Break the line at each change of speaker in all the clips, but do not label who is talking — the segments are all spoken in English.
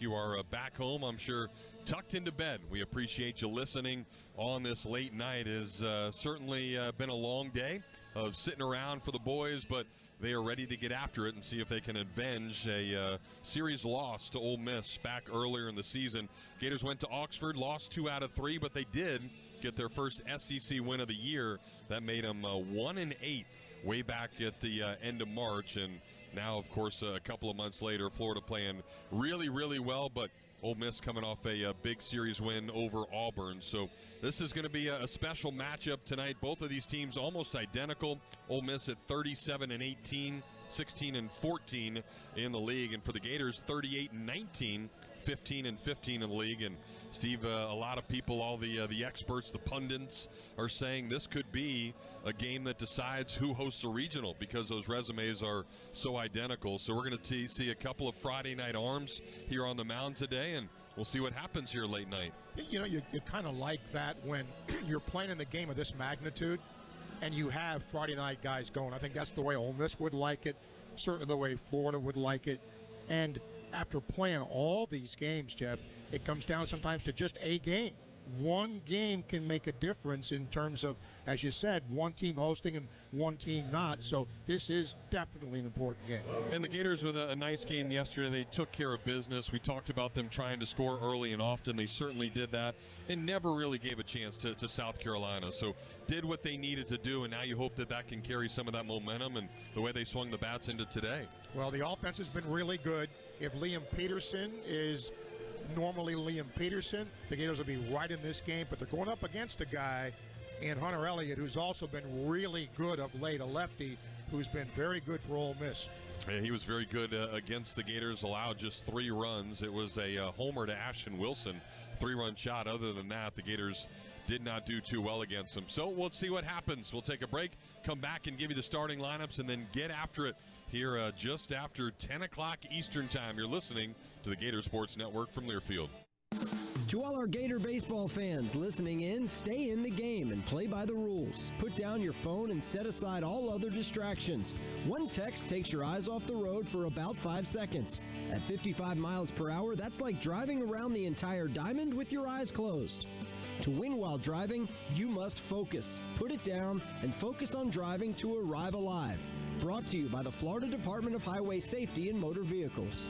if you are back home, I'm sure tucked into bed. We appreciate you listening on this late night. It has certainly been a long day of sitting around for the boys, but they are ready to get after it and see if they can avenge a series loss to Ole Miss back earlier in the season. Gators went to Oxford, lost 2 out of 3, but they did get their first SEC win of the year. That made them 1-8 way back at the end of March. And now, of course, a couple of months later, Florida playing really, really well, but Ole Miss coming off a big series win over Auburn. So this is going to be a special matchup tonight. Both of these teams almost identical. Ole Miss at 37-18, 16-14 in the league. And for the Gators, 38-19, 15-15 in the league. And Steve, a lot of people, all the experts, the pundits, are saying this could be a game that decides who hosts a regional because those resumes are so identical. So we're going to see a couple of Friday night arms here on the mound today, and we'll see what happens here late night.
You know, you kind of like that when you're playing in a game of this magnitude and you have Friday night guys going. I think that's the way Ole Miss would like it, certainly the way Florida would like it. And after playing all these games, Jeff, it comes down sometimes to just a game. One game can make a difference in terms of, as you said, one team hosting and one team not. So this is definitely an important game.
And the Gators with a nice game yesterday. They took care of business. We talked about them trying to score early and often. They certainly did that and never really gave a chance to South Carolina. So did what they needed to do, and now you hope that can carry some of that momentum and the way they swung the bats into today.
Well, the offense has been really good. If Liam Peterson is normally Liam Peterson, the Gators will be right in this game, but they're going up against a guy in Hunter Elliott who's also been really good of late, a lefty who's been very good for Ole Miss.
Yeah, he was very good against the Gators, allowed just 3 runs. It was a homer to Ashton Wilson, 3-run shot. Other than that, the Gators did not do too well against him. So we'll see what happens. We'll take a break, come back and give you the starting lineups, and then get after it here just after 10 o'clock Eastern Time. You're listening to the Gator Sports Network from Learfield.
To all our Gator baseball fans listening in, stay in the game and play by the rules. Put down your phone and set aside all other distractions. One text takes your eyes off the road for about 5 seconds. At 55 miles per hour, that's like driving around the entire diamond with your eyes closed. To win while driving, you must focus. Put it down and focus on driving to arrive alive. Brought to you by the Florida Department of Highway Safety and Motor Vehicles.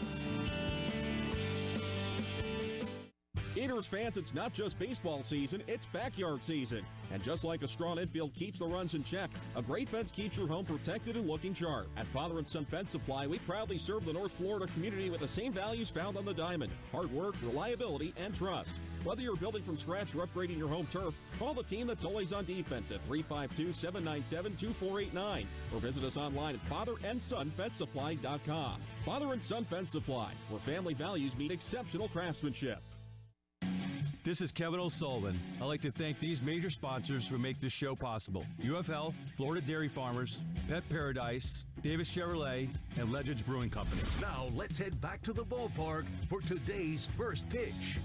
Gators fans, it's not just baseball season, it's backyard season. And just like a strong infield keeps the runs in check, a great fence keeps your home protected and looking sharp. At Father & Son Fence Supply, we proudly serve the North Florida community with the same values found on the diamond: hard work, reliability, and trust. Whether you're building from scratch or upgrading your home turf, call the team that's always on defense at 352-797-2489 or visit us online at fatherandsonfencesupply.com. Father & Son Fence Supply, where family values meet exceptional craftsmanship.
This is Kevin O'Sullivan. I'd like to thank these major sponsors who make this show possible: UF Health, Florida Dairy Farmers, Pet Paradise, Davis Chevrolet, and Legends Brewing Company.
Now let's head back to the ballpark for today's first pitch.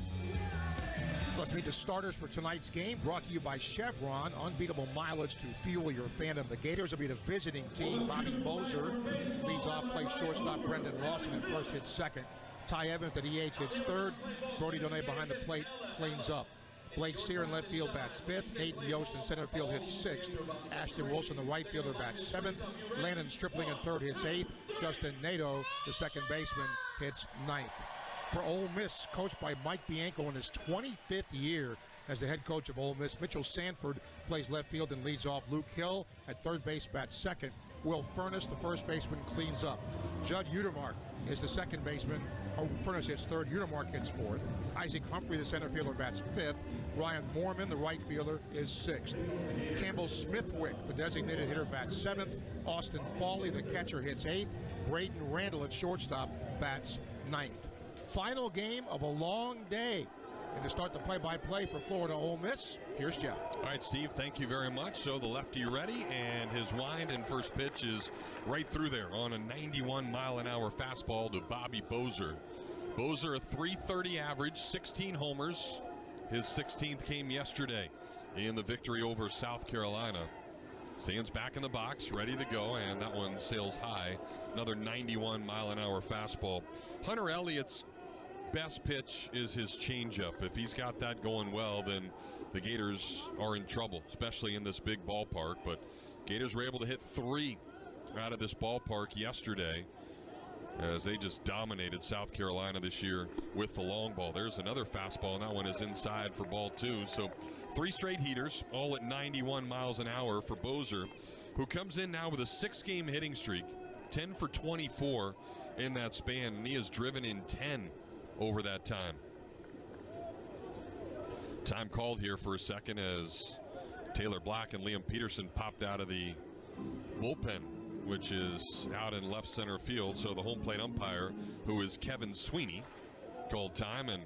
Let's meet the starters for tonight's game, brought to you by Chevron. Unbeatable mileage to fuel your fandom. The Gators will be the visiting team. Bobby Bozer leads off, plays shortstop. Brendan Lawson at first hits second. Ty Evans, the DH, hits third. Brody Donay behind the plate cleans up. Blake Sear in left field bats fifth. Hayden Yost in center field hits sixth. Ashton Wilson, the right fielder, bats seventh. Landon Stripling in third hits eighth. Justin Nato, the second baseman, hits ninth. For Ole Miss, coached by Mike Bianco in his 25th year as the head coach of Ole Miss, Mitchell Sanford plays left field and leads off. Luke Hill at third base bats second. Will Furness, the first baseman, cleans up. Judd Utermark is the second baseman. Furness hits third. Utermark hits fourth. Isaac Humphrey, the center fielder, bats fifth. Ryan Moorman, the right fielder, is sixth. Campbell Smithwick, the designated hitter, bats seventh. Austin Fawley, the catcher, hits eighth. Braden Randall at shortstop bats ninth. Final game of a long day. And to start the play-by-play for Florida Ole Miss, here's Jeff.
All right, Steve, thank you very much. So the lefty ready, and his wind and first pitch is right through there on a 91-mile-an-hour fastball to Bobby Bozer. Bozer, a .330 average, 16 homers. His 16th came yesterday in the victory over South Carolina. Stands back in the box, ready to go, and that one sails high. Another 91-mile-an-hour fastball. Hunter Elliott's best pitch is his changeup. If he's got that going well, then the Gators are in trouble, especially in this big ballpark. But Gators were able to hit 3 out of this ballpark yesterday as they just dominated South Carolina this year with the long ball. There's another fastball, and that one is inside for ball 2. So 3 straight heaters, all at 91 miles an hour for Bozer, who comes in now with a 6-game hitting streak, 10 for 24 in that span, and he has driven in 10 over that time. Time called here for a second as Taylor Black and Liam Peterson popped out of the bullpen, which is out in left center field. So the home plate umpire, who is Kevin Sweeney, called time and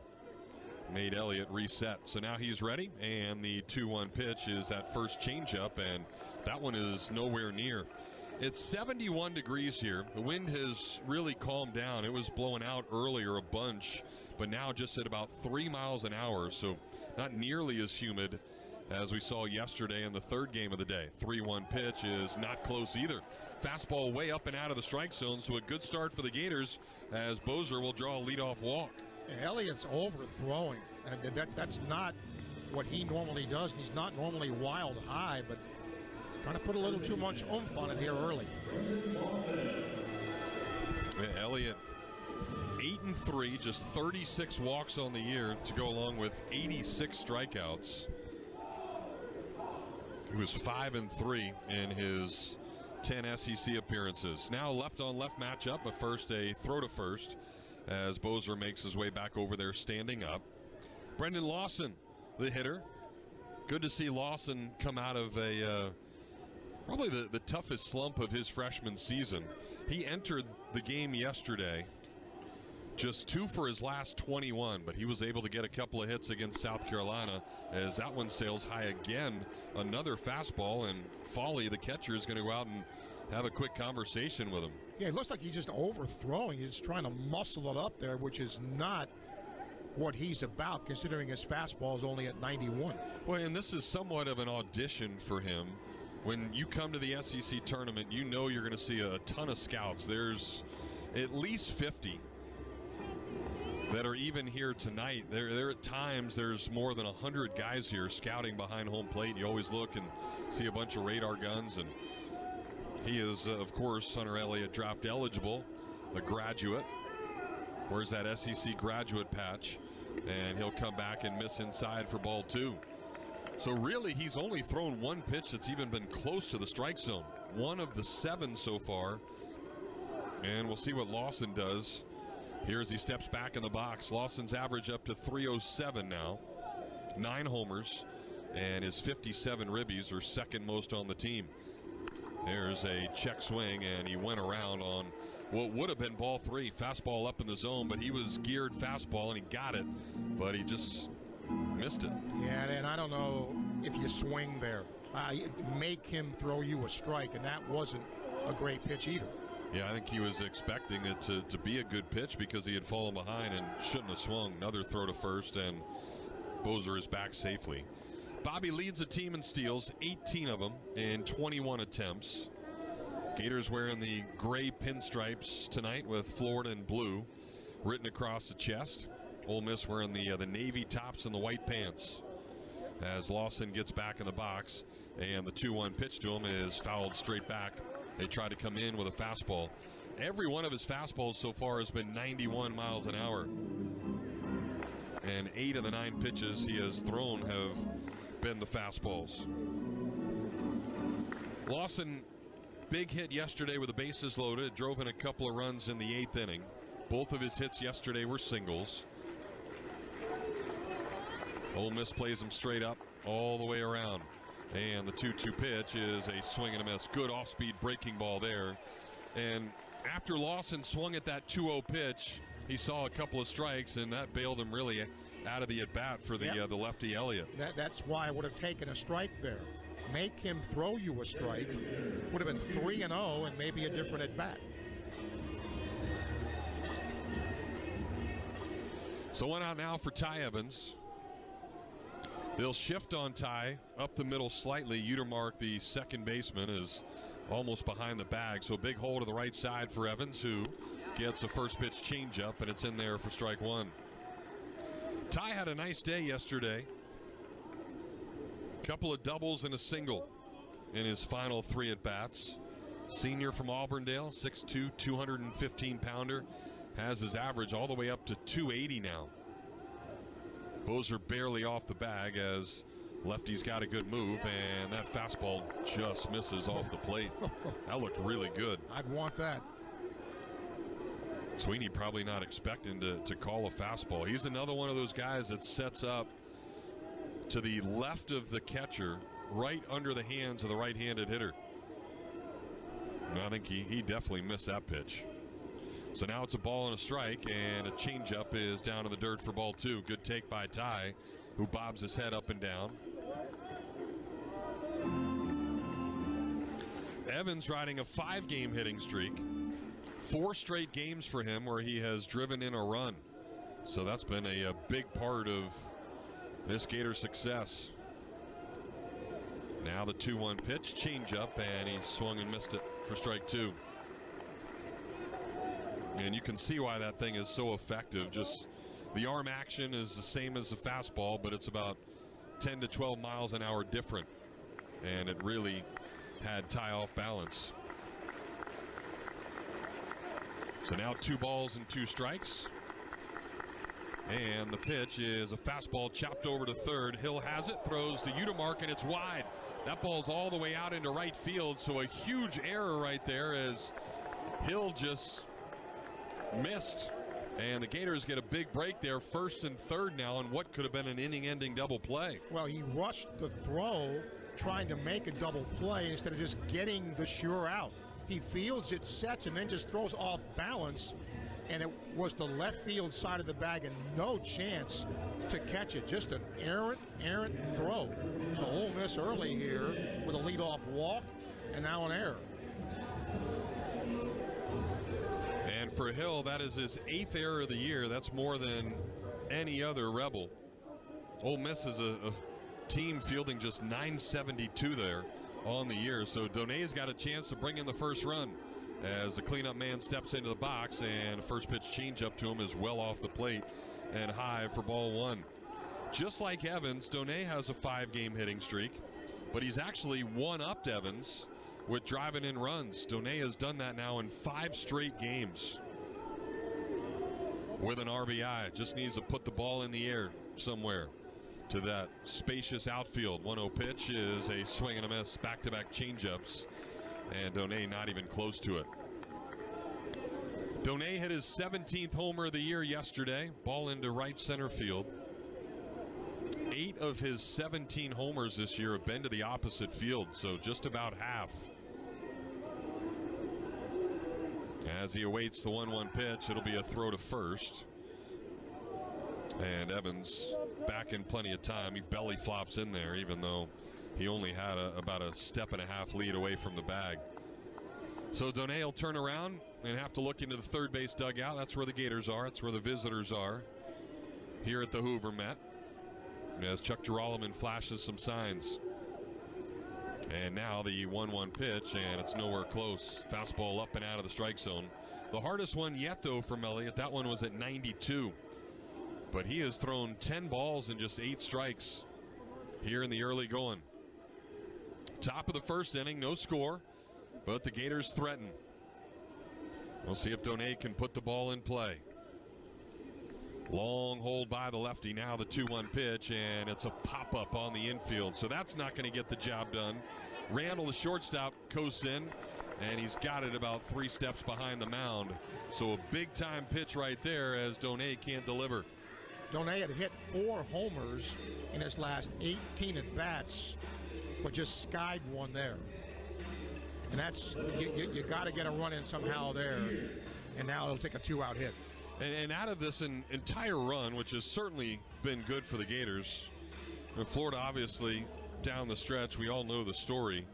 made Elliott reset. So now he's ready, and the 2-1 pitch is that first changeup, and that one is nowhere near. It's 71 degrees here. The wind has really calmed down. It was blowing out earlier a bunch, but now just at about 3 miles an hour, so not nearly as humid as we saw yesterday in the 3rd game of the day. 3-1 pitch is not close either. Fastball way up and out of the strike zone, so a good start for the Gators as Bozer will draw a leadoff walk.
Elliott's overthrowing, and that's not what he normally does. He's not normally wild high, but trying to put a little too much oomph on it here early.
Yeah, Elliott 8-3, just 36 walks on the year to go along with 86 strikeouts. He was 5-3 in his 10 SEC appearances. Now left on left matchup, but first a throw to first as Bozer makes his way back over there standing up. Brendan Lawson, the hitter. Good to see Lawson come out of a probably the toughest slump of his freshman season. He entered the game yesterday just 2 for his last 21, but he was able to get a couple of hits against South Carolina as that one sails high again. Another fastball, and Foley, the catcher, is going to go out and have a quick conversation with him.
Yeah, it looks like he's just overthrowing. He's just trying to muscle it up there, which is not what he's about, considering his fastball is only at 91.
Well, and this is somewhat of an audition for him. When you come to the SEC tournament, you know you're going to see a ton of scouts. There's at least 50 that are even here tonight. There at times there's more than 100 guys here scouting behind home plate. You always look and see a bunch of radar guns, and he is of course Hunter Elliott draft eligible, a graduate. Where's that SEC graduate patch? And he'll come back and miss inside for ball 2. So really he's only thrown 1 pitch that's even been close to the strike zone. 1 of the 7 so far, and we'll see what Lawson does here as he steps back in the box. Lawson's average up to 307 now, 9 homers, and his 57 ribbies are second most on the team. There's a check swing, and he went around on what would have been ball 3. Fastball up in the zone, but he was geared fastball, and he got it, but he just missed it.
Yeah, and I don't know if you swing there. Make him throw you a strike, and that wasn't a great pitch either.
Yeah, I think he was expecting it to be a good pitch because he had fallen behind and shouldn't have swung. Another throw to first, and Bozer is back safely. Bobby leads the team in steals, 18 of them in 21 attempts. Gators wearing the gray pinstripes tonight with Florida and blue written across the chest. Ole Miss wearing the navy tops and the white pants. As Lawson gets back in the box, and the 2-1 pitch to him is fouled straight back. They try to come in with a fastball. Every one of his fastballs so far has been 91 miles an hour. And 8 of the 9 pitches he has thrown have been the fastballs. Lawson, big hit yesterday with the bases loaded. Drove in a couple of runs in the 8th inning. Both of his hits yesterday were singles. Ole Miss plays him straight up all the way around. And the 2-2 pitch is a swing and a miss. Good off-speed breaking ball there. And after Lawson swung at that 2-0 pitch, he saw a couple of strikes, and that bailed him really out of the at-bat for the lefty Elliott.
That's why I would have taken a strike there. Make him throw you a strike. Would have been 3-0 and maybe a different at-bat.
So one out now for Ty Evans. They'll shift on Ty up the middle slightly. Utermark, the second baseman, is almost behind the bag. So a big hole to the right side for Evans, who gets a first pitch changeup, and it's in there for strike 1. Ty had a nice day yesterday. Couple of doubles and a single in his final 3 at-bats. Senior from Auburndale, 6'2", 215-pounder, has his average all the way up to 280 now. Bozer barely off the bag as lefty's got a good move, and that fastball just misses off the plate. That looked really good.
I'd want that.
Sweeney probably not expecting to call a fastball. He's another one of those guys that sets up to the left of the catcher, right under the hands of the right-handed hitter. And I think he definitely missed that pitch. So now it's a ball and a strike, and a changeup is down in the dirt for ball 2. Good take by Ty, who bobs his head up and down. Evans riding a 5-game hitting streak. 4 straight games for him where he has driven in a run. So that's been a big part of this Gator success. Now the 2-1 pitch, changeup, and he swung and missed it for strike 2. And you can see why that thing is so effective. Just the arm action is the same as the fastball, but it's about 10 to 12 miles an hour different. And it really had Ty off balance. So now 2 balls and 2 strikes. And the pitch is a fastball chopped over to third. Hill has it, throws the U to mark, and it's wide. That ball's all the way out into right field, so a huge error right there as Hill just missed. And the Gators get a big break there, first and third now, on what could have been an inning-ending double play.
Well, he rushed the throw, trying to make a double play instead of just getting the sure out. He fields it, sets, and then just throws off balance. And it was the left field side of the bag and no chance to catch it. Just an errant throw. So Ole Miss early here with a leadoff walk and now an error.
And for Hill, that is his 8th error of the year. That's more than any other Rebel. Ole Miss is a team fielding just 972 there on the year. So Donay's got a chance to bring in the first run as the cleanup man steps into the box, and first pitch changeup to him is well off the plate and high for ball 1. Just like Evans, Donay has a 5-game hitting streak, but he's actually one-upped Evans with driving in runs. Donay has done that now in 5 straight games with an RBI. Just needs to put the ball in the air somewhere to that spacious outfield. 1-0 pitch is a swing and a miss, back-to-back changeups. And Donay not even close to it. Donay hit his 17th homer of the year yesterday. Ball into right center field. 8 of his 17 homers this year have been to the opposite field, so just about half. As he awaits the 1-1 pitch, it'll be a throw to first. And Evans back in plenty of time. He belly flops in there, even though he only had about a step-and-a-half lead away from the bag. So Donay will turn around and have to look into the third base dugout. That's where the Gators are. That's where the visitors are here at the Hoover Met, as Chuck Girolamo flashes some signs. And now the 1-1 pitch, and it's nowhere close. Fastball up and out of the strike zone. The hardest one yet, though, from Elliott. That one was at 92. But he has thrown 10 balls and just 8 strikes here in the early going. Top of the first inning, no score, but the Gators threaten. We'll see if Donay can put the ball in play. Long hold by the lefty. Now the 2-1 pitch, and it's a pop-up on the infield. So that's not going to get the job done. Randall, the shortstop, coasts in, and he's got it about 3 steps behind the mound. So a big-time pitch right there as Donay can't deliver.
Donay had hit 4 homers in his last 18 at-bats, but just skied one there. And that's, you got to get a run in somehow there, and now it'll take a 2-out hit.
And out of this entire run, which has certainly been good for the Gators, Florida obviously down the stretch, we all know the story.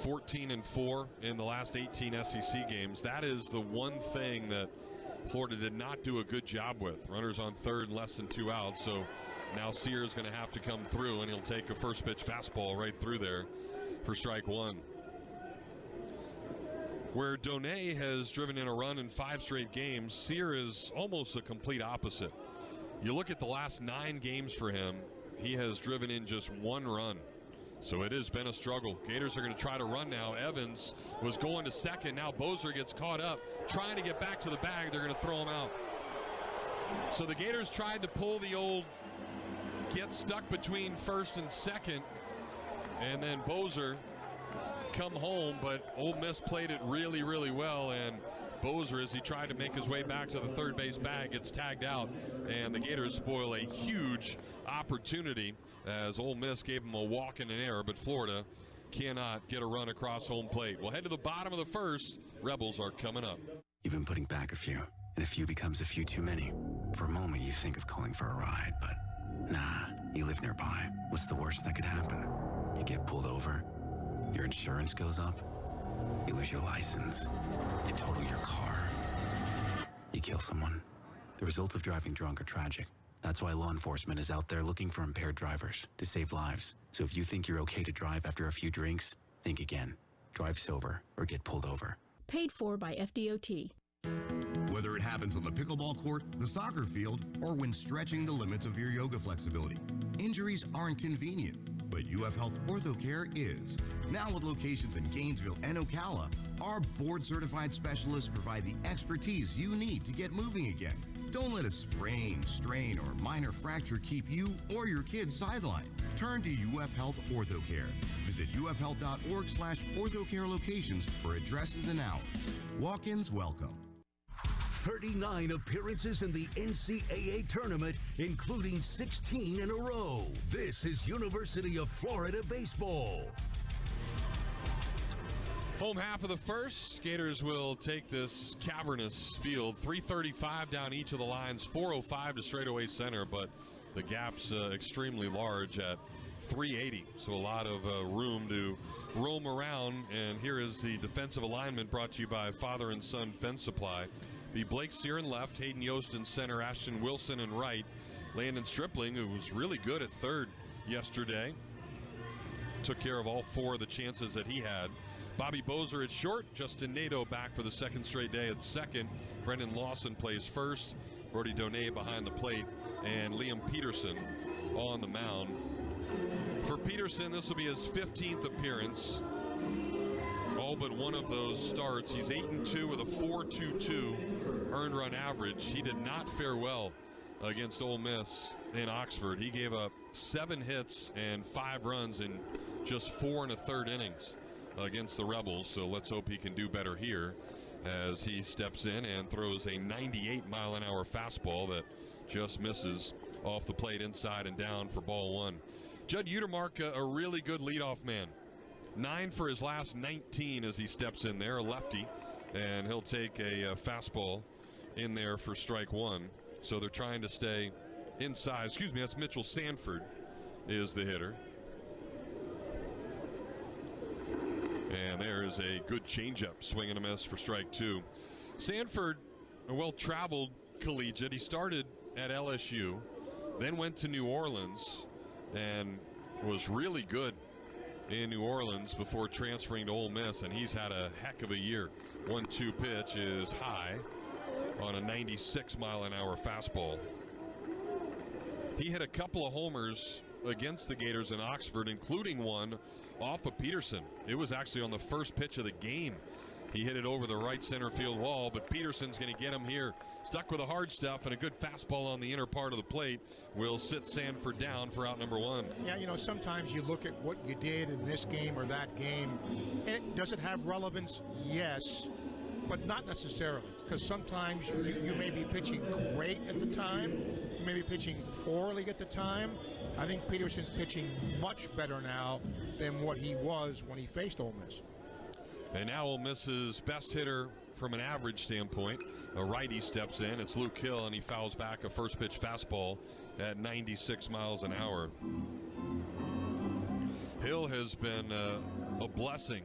14-4 in the last 18 SEC games. That is the one thing that Florida did not do a good job with. Runners on third, less than 2 outs. So now Sears going to have to come through, and he'll take a first pitch fastball right through there for strike 1. Where Donay has driven in a run in 5 straight games, Sear is almost a complete opposite. You look at the last 9 games for him, he has driven in just 1 run. So it has been a struggle. Gators are going to try to run now. Evans was going to second. Now Bozer gets caught up, trying to get back to the bag. They're going to throw him out. So the Gators tried to pull the old get stuck between first and second, and then Bozer come home, but Ole Miss played it really, really well, and Bozer, as he tried to make his way back to the third base bag, gets tagged out, and the Gators spoil a huge opportunity as Ole Miss gave him a walk and an error, but Florida cannot get a run across home plate. We'll head to the bottom of the first. Rebels are coming up.
You've been putting back a few, and a few becomes a few too many. For a moment, you think of calling for a ride, but nah, you live nearby. What's the worst that could happen? You get pulled over, your insurance goes up, you lose your license, you total your car, you kill someone. The results of driving drunk are tragic. That's why law enforcement is out there looking for impaired drivers to save lives. So if you think you're okay to drive after a few drinks, think again. Drive sober or get pulled over.
Paid for by FDOT.
Whether it happens on the pickleball court, the soccer field, or when stretching the limits of your yoga flexibility, injuries aren't convenient, but UF Health OrthoCare is. Now with locations in Gainesville and Ocala, our board-certified specialists provide the expertise you need to get moving again. Don't let a sprain, strain, or minor fracture keep you or your kids sidelined. Turn to UF Health OrthoCare. Visit ufhealth.org/orthocare locations for addresses and hours. Walk-ins welcome.
39 appearances in the NCAA tournament, including 16 in a row. This is University of Florida baseball.
Home half of the first. Gators will take this cavernous field. 335 down each of the lines, 405 to straightaway center, but the gap's extremely large at 380. So a lot of room to roam around. And here is the defensive alignment brought to you by Father and Son Fence Supply. The Blake Sear in left, Hayden Yost in center, Ashton Wilson in right, Landon Stripling, who was really good at third yesterday, took care of all 4 of the chances that he had. Bobby Bozer at short, Justin Nadeau back for the second straight day at second, Brendan Lawson plays first, Brody Donay behind the plate, and Liam Peterson on the mound. For Peterson, this will be his 15th appearance. All but one of those starts. He's 8-2 with a 4.22 earned run average. He did not fare well against Ole Miss in Oxford. He gave up 7 hits and 5 runs in just 4 1/3 innings against the Rebels. So let's hope he can do better here as he steps in and throws a 98-mile-an-hour fastball that just misses off the plate inside and down for ball 1. Judd Utermark, a really good leadoff man. 9 for his last 19 as he steps in there, a lefty, and he'll take a fastball in there for strike 1. So they're trying to stay inside. Excuse me, that's Mitchell Sanford is the hitter. And there's a good changeup, swing and a miss for strike 2. Sanford, a well-traveled collegiate. He started at LSU, then went to New Orleans, and was really good in New Orleans before transferring to Ole Miss, and he's had a heck of a year. 1-2 pitch is high on a 96-mile-an-hour fastball. He hit a couple of homers against the Gators in Oxford, including one off of Peterson. It was actually on the first pitch of the game. He hit it over the right center field wall, but Peterson's going to get him here. Stuck with the hard stuff, and a good fastball on the inner part of the plate will sit Sanford down for out number 1.
Yeah, you know, sometimes you look at what you did in this game or that game, and does it have relevance? Yes, but not necessarily, because sometimes you may be pitching great at the time, you may be pitching poorly at the time. I think Peterson's pitching much better now than what he was when he faced Ole Miss.
And now Ole Miss's best hitter from an average standpoint, a righty, steps in. It's Luke Hill, and he fouls back a first pitch fastball at 96 miles an hour. Hill has been a blessing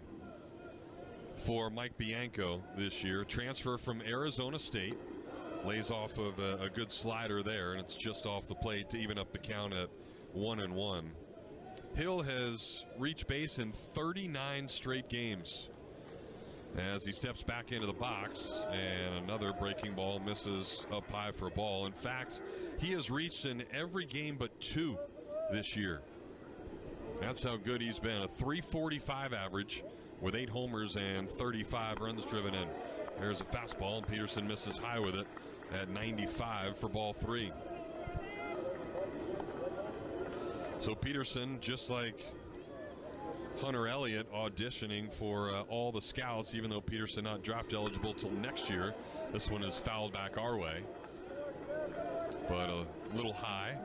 for Mike Bianco this year. Transfer from Arizona State, lays off of a good slider there, and it's just off the plate to even up the count at 1-1. Hill has reached base in 39 straight games. as he steps back into the box, and another breaking ball misses up high for a ball. In fact, he has reached in every game but 2 this year. That's how good he's been. A .345 average with 8 homers and 35 runs driven in. There's a fastball, and Peterson misses high with it at 95 for ball 3. So Peterson, just like Hunter Elliott, auditioning for all the scouts, even though Peterson not draft eligible till next year. This one is fouled back our way, but a little high.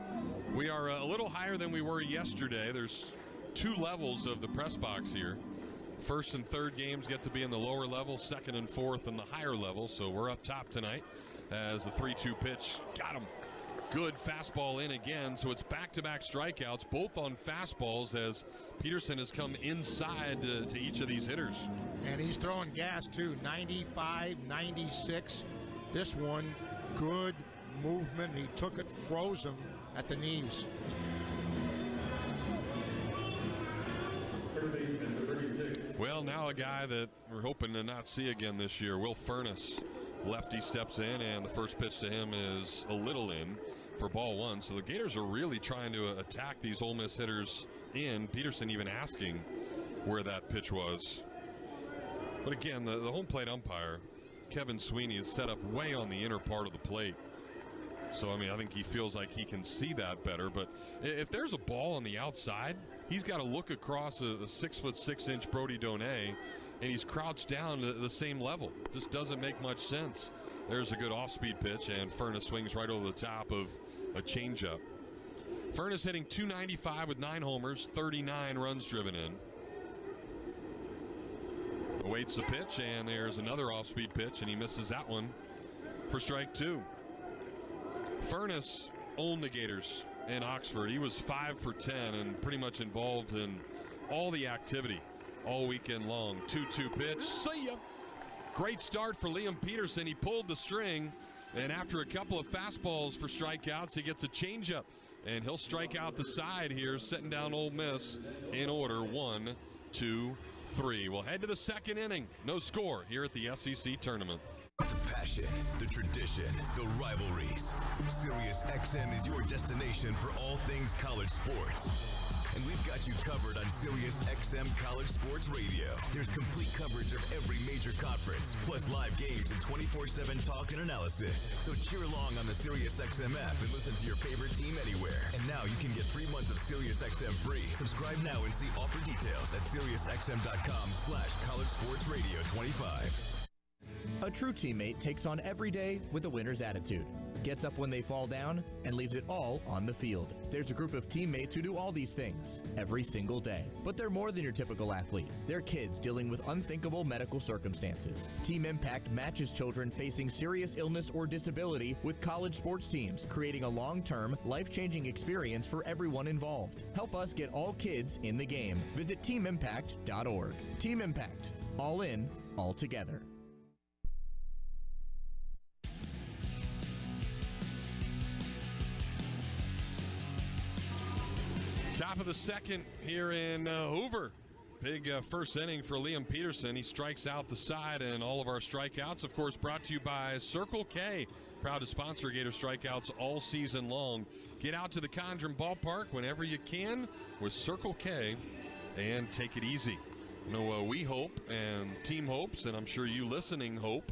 We are a little higher than we were yesterday. There's 2 levels of the press box here. First and third games get to be in the lower level, second and fourth in the higher level. So we're up top tonight as the 3-2 pitch got him. Good fastball in again, so it's back-to-back strikeouts, both on fastballs, as Peterson has come inside to each of these hitters.
And he's throwing gas, too. 95, 96. This one, good movement. He took it, froze him at the knees.
Well, now a guy that we're hoping to not see again this year, Will Furness. Lefty steps in, and the first pitch to him is a little in for ball 1. So the Gators are really trying to attack these Ole Miss hitters in. Peterson even asking where that pitch was. But again, the home plate umpire, Kevin Sweeney, is set up way on the inner part of the plate. So, I mean, I think he feels like he can see that better. But if there's a ball on the outside, he's got to look across a 6'6" Brody Donay, and he's crouched down to the same level. Just doesn't make much sense. There's a good off-speed pitch, and Furness swings right over the top of a changeup. Furness hitting .295 with 9 homers, 39 runs driven in. Awaits the pitch, and there's another off-speed pitch, and he misses that one for strike 2. Furness owned the Gators in Oxford. He was 5 for 10 and pretty much involved in all the activity all weekend long. 2-2 pitch. See ya! Great start for Liam Peterson. He pulled the string, and after a couple of fastballs for strikeouts, he gets a changeup, and he'll strike out the side here, setting down Ole Miss in order. 1, 2, 3. We'll head to the second inning. No score here at the SEC Tournament.
The passion, the tradition, the rivalries. Sirius XM is your destination for all things college sports. And we've got you covered on Sirius XM College Sports Radio. There's complete coverage of every major conference, plus live games and 24/7 talk and analysis. So cheer along on the Sirius XM app and listen to your favorite team anywhere. And now you can get 3 months of Sirius XM free. Subscribe now and see offer details at SiriusXM.com/collegesportsradio25.
A true teammate takes on every day with a winner's attitude, gets up when they fall down, and leaves it all on the field. There's a group of teammates who do all these things every single day. But they're more than your typical athlete. They're kids dealing with unthinkable medical circumstances. Team Impact matches children facing serious illness or disability with college sports teams, creating a long-term, life-changing experience for everyone involved. Help us get all kids in the game. Visit teamimpact.org. Team Impact. All in, all together.
Top of the second here in Hoover. Big first inning for Liam Peterson. He strikes out the side, and all of our strikeouts, of course, brought to you by Circle K. Proud to sponsor Gator Strikeouts all season long. Get out to the Condren Ballpark whenever you can with Circle K and take it easy. You know, we hope, and team hopes, and I'm sure you listening hope,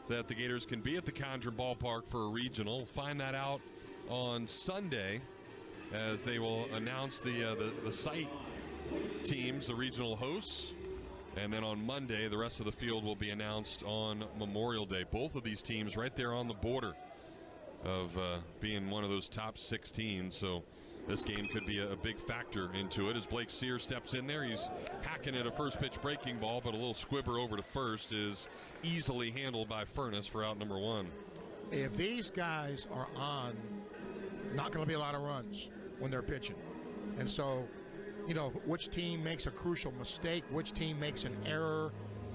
that the Gators can be at the Condren Ballpark for a regional. Find that out on Sunday, as they will announce the site teams, the regional hosts. And then on Monday, the rest of the field will be announced on Memorial Day. Both of these teams right there on the border of being one of those top 16. So this game could be a big factor into it. As Blake Sears steps in there, he's hacking at a first pitch breaking ball, but a little squibber over to first is easily handled by Furness for out number 1.
If these guys are on, not going to be a lot of runs when they're pitching. And so, you know, which team makes a crucial mistake, which team makes an error,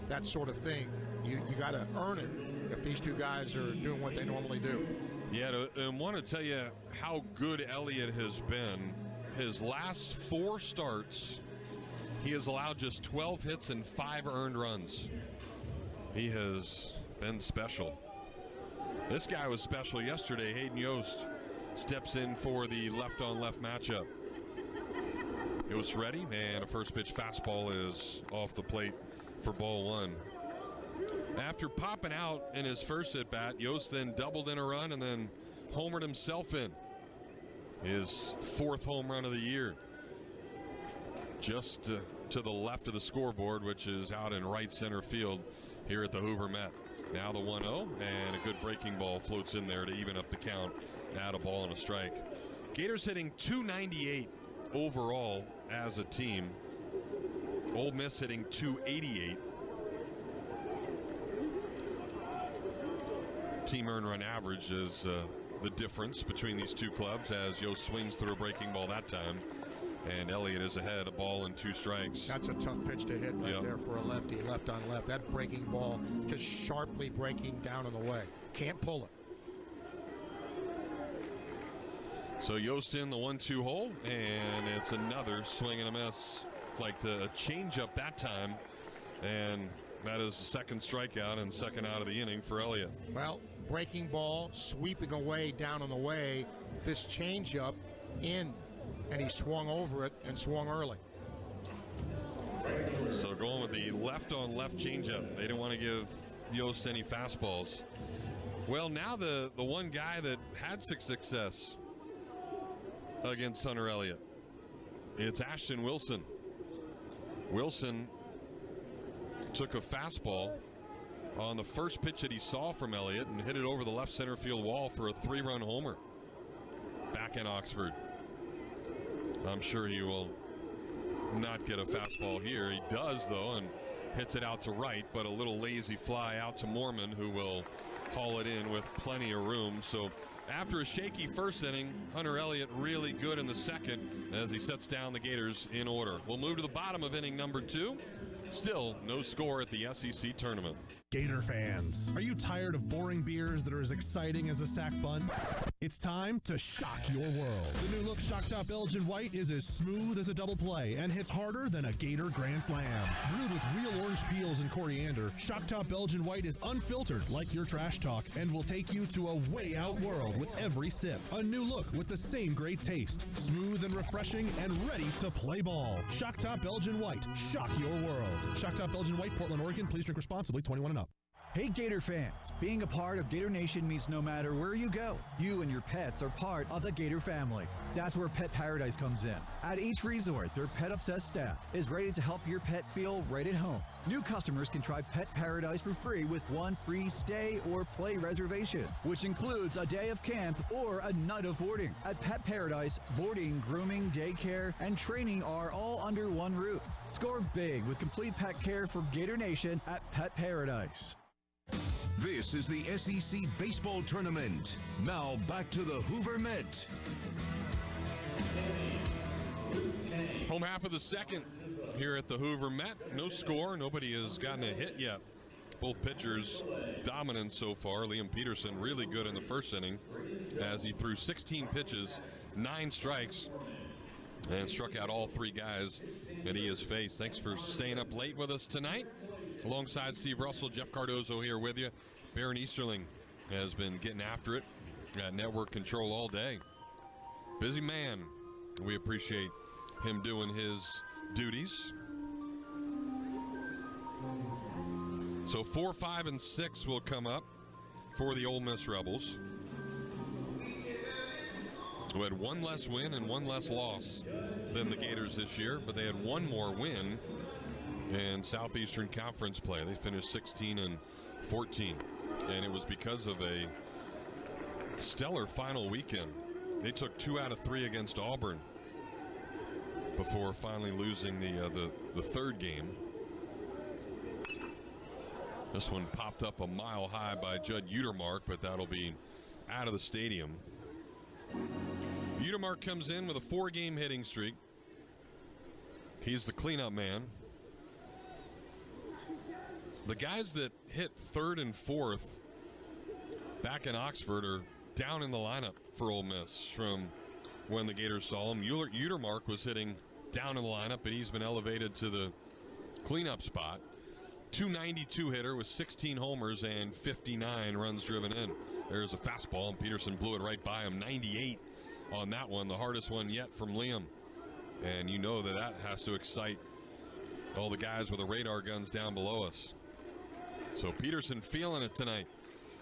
that sort of thing. You got to earn it if these two guys are doing what they normally do.
Yeah, and want to tell you how good Elliott has been. His last 4 starts, he has allowed just 12 hits and 5 earned runs. He has been special. This guy was special yesterday. Hayden Yost steps in for the left-on-left matchup. Yost ready, and a first pitch fastball is off the plate for ball one. After popping out in his first at-bat, Yost then doubled in a run and then homered himself in. His fourth home run of the year. Just to the left of the scoreboard, which is out in right center field here at the Hoover Met. Now the 1-0, and a good breaking ball floats in there to even up the count at a ball and a strike. Gators hitting .298 overall as a team. Ole Miss hitting .288. Team earned run average is the difference between these two clubs as Yost swings through a breaking ball that time. And Elliott is ahead, a ball and 2 strikes.
That's a tough pitch to hit right there for a lefty, left on left. That breaking ball just sharply breaking down and away. Can't pull it.
So Yost in the 1-2 hole, and it's another swing and a miss. Like a changeup that time, and that is the second strikeout and second out of the inning for Elliott.
Well, breaking ball, sweeping away, down and away. This changeup in. And he swung over it and swung early.
So going with the left-on-left changeup. They didn't want to give Yost any fastballs. Well, now the one guy that had success against Hunter Elliott, it's Ashton Wilson. Wilson took a fastball on the first pitch that he saw from Elliott and hit it over the left center field wall for a 3-run homer back in Oxford. I'm sure he will not get a fastball here. He does, though, and hits it out to right, but a little lazy fly out to Mormon, who will haul it in with plenty of room. So after a shaky first inning, Hunter Elliott really good in the second as he sets down the Gators in order. We'll move to the bottom of inning number 2. Still no score at the SEC tournament.
Gator fans, are you tired of boring beers that are as exciting as a sack bun? It's time to shock your world. The new look Shock Top Belgian White is as smooth as a double play and hits harder than a Gator Grand Slam. Brewed with real orange peels and coriander, Shock Top Belgian White is unfiltered like your trash talk and will take you to a way out world with every sip. A new look with the same great taste. Smooth and refreshing and ready to play ball. Shock Top Belgian White. Shock your world. Shock Top Belgian White, Portland, Oregon. Please drink responsibly, 21 and up.
Hey Gator fans, being a part of Gator Nation means no matter where you go, you and your pets are part of the Gator family. That's where Pet Paradise comes in. At each resort, their pet-obsessed staff is ready to help your pet feel right at home. New customers can try Pet Paradise for free with one free stay or play reservation, which includes a day of camp or a night of boarding. At Pet Paradise, boarding, grooming, daycare, and training are all under one roof. Score big with complete pet care for Gator Nation at Pet Paradise.
This is the SEC Baseball Tournament. Now back to the Hoover Met.
Home half of the second here at the Hoover Met. No score. Nobody has gotten a hit yet. Both pitchers dominant so far. Liam Peterson really good in the first inning as he threw 16 pitches, 9 strikes, and struck out all 3 guys that he has faced. Thanks for staying up late with us tonight. Alongside Steve Russell, Jeff Cardozo here with you. Baron Easterling has been getting after it at network control all day. Busy man. We appreciate him doing his duties. So 4, 5, and 6 will come up for the Ole Miss Rebels, who had 1 less win and 1 less loss than the Gators this year, but they had 1 more win in Southeastern Conference play. They finished 16 and 14, and it was because of a stellar final weekend. They took 2 out of 3 against Auburn before finally losing the third game. This one popped up a mile high by Judd Utermark, but that'll be out of the stadium. Utermark comes in with a 4-game hitting streak. He's the cleanup man. The guys that hit 3rd and 4th back in Oxford are down in the lineup for Ole Miss from when the Gators saw him. Utermark was hitting down in the lineup, but he's been elevated to the cleanup spot. .292 hitter with 16 homers and 59 runs driven in. There's a fastball, and Peterson blew it right by him. 98 on that one, the hardest one yet from Liam. And you know that has to excite all the guys with the radar guns down below us. So Peterson feeling it tonight.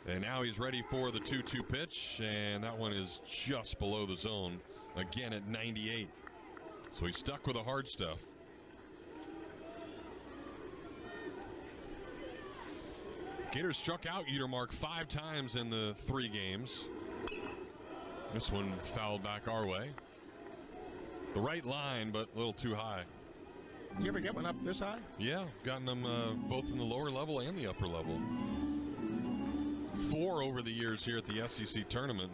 And now he's ready for the 2-2 pitch, and that one is just below the zone, again at 98. So he's stuck with the hard stuff. Gators struck out Utermark 5 times in the 3 games. This one fouled back our way. The right line, but a little too high.
You ever get one up this high?
Yeah, gotten them both in the lower level and the upper level. 4 over the years here at the SEC Tournament.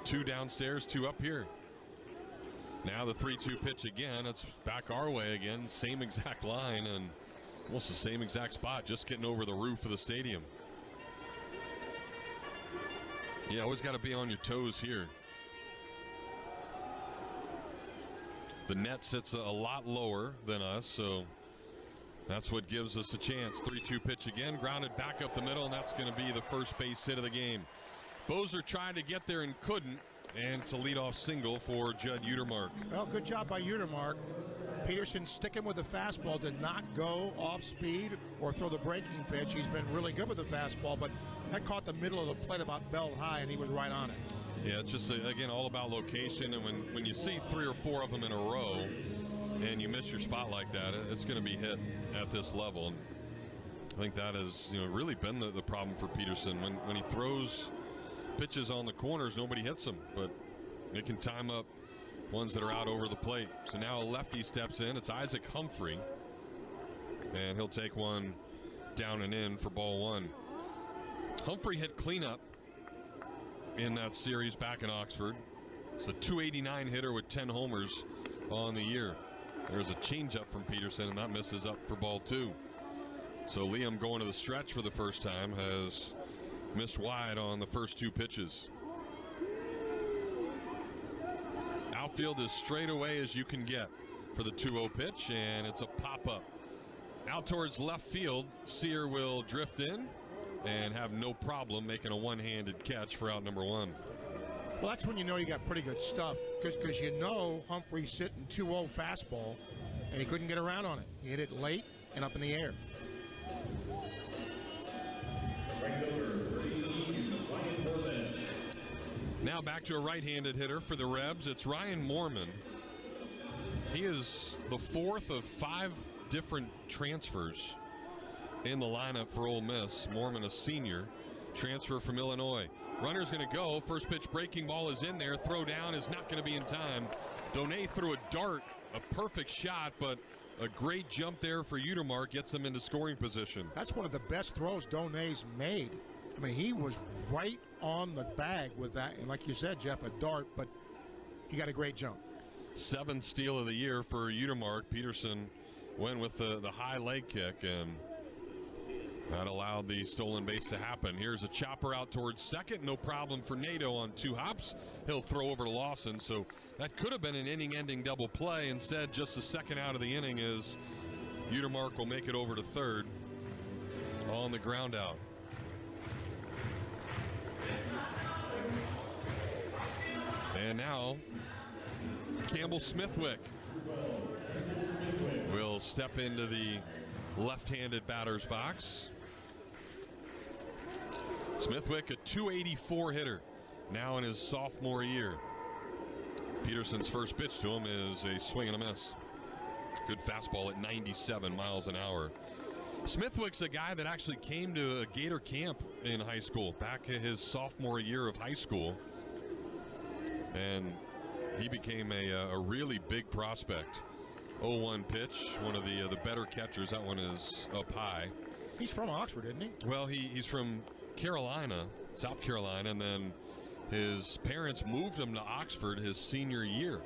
2 downstairs, 2 up here. Now the 3-2 pitch again. It's back our way again. Same exact line and almost the same exact spot, just getting over the roof of the stadium. Yeah, always got to be on your toes here. The net sits a lot lower than us, so that's what gives us a chance. 3-2 pitch again, grounded back up the middle, and that's going to be the first base hit of the game. Bozer tried to get there and couldn't, and it's a leadoff single for Judd Utermark.
Well, good job by Utermark. Peterson sticking with the fastball, did not go off speed or throw the breaking pitch. He's been really good with the fastball, but that caught the middle of the plate about belt high, and he was right on it.
Yeah, it's just, again, all about location, and when you see 3 or 4 of them in a row and you miss your spot like that, it's going to be hit at this level. And I think that has really been the problem for Peterson. When he throws pitches on the corners, nobody hits them, but it can time up ones that are out over the plate. So now a lefty steps in. It's Isaac Humphrey, and he'll take one down and in for ball 1. Humphrey hit cleanup in that series back in Oxford. It's a .289 hitter with 10 homers on the year. There's a changeup from Peterson, and that misses up for ball 2. So Liam, going to the stretch for the first time, has missed wide on the first 2 pitches. Outfield is straight away as you can get for the 2-0 pitch, and it's a pop-up. Out towards left field, Sear will drift in and have no problem making a one-handed catch for out number 1.
Well, that's when you know you got pretty good stuff, because you know Humphrey's sitting 2-0 fastball, and he couldn't get around on it. He hit it late and up in the air.
Now back to a right-handed hitter for the Rebs. It's Ryan Moorman. He is the 4th of 5 different transfers in the lineup for Ole Miss. Moorman, a senior, transfer from Illinois. Runner's going to go. First pitch breaking ball is in there. Throw down is not going to be in time. Donet threw a dart, a perfect shot, but a great jump there for Utermark gets him into scoring position.
That's one of the best throws Donet's made. I mean, he was right on the bag with that. And like you said, Jeff, a dart, but he got a great jump.
7th steal of the year for Utermark. Peterson went with the high leg kick, and that allowed the stolen base to happen. Here's a chopper out towards second. No problem for Nato on 2 hops. He'll throw over to Lawson. So that could have been an inning-ending double play. Instead, just the second out of the inning is Utermark will make it over to third on the ground out. And now Campbell Smithwick will step into the left-handed batter's box. Smithwick, a .284 hitter, now in his sophomore year. Peterson's first pitch to him is a swing and a miss. Good fastball at 97 miles an hour. Smithwick's a guy that actually came to a Gator camp in high school, back in his sophomore year of high school. And he became a really big prospect. 0-1 pitch, one of the better catchers. That one is up high.
He's from Oxford, isn't he?
Well, he's from Carolina, South Carolina, and then his parents moved him to Oxford his senior year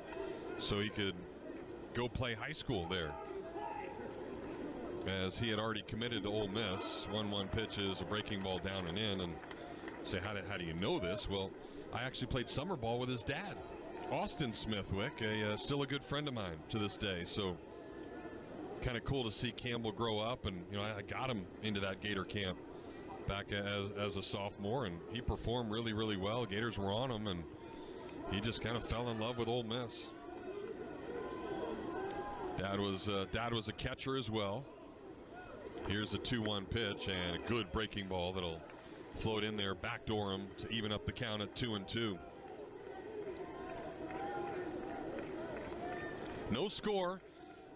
so he could go play high school there, as he had already committed to Ole Miss. 1-1 pitch is a breaking ball down and in. And say, how do you know this? Well, I actually played summer ball with his dad, Austin Smithwick, still a good friend of mine to this day. So kind of cool to see Campbell grow up, and I got him into that Gator camp back as a sophomore, and he performed really, really well. Gators were on him, and he just kind of fell in love with Ole Miss. Dad was a catcher as well. Here's a 2-1 pitch and a good breaking ball that'll float in there, backdoor him to even up the count at 2-2. No score.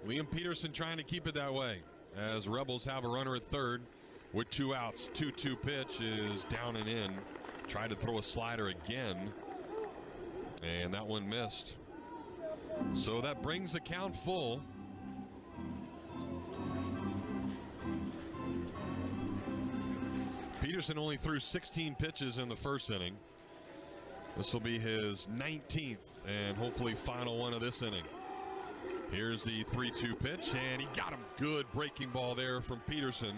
Liam Peterson trying to keep it that way as Rebels have a runner at third with 2 outs. 2-2 pitch is down and in. Tried to throw a slider again, and that one missed. So that brings the count full. Peterson only threw 16 pitches in the first inning. This will be his 19th and hopefully final one of this inning. Here's the 3-2 pitch, and he got him. Good breaking ball there from Peterson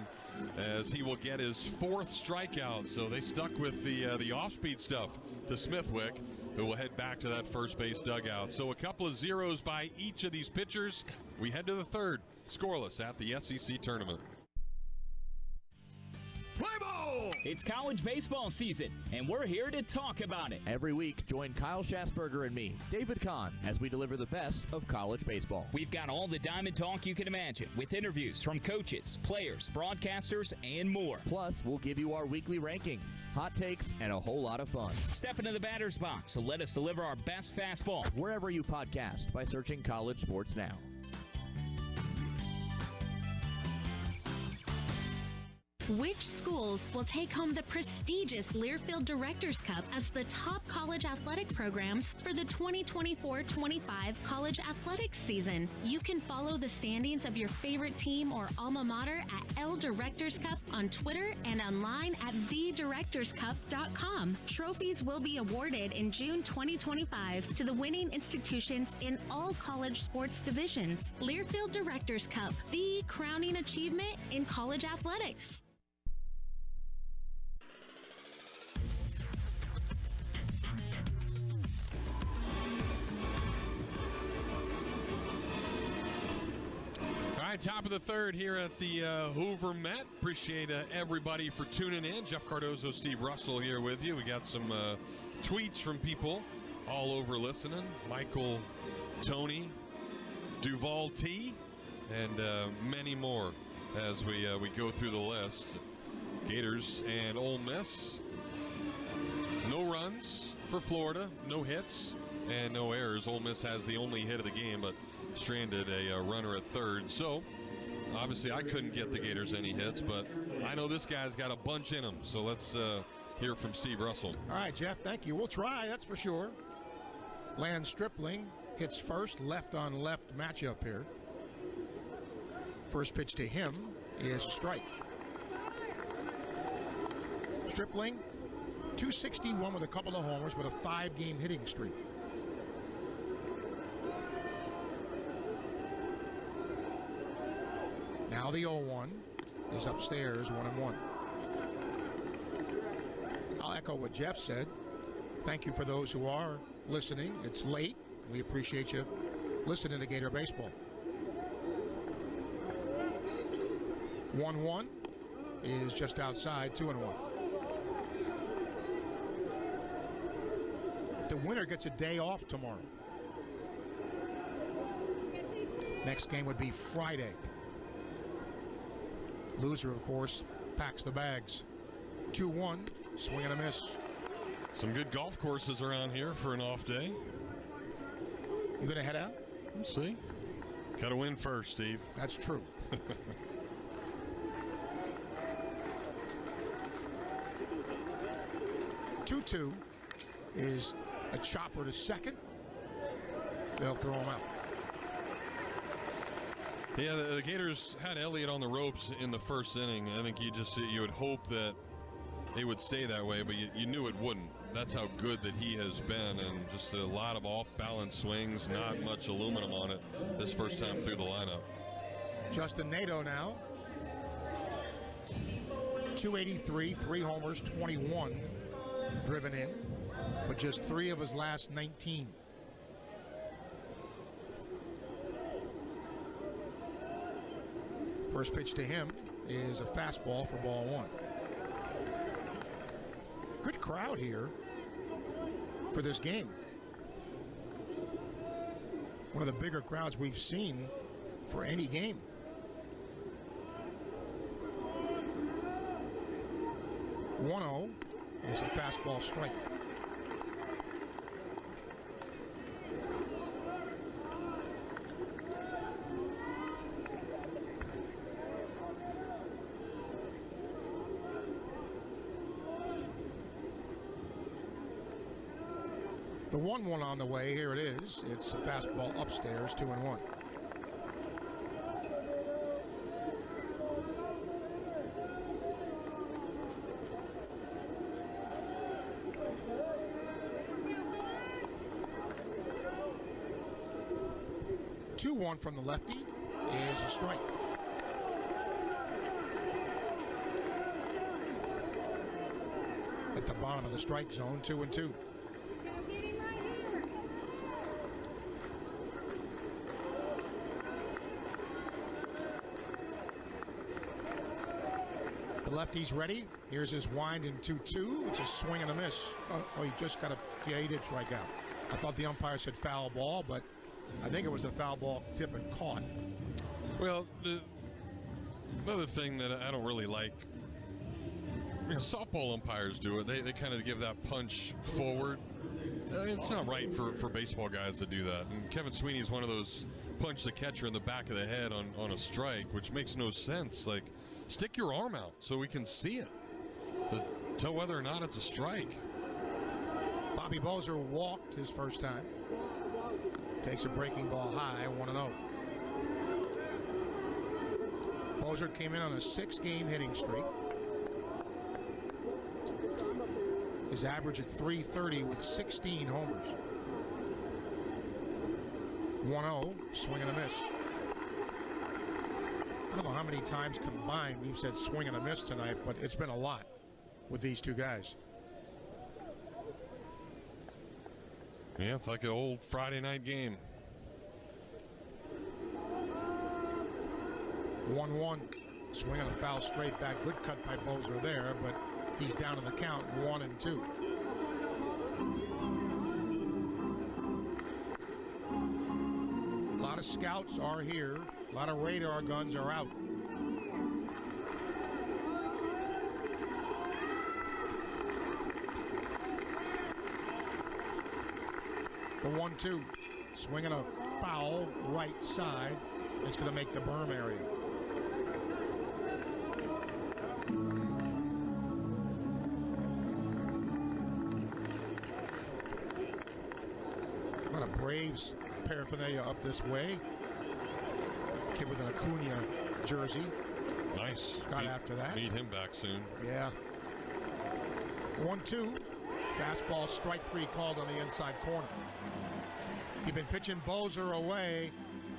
as he will get his 4th strikeout. So they stuck with the off-speed stuff to Smithwick, who will head back to that first base dugout. So a couple of zeros by each of these pitchers. We head to the third, scoreless at the SEC tournament.
Play ball! It's college baseball season, and we're here to talk about it.
Every week, join Kyle Schassberger and me, David Kahn, as we deliver the best of college baseball.
We've got all the diamond talk you can imagine, with interviews from coaches, players, broadcasters, and more.
Plus, we'll give you our weekly rankings, hot takes, and a whole lot of fun.
Step into the batter's box, so let us deliver our best fastball.
Wherever you podcast by searching College Sports Now.
Which schools will take home the prestigious Learfield Directors Cup as the top college athletic programs for the 2024-25 college athletics season? You can follow the standings of your favorite team or alma mater at L Directors Cup on Twitter and online at thedirectorscup.com. Trophies will be awarded in June 2025 to the winning institutions in all college sports divisions. Learfield Directors Cup, the crowning achievement in college athletics.
All right, top of the third here at the Hoover Met. Appreciate everybody for tuning in. Jeff Cardozo, Steve Russell here with you. We got some tweets from people all over listening. Michael, Tony, Duval T, and many more as we go through the list. Gators and Ole Miss. No runs for Florida, no hits, and no errors. Ole Miss has the only hit of the game, but stranded a runner at third. So obviously I couldn't get the Gators any hits, but I know this guy's got a bunch in him. So let's hear from Steve Russell.
All right, Jeff, thank you. We'll try, that's for sure. Lance Stripling hits first, left on left matchup here. First pitch to him is strike. Stripling, 261 with a couple of homers with a 5-game hitting streak. Now the 0-1 is upstairs, 1-1. I'll echo what Jeff said. Thank you for those who are listening. It's late. We appreciate you listening to Gator Baseball. 1-1 is just outside, 2-1. The winner gets a day off tomorrow. Next game would be Friday. Loser, of course, packs the bags. 2-1, swing and a miss.
Some good golf courses around here for an off day.
You gonna head out?
Let's see. Got to win first, Steve.
That's true. 2-2 is a chopper to second. They'll throw him out.
Yeah, the Gators had Elliott on the ropes in the first inning. I think you would hope that it would stay that way, but you knew it wouldn't. That's how good that he has been, and just a lot of off-balance swings, not much aluminum on it this first time through the lineup.
Justin Nato now. 283, 3 homers, 21 driven in, but just 3 of his last 19. First pitch to him is a fastball for ball one. Good crowd here for this game. One of the bigger crowds we've seen for any game. One-0 is a fastball strike. The 1-1 on the way. Here it is. It's a fastball upstairs, 2-1. Two-1 from the lefty is a strike. At the bottom of the strike zone, 2-2. The lefty's ready. Here's his wind in 2-2. It's a swing and a miss. Oh, he just got he did strike out. I thought the umpire said foul ball, but I think it was a foul ball tip and caught.
Well, the other thing that I don't really like, softball umpires do it. They kind of give that punch forward. It's not right for baseball guys to do that. And Kevin Sweeney is one of those punch the catcher in the back of the head on a strike, which makes no sense. Like, stick your arm out so we can see it. Tell whether or not it's a strike.
Bobby Bozer walked his first time. Takes a breaking ball high, 1-0. Bozer came in on a 6-game hitting streak. His average at .330 with 16 homers. 1-0, swing and a miss. I don't know how many times combined we've said swing and a miss tonight, but it's been a lot with these two guys.
Yeah, it's like an old Friday night game.
1-1. Swing on a foul straight back. Good cut by Bozer there, but he's down in the count, 1-2. A lot of scouts are here. A lot of radar guns are out. The 1-2. Swinging a foul right side. It's going to make the berm area. A lot of Braves paraphernalia up this way. Kid with an Acuna jersey.
Nice.
Got after that.
Need him back soon.
Yeah. 1-2. Fastball, strike 3 called on the inside corner. He'd been pitching Bozer away.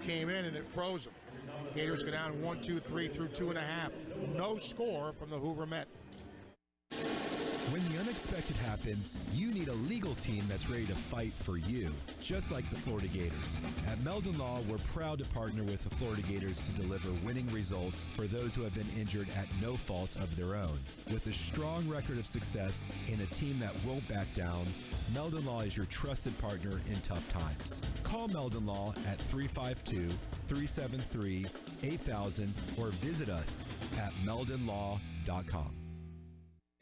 Came in and it froze him. Gators go down 1-2-3 through 2.5. No score from the Hoover Met.
When the unexpected happens, you need a legal team that's ready to fight for you, just like the Florida Gators. At Meldon Law, we're proud to partner with the Florida Gators to deliver winning results for those who have been injured at no fault of their own. With a strong record of success and a team that won't back down, Meldon Law is your trusted partner in tough times. Call Meldon Law at 352-373-8000 or visit us at meldonlaw.com.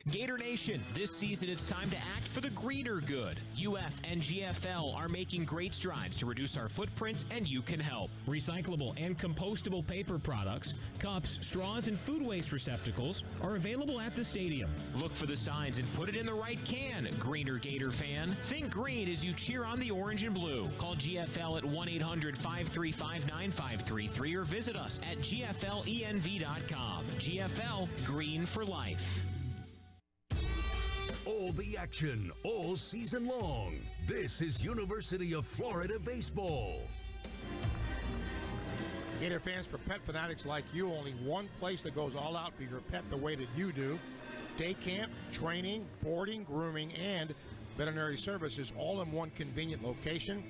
Gator Nation, this season it's time to act for the greater good. UF and GFL are making great strides to reduce our footprint, and you can help. Recyclable and compostable paper products, cups, straws, and food waste receptacles are available at the stadium. Look for the signs and put it in the right can, Greener Gator fan. Think green as you cheer on the orange and blue. Call GFL at 1-800-535-9533 or visit us at gflenv.com. GFL, green for life.
All the action, all season long. This is University of Florida Baseball.
Gator fans, for pet fanatics like you, only one place that goes all out for your pet the way that you do. Day camp, training, boarding, grooming, and veterinary services all in one convenient location.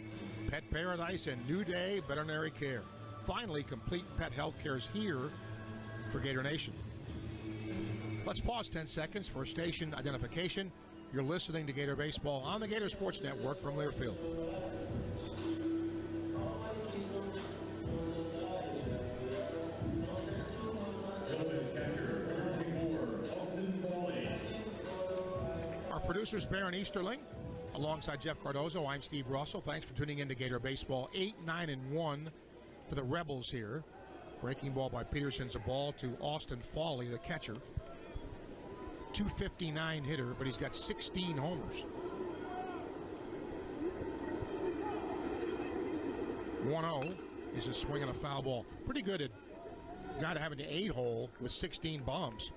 Pet Paradise and New Day Veterinary Care. Finally, complete pet health care is here for Gator Nation. Let's pause 10 seconds for station identification. You're listening to Gator Baseball on the Gator Sports Network from Learfield. Our producers, Baron Easterling, alongside Jeff Cardozo. I'm Steve Russell. Thanks for tuning in to Gator Baseball. 8-9-1 for the Rebels here. Breaking ball by Peterson's a ball to Austin Fawley, the catcher. 259 hitter, but he's got 16 homers. 1-0 is a swing and a foul ball. Pretty good at guy to having the 8-hole with 16 bombs.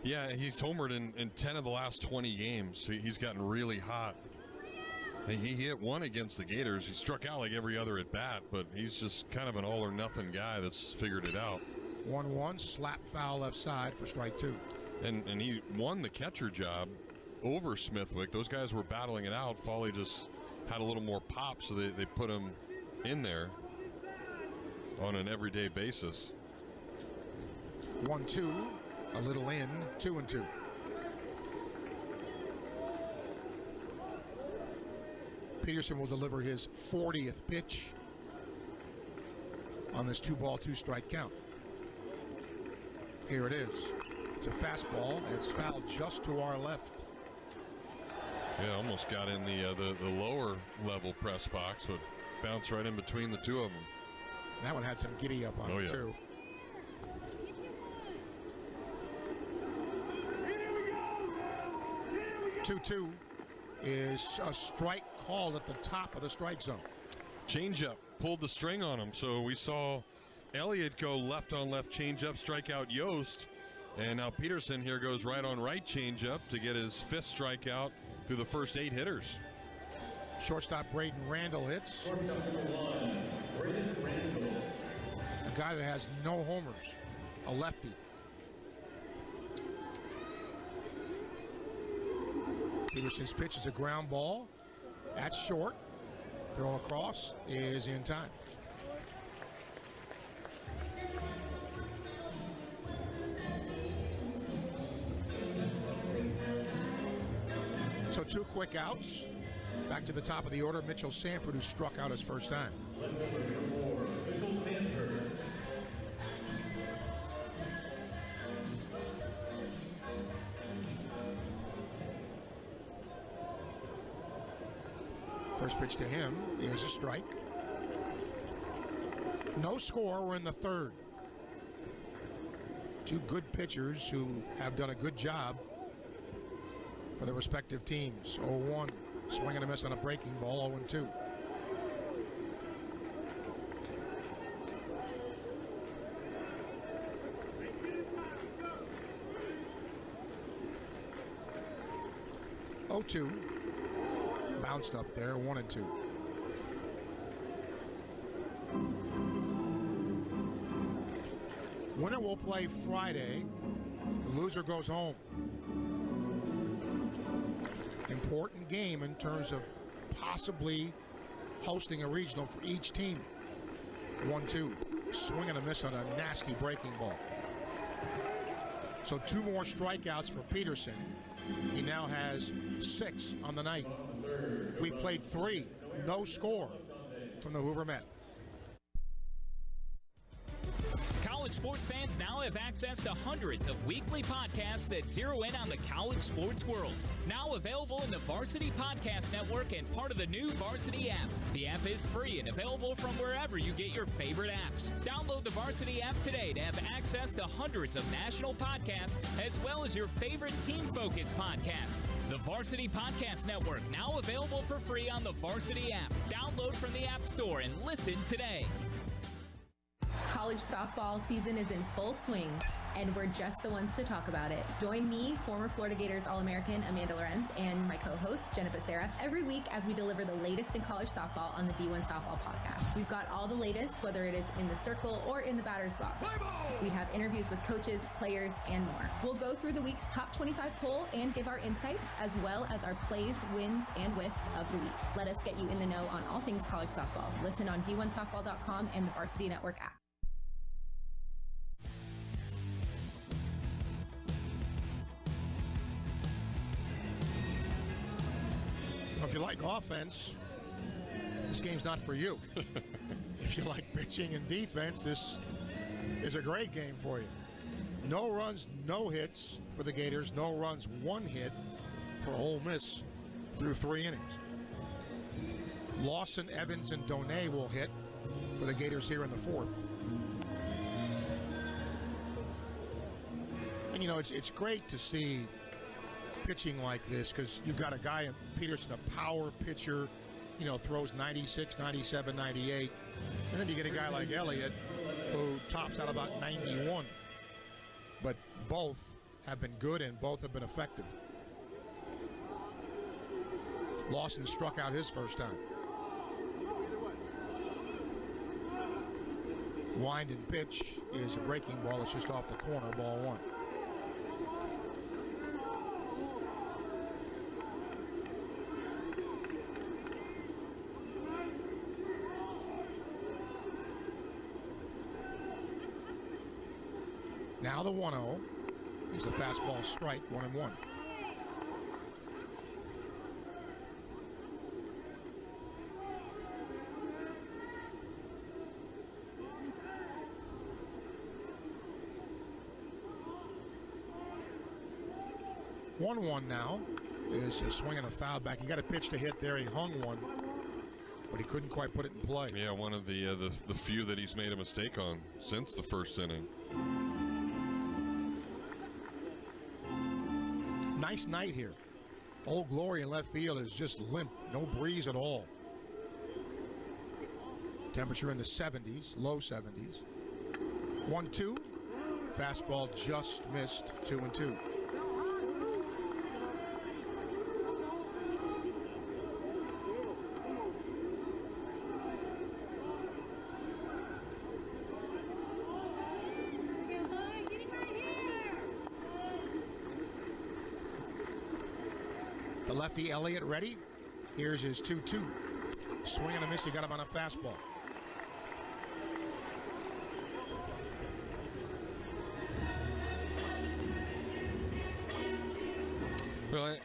Yeah, he's homered in 10 of the last 20 games. He's gotten really hot. He hit one against the Gators. He struck out like every other at bat, but he's just kind of an all-or-nothing guy that's figured it out.
1-1, slap foul left side for strike two.
And he won the catcher job over Smithwick. Those guys were battling it out. Foley just had a little more pop, so they put him in there on an everyday basis.
1-2, a little in, 2-2. Peterson will deliver his 40th pitch on this 2-ball, 2-strike count. Here it is. It's a fastball, and it's fouled just to our left.
Yeah, almost got in the lower level press box, but bounced right in between the two of them.
That one had some giddy up on it, too. Two is a strike called at the top of the strike zone.
Changeup pulled the string on him, so we saw Elliott go left on left changeup, strike out Yost, and now Peterson here goes right on right changeup to get his 5th strikeout through the first 8 hitters.
Shortstop Braden Randall hits. A guy that has no homers, a lefty. Peterson's pitch is a ground ball at short. Throw across is in time. So 2 quick outs. Back to the top of the order, Mitchell Sanford, who struck out his first time. First pitch to him is a strike. No score. We're in the 3rd. 2 good pitchers who have done a good job for their respective teams. 0-1. Swing and a miss on a breaking ball. 0-2. Bounced up there, 1-2. Winner will play Friday. The loser goes home. Important game in terms of possibly hosting a regional for each team. 1-2. Swing and a miss on a nasty breaking ball. So 2 more strikeouts for Peterson. He now has 6 on the night. We played 3. No score from the Hoover Met.
College sports fans now have access to hundreds of weekly podcasts that zero in on the college sports world. Now available in the Varsity Podcast Network and part of the new Varsity app. The app is free and available from wherever you get your favorite apps. Download the Varsity app today to have access to hundreds of national podcasts as well as your favorite team-focused podcasts. The Varsity Podcast Network, now available for free on the Varsity app. Download from the App Store and listen today.
College softball season is in full swing, and we're just the ones to talk about it. Join me, former Florida Gators All-American Amanda Lorenz, and my co-host, Jennifer Seraph, every week as we deliver the latest in college softball on the D1 Softball Podcast. We've got all the latest, whether it is in the circle or in the batter's box. We have interviews with coaches, players, and more. We'll go through the week's top 25 poll and give our insights, as well as our plays, wins, and whiffs of the week. Let us get you in the know on all things college softball. Listen on D1Softball.com and the Varsity Network app.
If you like offense, this game's not for you. If you like pitching and defense, this is a great game for you. No runs, no hits for the Gators. No runs, one hit for Ole Miss through 3 innings. Lawson, Evans, and Donay will hit for the Gators here in the 4th. And, you know, it's great to see pitching like this because you've got a guy in Peterson, a power pitcher, you know, throws 96, 97, 98. And then you get a guy like Elliott who tops out about 91. But both have been good and both have been effective. Lawson struck out his first time. Wind and pitch is a breaking ball. It's just off the corner, ball 1. Now the 1-0 is a fastball strike, 1-1. One now is a swing and a foul back. He got a pitch to hit there. He hung one, but he couldn't quite put it in play.
Yeah, one of the few that he's made a mistake on since the first inning.
Nice night here. Old Glory in left field is just limp. No breeze at all. Temperature in the 70s, low 70s. 1-2. Fastball just missed, 2-2. The lefty Elliott ready. Here's his 2-2. Swing and a miss. He got him on a fastball.
Well,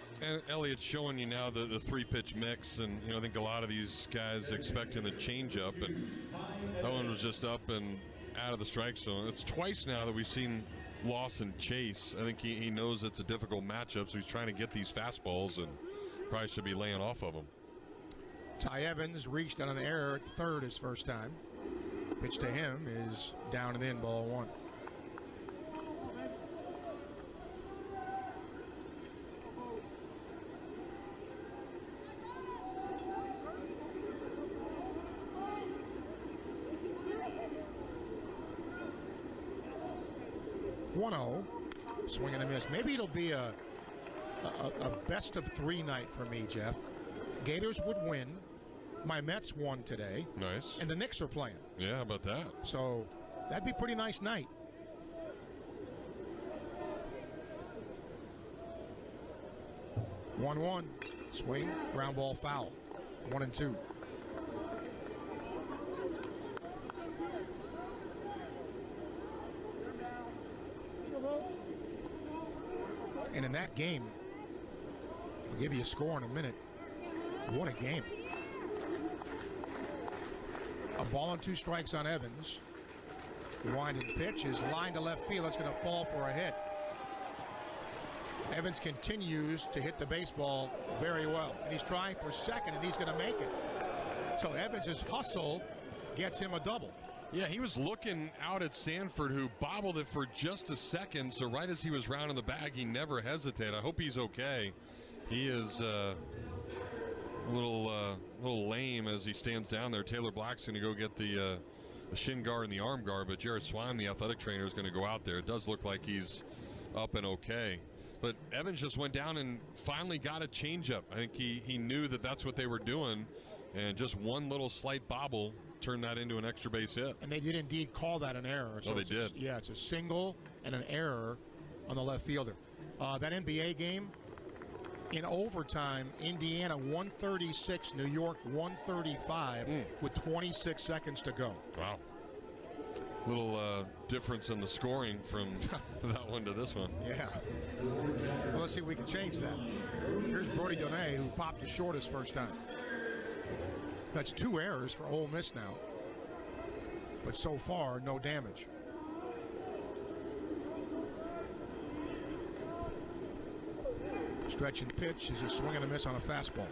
Elliott's showing you now the 3-pitch mix, and you know I think a lot of these guys expecting the changeup, and Owen was just up and out of the strike zone. It's twice now that we've seen Lawson chase. I think he knows it's a difficult matchup, so he's trying to get these fastballs and probably should be laying off of them.
Ty Evans reached on an error at third his first time. Pitch to him is down and in, ball 1. Swing and a miss. Maybe it'll be a best of 3 night for me, Jeff. Gators would win. My Mets won today.
Nice.
And the Knicks are playing.
Yeah, how about that?
So that'd be a pretty nice night. One. Swing, ground ball, foul. 1-2. And in that game, I'll give you a score in a minute. What a game. A ball and 2 strikes on Evans. Wind and pitch is lined to left field. That's going to fall for a hit. Evans continues to hit the baseball very well. And he's trying for second, and he's going to make it. So Evans' hustle gets him a double.
Yeah, he was looking out at Sanford, who bobbled it for just a second. So right as he was rounding the bag, he never hesitated. I hope he's okay. He is a little lame as he stands down there. Taylor Black's going to go get the shin guard and the arm guard, but Jared Swine, the athletic trainer, is going to go out there. It does look like he's up and okay. But Evans just went down and finally got a changeup. I think he knew that that's what they were doing, and just one little slight bobble turned that into an extra base hit.
And they did indeed call that an error. So
they did.
Yeah, it's a single and an error on the left fielder. That NBA game, in overtime, Indiana 136, New York 135 with 26 seconds to go.
Wow. Little difference in the scoring from that one to this one.
Yeah. Well, let's see if we can change that. Here's Brody Donay, who popped it short his first time. That's 2 errors for Ole Miss now. But so far, no damage. Stretch and pitch is a swing and a miss on a fastball.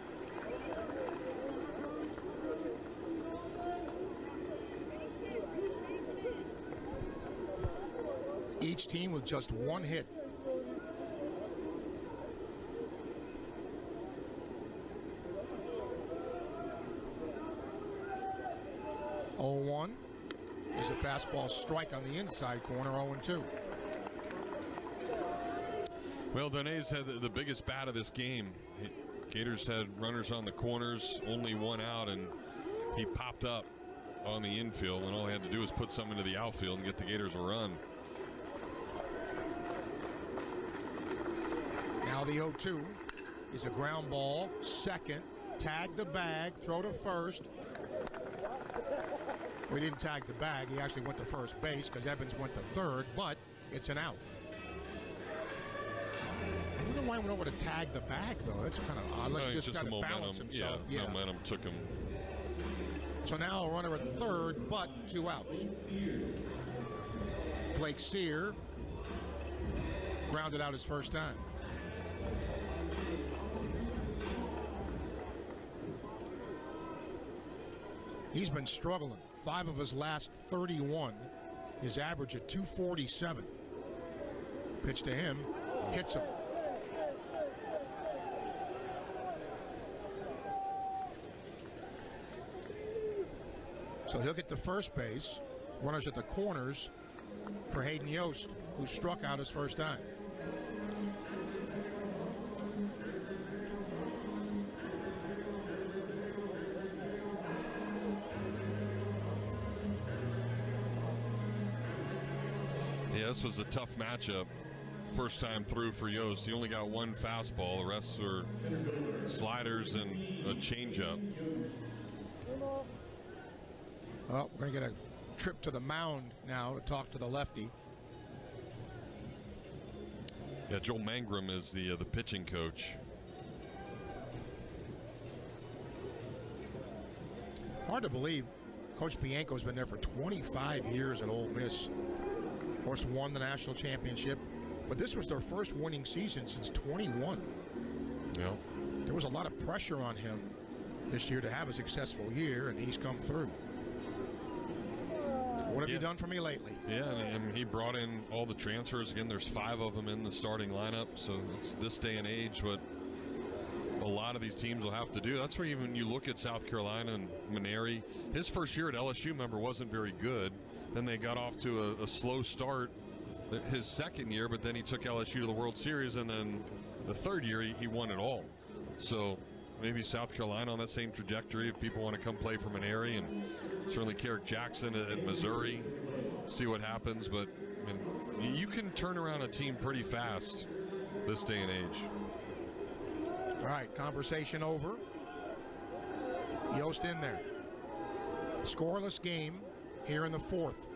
Each team with just 1 hit. (0-1) is a fastball strike on the inside corner. 0-2.
Well, Donay's had the biggest bat of this game. Gators had runners on the corners, only 1 out, and he popped up on the infield, and all he had to do was put some into the outfield and get the Gators a run.
Now the 0-2 is a ground ball, second, tag the bag, throw to first. We didn't tag the bag. He actually went to first base because Evans went to third, but it's an out. I don't know why he went over to tag the bag, though. That's kind of odd. Unless he just got to balance himself.
Yeah, momentum took him.
So now a runner at third, but 2 outs. Blake Sear grounded out his first time. He's been struggling. 5 of his last 31. His average at 247. Pitch to him. Hits him. So he'll get to first base. Runners at the corners for Hayden Yost, who struck out his first time.
Yeah, this was a tough matchup. First time through for Yost. He only got 1 fastball. The rest were sliders and a changeup.
Oh, we're going to get a trip to the mound now to talk to the lefty.
Yeah, Joel Mangrum is the pitching coach.
Hard to believe Coach Bianco's been there for 25 years at Ole Miss. Of course, won the national championship, but this was their first winning season since 21.
Yeah.
There was a lot of pressure on him this year to have a successful year, and he's come through. What have you done for me lately?
Yeah, and he brought in all the transfers. Again, there's 5 of them in the starting lineup, so it's this day and age what a lot of these teams will have to do. That's where even you look at South Carolina and Maneri. His first year at LSU, remember, wasn't very good. Then they got off to a slow start his second year, but then he took LSU to the World Series, and then the third year he won it all. So maybe South Carolina on that same trajectory if people want to come play for Maneri, and certainly Carrick Jackson at Missouri, see what happens. But I mean, you can turn around a team pretty fast this day and age.
All right, conversation over. Yost in there. Scoreless game here in the 4th.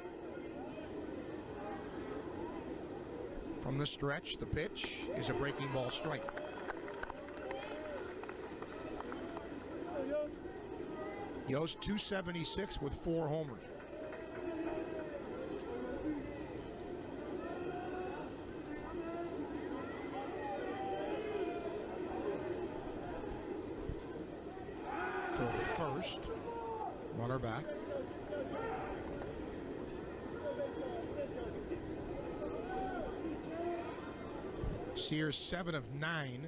From the stretch, the pitch is a breaking ball strike. Yost 276 with 4 homers. Throw to first. Runner back. Sears 7 of 9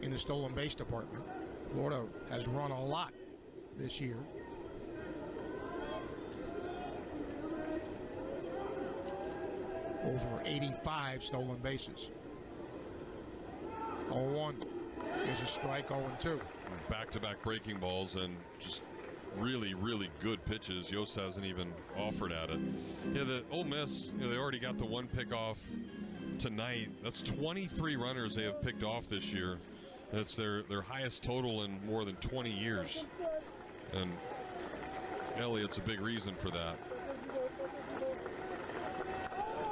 in the stolen base department. Florida has run a lot this year. Over 85 stolen bases. 0-1 is a strike. 0-2.
Back-to-back breaking balls and just really, really good pitches. Yost hasn't even offered at it. Yeah, the Ole Miss, they already got the 1 pickoff tonight. That's 23 runners they have picked off this year. That's their highest total in more than 20 years. And Elliott's a big reason for that.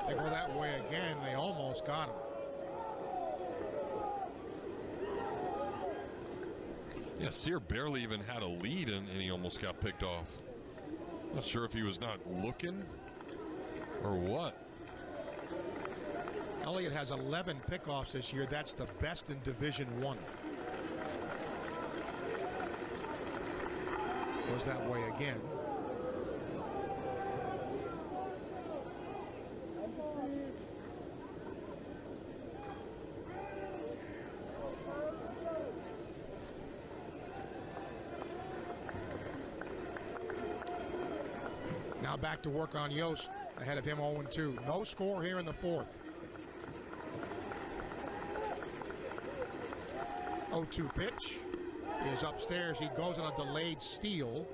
They go that way again. They almost got him.
Yeah, Sear barely even had a lead, and he almost got picked off. Not sure if he was not looking or what.
Elliott has 11 pickoffs this year. That's the best in Division I. Goes that way again. Now back to work on Yost. Ahead of him 0-2. No score here in the fourth. 0-2 pitch is upstairs. He goes on a delayed steal,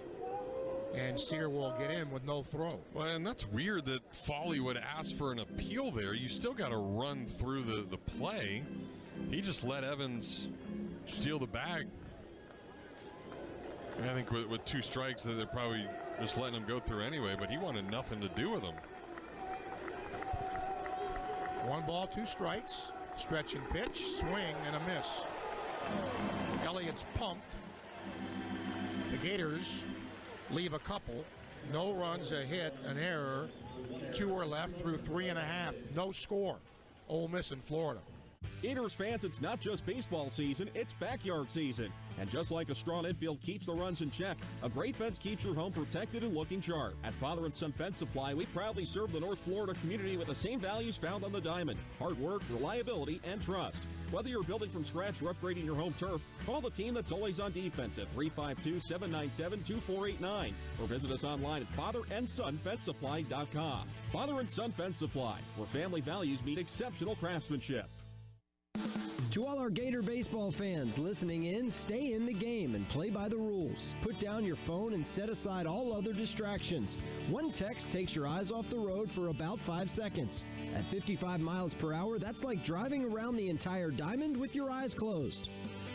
and Sear will get in with no throw.
Well, and that's weird that Foley would ask for an appeal there. You still got to run through the play. He just let Evans steal the bag. I think with 2 strikes, they're probably just letting him go through anyway, but he wanted nothing to do with him.
1 ball, 2 strikes. Stretch and pitch, swing and a miss. Elliott's pumped. The Gators leave a couple. No runs, a hit, an error. 2 are left through 3.5. No score. Ole Miss in Florida.
Gators fans, it's not just baseball season, it's backyard season. And just like a strong infield keeps the runs in check, a great fence keeps your home protected and looking sharp. At Father and Son Fence Supply, we proudly serve the North Florida community with the same values found on the diamond: hard work, reliability, and trust. Whether you're building from scratch or upgrading your home turf, call the team that's always on defense at 352-797-2489 or visit us online at fatherandsonfencesupply.com. Father and Son Fence Supply, where family values meet exceptional craftsmanship.
To all our Gator baseball fans listening in, stay in the game and play by the rules. Put down your phone and set aside all other distractions. One text takes your eyes off the road for about 5 seconds. At 55 miles per hour, that's like driving around the entire diamond with your eyes closed.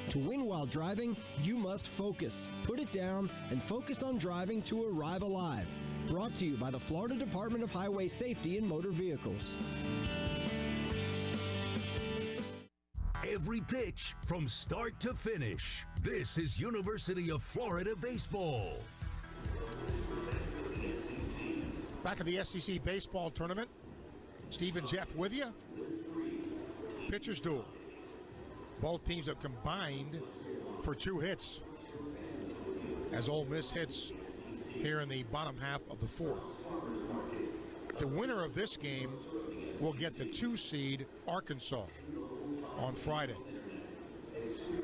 To win while driving, you must focus. Put it down and focus on driving to arrive alive. Brought to you by the Florida Department of Highway Safety and Motor Vehicles.
Every pitch from start to finish. This is University of Florida Baseball.
Back at the SEC Baseball Tournament. Steve and Jeff with you. Pitchers duel. Both teams have combined for 2 hits, as Ole Miss hits here in the bottom half of the fourth. The winner of this game will get the 2 seed Arkansas on Friday.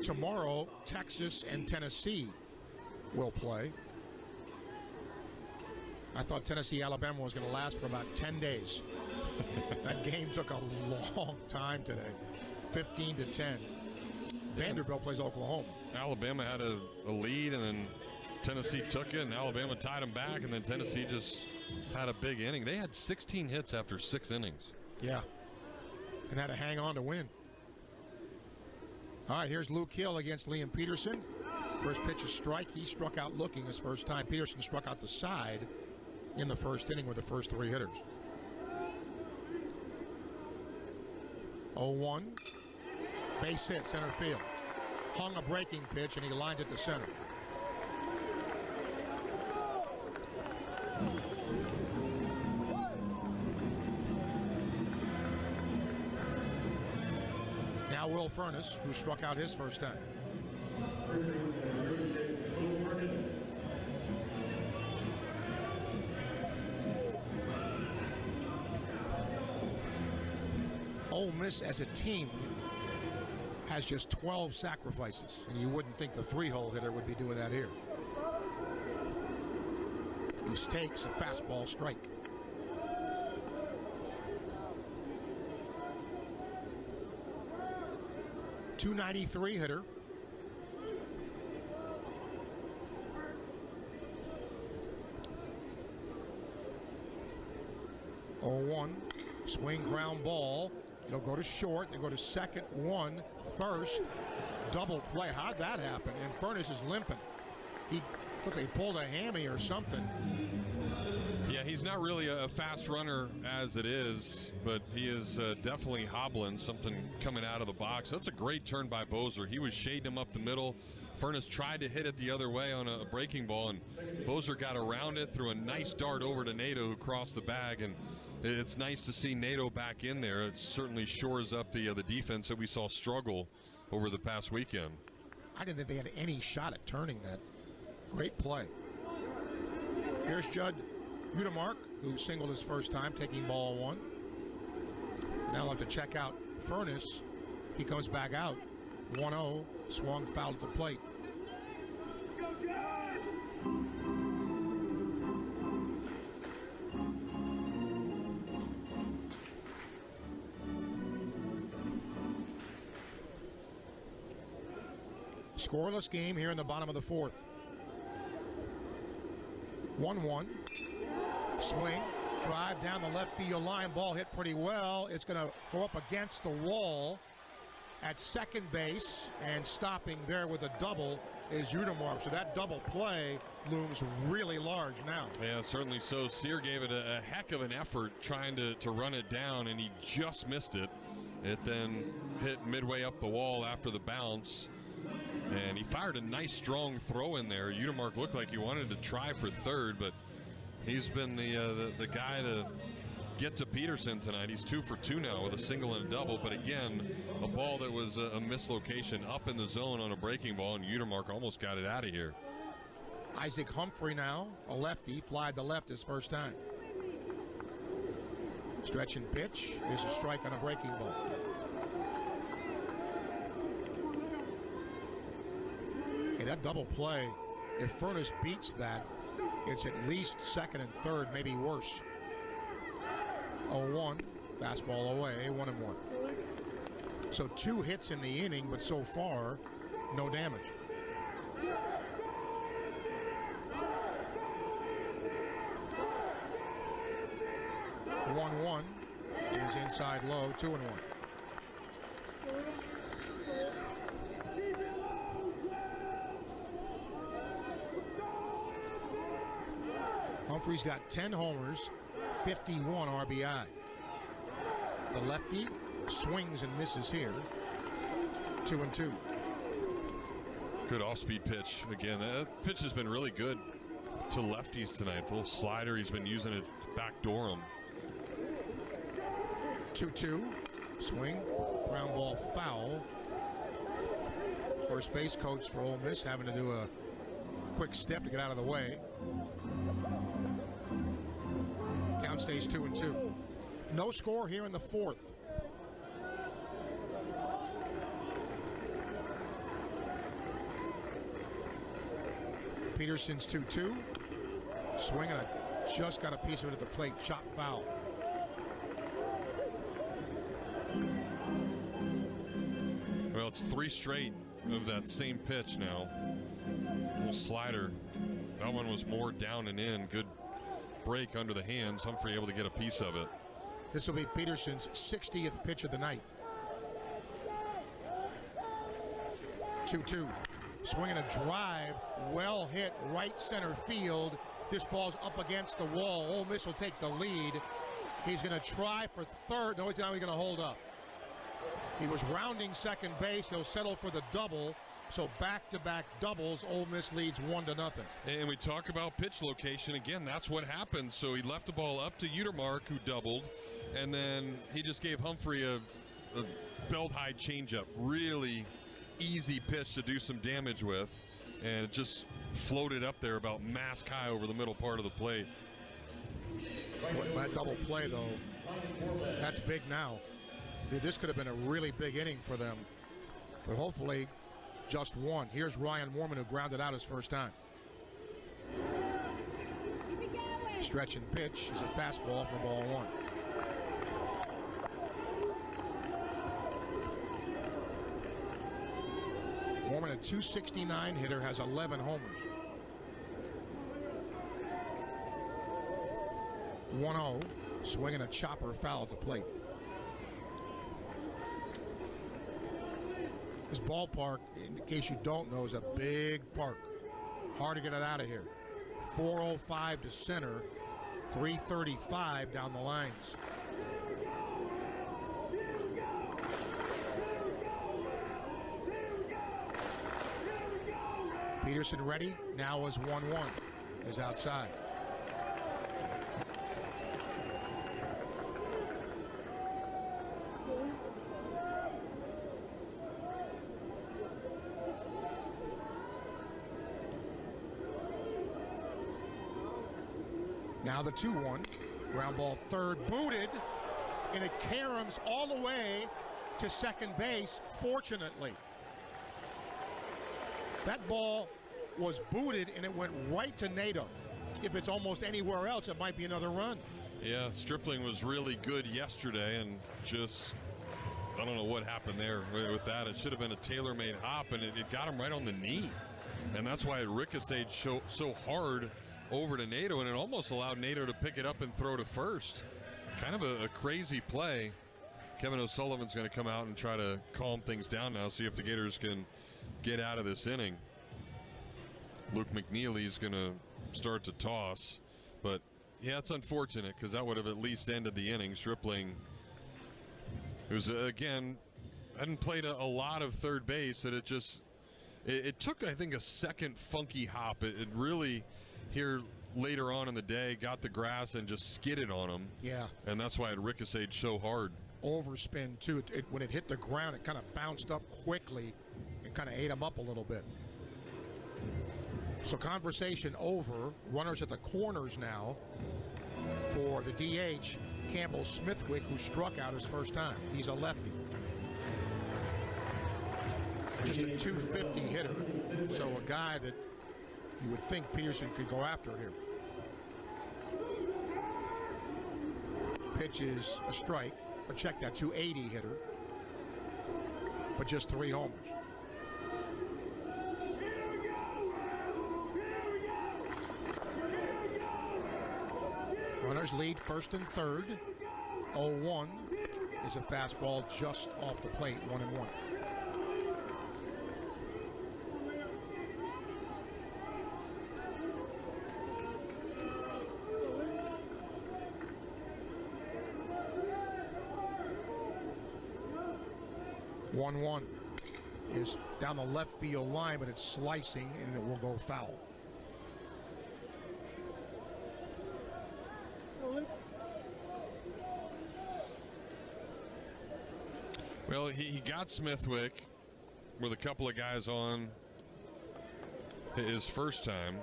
Tomorrow, Texas and Tennessee will play. I thought Tennessee-Alabama was going to last for about 10 days. That game took a long time today. 15-10. Vanderbilt plays Oklahoma.
Alabama had a lead, and then Tennessee took it, and Alabama tied them back, and then Tennessee just had a big inning. They had 16 hits after 6 innings.
Yeah, and had to hang on to win. All right, here's Luke Hill against Liam Peterson. First pitch is strike. He struck out looking his first time. Peterson struck out the side in the first inning with the first 3 hitters. 0-1. Base hit, center field. Hung a breaking pitch, and he lined it to center. Now Will Furness, who struck out his first time. Ole Miss as a team has just 12 sacrifices, and you wouldn't think the 3-hole hitter would be doing that here. He takes a fastball strike. .293 hitter. .01 swing ground ball. They'll go to short. They go to second, 1, first. Double play. How'd that happen? And Furness is limping. He looked like he pulled a hammy or something.
Yeah, he's not really a fast runner as it is, but he is definitely hobbling, something coming out of the box. That's a great turn by Bozer. He was shading him up the middle. Furness tried to hit it the other way on a breaking ball, and Bozer got around it, threw a nice dart over to Nato, who crossed the bag, and it's nice to see Nato back in there. It certainly shores up the defense that we saw struggle over the past weekend.
I didn't think they had any shot at turning that. Great play. Here's Judd Udemark, who singled his first time, taking ball 1. Now we'll have to check out Furness. He comes back out. 1-0, swung, fouled at the plate. Scoreless game here in the bottom of the 4th. 1-1. Swing, drive down the left field line. Ball hit pretty well. It's going to go up against the wall at second base, and stopping there with a double is Udemark. So that double play looms really large now.
Yeah, certainly so. Sear gave it a heck of an effort trying to run it down, and he just missed it. It then hit midway up the wall after the bounce, and he fired a nice strong throw in there. Udemark looked like he wanted to try for third, but he's been the guy to get to Peterson tonight. He's 2 for 2 now with a single and a double, but again, a ball that was a mislocation up in the zone on a breaking ball, and Udemark almost got it out of here.
Isaac Humphrey now, a lefty, flied the left his first time. Stretch and pitch is a strike on a breaking ball. Hey, that double play, if Furness beats that, it's at least second and third, maybe worse. 0-1, fastball away, 1-1. So 2 hits in the inning, but so far, no damage. One is inside low, 2-1. Humphrey's got 10 homers, 51 RBI. The lefty swings and misses here. 2-2.
Good off-speed pitch. Again, that pitch has been really good to lefties tonight. The little slider, he's been using it to backdoor him.
2-2. Swing. Ground ball foul. First base coach for Ole Miss having to do a quick step to get out of the way. Count stays 2-2. No score here in the 4th. Peterson's 2-2. Swinging, just got a piece of it at the plate. Chop foul.
Well, it's 3 straight of that same pitch now. Little slider. That one was more down and in. Good break under the hands. Humphrey able to get a piece of it.
This will be Peterson's 60th pitch of the night. 2-2. Swinging a drive, well hit, right center field. This ball's up against the wall. Ole Miss will take the lead. He's going to try for third. No, he's now going to hold up. He was rounding second base. He'll settle for the double. So back-to-back doubles. Ole Miss leads 1-0.
And we talk about pitch location again. That's what happened. So he left the ball up to Udemark, who doubled, and then he just gave Humphrey a belt-high changeup. Really easy pitch to do some damage with, and it just floated up there about mask high over the middle part of the plate.
That double play, though, that's big now. This could have been a really big inning for them, but hopefully just one. Here's Ryan Moorman, who grounded out his first time. Stretch and pitch is a fastball for ball 1. Moorman, a .269 hitter, has 11 homers. 1-0, swinging a chopper foul at the plate. This ballpark, in case you don't know, is a big park. Hard to get it out of here. 405 to center. 3:35 down the lines. Peterson ready. Now is 1-1. Is outside. Now the 2-1. Ground ball third, booted, and it caroms all the way to second base, fortunately. That ball was booted, and it went right to Nato. If it's almost anywhere else, it might be another run.
Yeah, Stripling was really good yesterday, and just, I don't know what happened there with that. It should have been a tailor-made hop, and it got him right on the knee. And that's why it ricocheted so hard over to Nato, and it almost allowed Nato to pick it up and throw to first. Kind of a crazy play. Kevin O'Sullivan's going to come out and try to calm things down now, see if the Gators can get out of this inning. Luke McNeely's going to start to toss, but yeah, it's unfortunate because that would have at least ended the inning. Stripling, it was, again, hadn't played a lot of third base, and it took, I think, a second funky hop. It really, here later on in the day, got the grass and just skidded on him.
Yeah. And
that's why it ricocheted so hard.
Overspin, too. When it hit the ground, it kind of bounced up quickly and kind of ate him up a little bit. So conversation over. Runners at the corners now for the DH, Campbell Smithwick, who struck out his first time. He's a lefty. Just a 250 hitter. So a guy that you would think Peterson could go after here. Pitch is a strike. But check that, 280 hitter. But just 3 homers. Runners lead first and third. 0-1 is a fastball just off the plate, 1-1. One is down the left field line, but it's slicing and it will go foul.
Well, he got Smithwick with a couple of guys on his first time,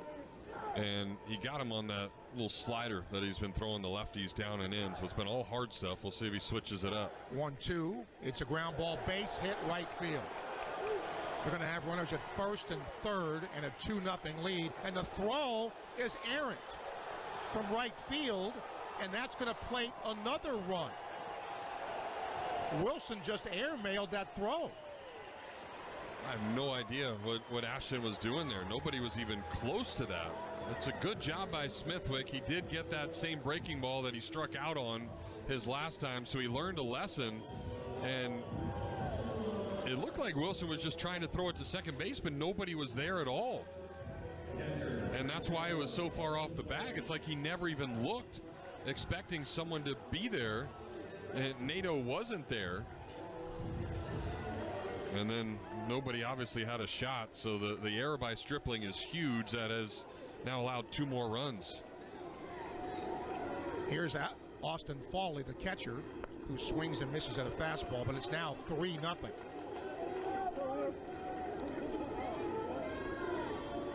and he got him on that little slider that he's been throwing the lefties down and in. So it's been all hard stuff. We'll see if he switches it up.
1-2. It's a ground ball, base hit, right field. We're going to have runners at first and third and a 2-0 lead. And the throw is errant from right field, and that's going to plate another run. Wilson just airmailed that throw.
I have no idea what Ashton was doing there. Nobody was even close to that. It's a good job by Smithwick. He did get that same breaking ball that he struck out on his last time, so he learned a lesson, and it looked like Wilson was just trying to throw it to second base, but nobody was there at all. And that's why it was so far off the bag. It's like he never even looked, expecting someone to be there, and Nato wasn't there. And then nobody obviously had a shot, so the error by Stripling is huge. That has now allowed 2 more runs.
Here's Austin Fawley, the catcher, who swings and misses at a fastball, but it's now 3-0.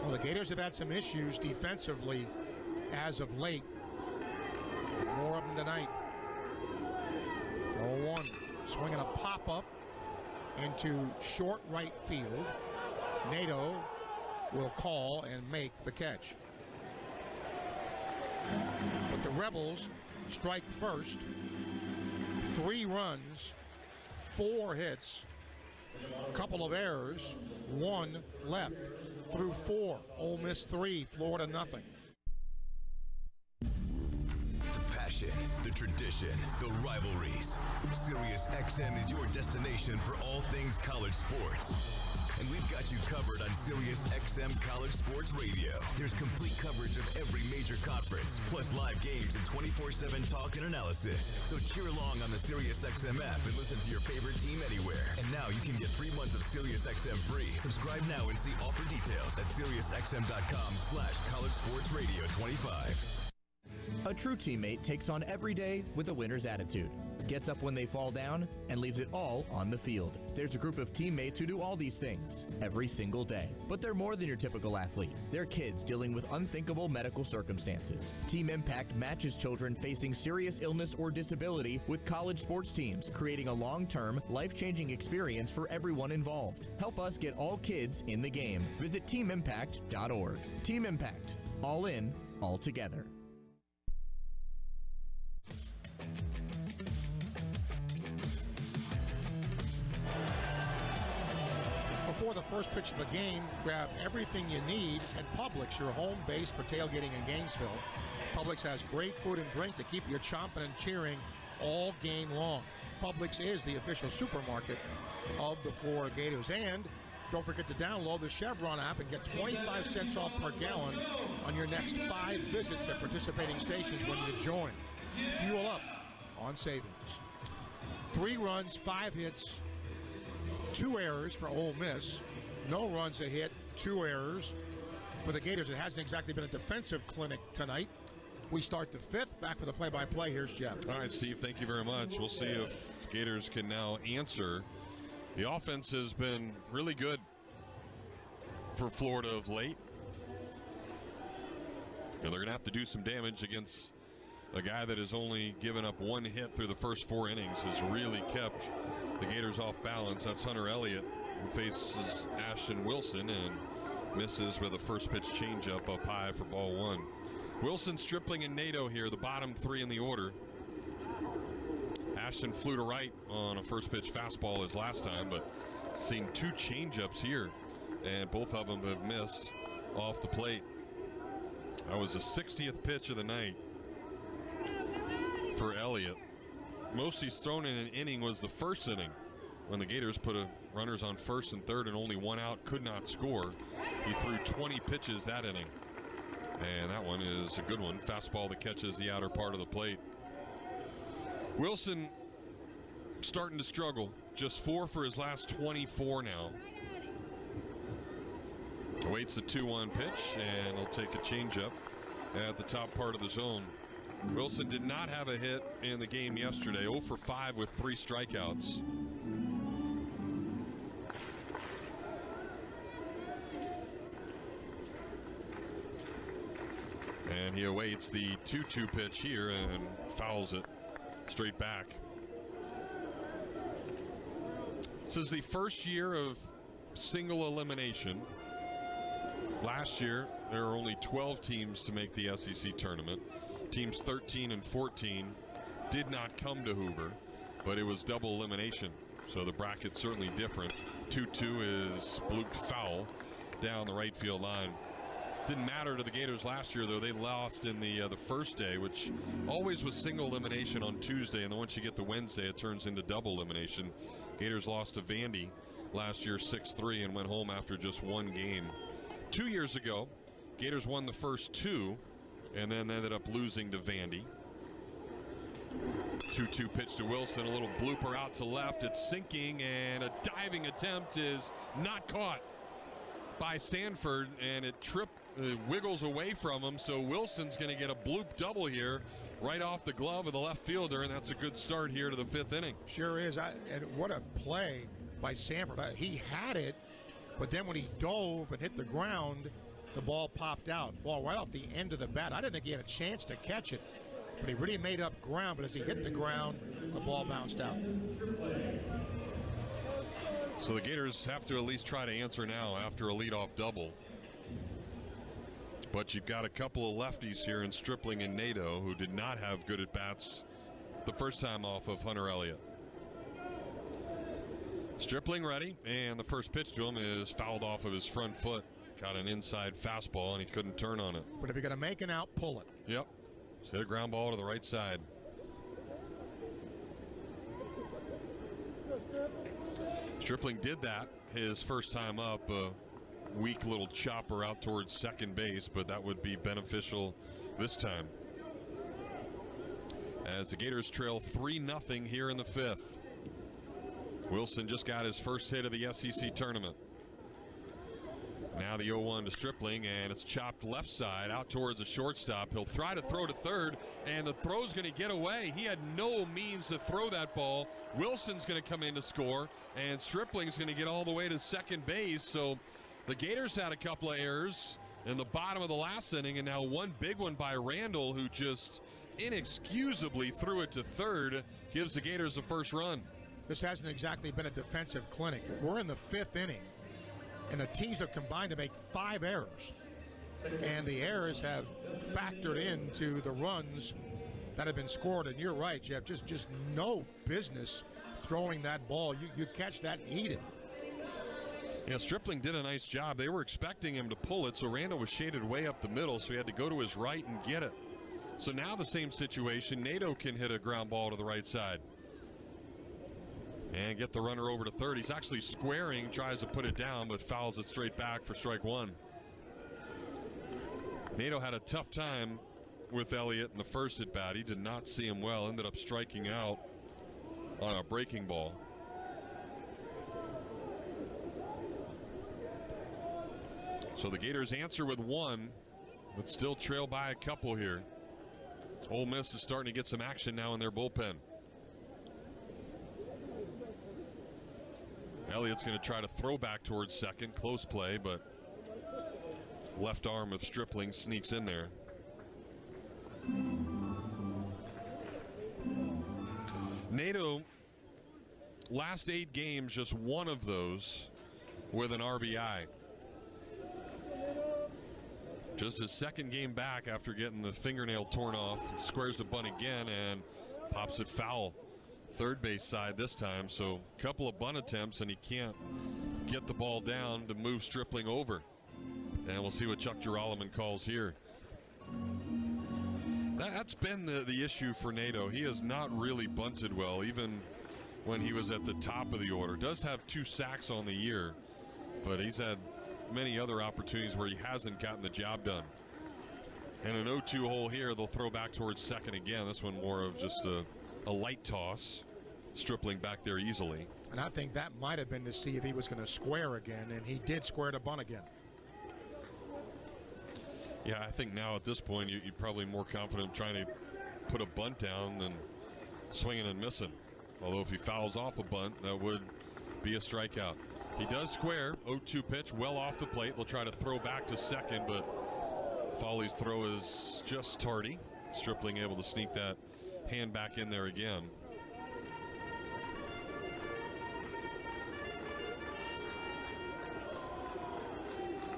Well, the Gators have had some issues defensively as of late. More of them tonight. 0-1, swinging a pop-up into short right field. Nato will call and make the catch. But the Rebels strike first. 3 runs, 4 hits, a couple of errors, 1 left. Through 4, Ole Miss 3, Florida nothing.
The passion, the tradition, the rivalries. Sirius XM is your destination for all things college sports. And we've got you covered on Sirius XM College Sports Radio. There's complete coverage of every major conference, plus live games and 24/7 talk and analysis. So cheer along on the Sirius XM app and listen to your favorite team anywhere. And now you can get 3 months of Sirius XM free. Subscribe now and see offer details at SiriusXM.com/collegesportsradio25.
A true teammate takes on every day with a winner's attitude, gets up when they fall down, and leaves it all on the field. There's a group of teammates who do all these things every single day. But they're more than your typical athlete. They're kids dealing with unthinkable medical circumstances. Team Impact matches children facing serious illness or disability with college sports teams, creating a long-term, life-changing experience for everyone involved. Help us get all kids in the game. Visit teamimpact.org. Team Impact. All in, all together.
Before the first pitch of the game, grab everything you need at Publix, your home base for tailgating in Gainesville. Publix has great food and drink to keep you chomping and cheering all game long. Publix is the official supermarket of the Florida Gators. And don't forget to download the Chevron app and get 25 cents off per gallon on your next 5 visits at participating stations when you join. Fuel up on savings. 3 runs, 5 hits, 2 errors for Ole Miss. No runs, a hit, 2 errors for the Gators. It hasn't exactly been a defensive clinic tonight. We start the 5th. Back for the play-by-play. Here's Jeff.
All right, Steve, thank you very much. We'll see if Gators can now answer. The offense has been really good for Florida of late. And they're going to have to do some damage against a guy that has only given up 1 hit through the first 4 innings, has really kept the Gators off balance. That's Hunter Elliott, who faces Ashton Wilson and misses with a first pitch changeup up high for ball 1. Wilson, Stripling, and Nato here, the bottom 3 in the order. Ashton flew to right on a first pitch fastball his last time, but seen 2 changeups here, and both of them have missed off the plate. That was the 60th pitch of the night for Elliott. Most he's thrown in an inning was the first inning when the Gators put runners on first and third and only 1 out, could not score. He threw 20 pitches that inning, and that one is a good one. Fastball that catches the outer part of the plate. Wilson starting to struggle. Just 4 for his last 24 now. Awaits the 2-1 pitch, and he'll take a changeup at the top part of the zone. Wilson did not have a hit in the game yesterday. 0 for 5 with 3 strikeouts. And he awaits the 2-2 pitch here and fouls it straight back. This is the first year of single elimination. Last year, there were only 12 teams to make the SEC tournament. Teams 13 and 14 did not come to Hoover, but it was double elimination, so the bracket's certainly different. 2-2 is blooped foul down the right field line. Didn't matter to the Gators last year, though. They lost in the first day, which always was single elimination on Tuesday, and then once you get to Wednesday, it turns into double elimination. Gators lost to Vandy last year 6-3 and went home after just 1 game. 2 years ago, Gators won the first 2 and then ended up losing to Vandy. 2-2 pitch to Wilson, a little blooper out to left. It's sinking, and a diving attempt is not caught by Sanford, and it wiggles away from him, so Wilson's going to get a bloop double here right off the glove of the left fielder, and that's a good start here to the 5th inning.
Sure is. And what a play by Sanford. He had it, but then when he dove and hit the ground, the ball popped out. Ball right off the end of the bat. I didn't think he had a chance to catch it, but he really made up ground. But as he hit the ground, the ball bounced out.
So the Gators have to at least try to answer now after a leadoff double. But you've got a couple of lefties here in Stripling and Nato who did not have good at-bats the first time off of Hunter Elliott. Stripling ready, and the first pitch to him is fouled off of his front foot. Got an inside fastball, and he couldn't turn on it.
But if you're going to make an out, pull it.
Yep. Just hit a ground ball to the right side. Stripling did that his first time up, a weak little chopper out towards second base, but that would be beneficial this time. As the Gators trail 3-0 here in the 5th. Wilson just got his first hit of the SEC tournament. Now the 0-1 to Stripling, and it's chopped left side out towards the shortstop. He'll try to throw to third, and the throw's going to get away. He had no means to throw that ball. Wilson's going to come in to score, and Stripling's going to get all the way to second base. So the Gators had a couple of errors in the bottom of the last inning, and now one big one by Randall, who just inexcusably threw it to third, gives the Gators the first run.
This hasn't exactly been a defensive clinic. We're in the 5th inning, and the teams have combined to make 5 errors. And the errors have factored into the runs that have been scored. And you're right, Jeff, just no business throwing that ball. You catch that and eat it.
Yeah, Stripling did a nice job. They were expecting him to pull it, so Randall was shaded way up the middle, so he had to go to his right and get it. So now the same situation. Nato can hit a ground ball to the right side and get the runner over to third. He's actually squaring, tries to put it down, but fouls it straight back for strike one. Nato had a tough time with Elliott in the first at bat. He did not see him well, ended up striking out on a breaking ball. So the Gators answer with 1, but still trail by a couple here. Ole Miss is starting to get some action now in their bullpen. Elliott's going to try to throw back towards second. Close play, but left arm of Stripling sneaks in there. Nato, last 8 games, just one of those with an RBI. Just his second game back after getting the fingernail torn off. Squares the bunt again and pops it foul. Third base side this time, so a couple of bunt attempts and he can't get the ball down to move Stripling over. And we'll see what Chuck Girolamo calls here. That's been the issue for Nato. He has not really bunted well, even when he was at the top of the order. Does have 2 sacks on the year, but he's had many other opportunities where he hasn't gotten the job done. And an 0-2 hole here, they'll throw back towards second again. This one more of just a light toss. Stripling back there easily.
And I think that might have been to see if he was going to square again, and he did square the bunt again.
Yeah, I think now at this point you're probably more confident trying to put a bunt down than swinging and missing. Although if he fouls off a bunt, that would be a strikeout. He does square. 0-2 pitch, well off the plate. They'll try to throw back to second, but Foley's throw is just tardy. Stripling able to sneak that hand back in there again.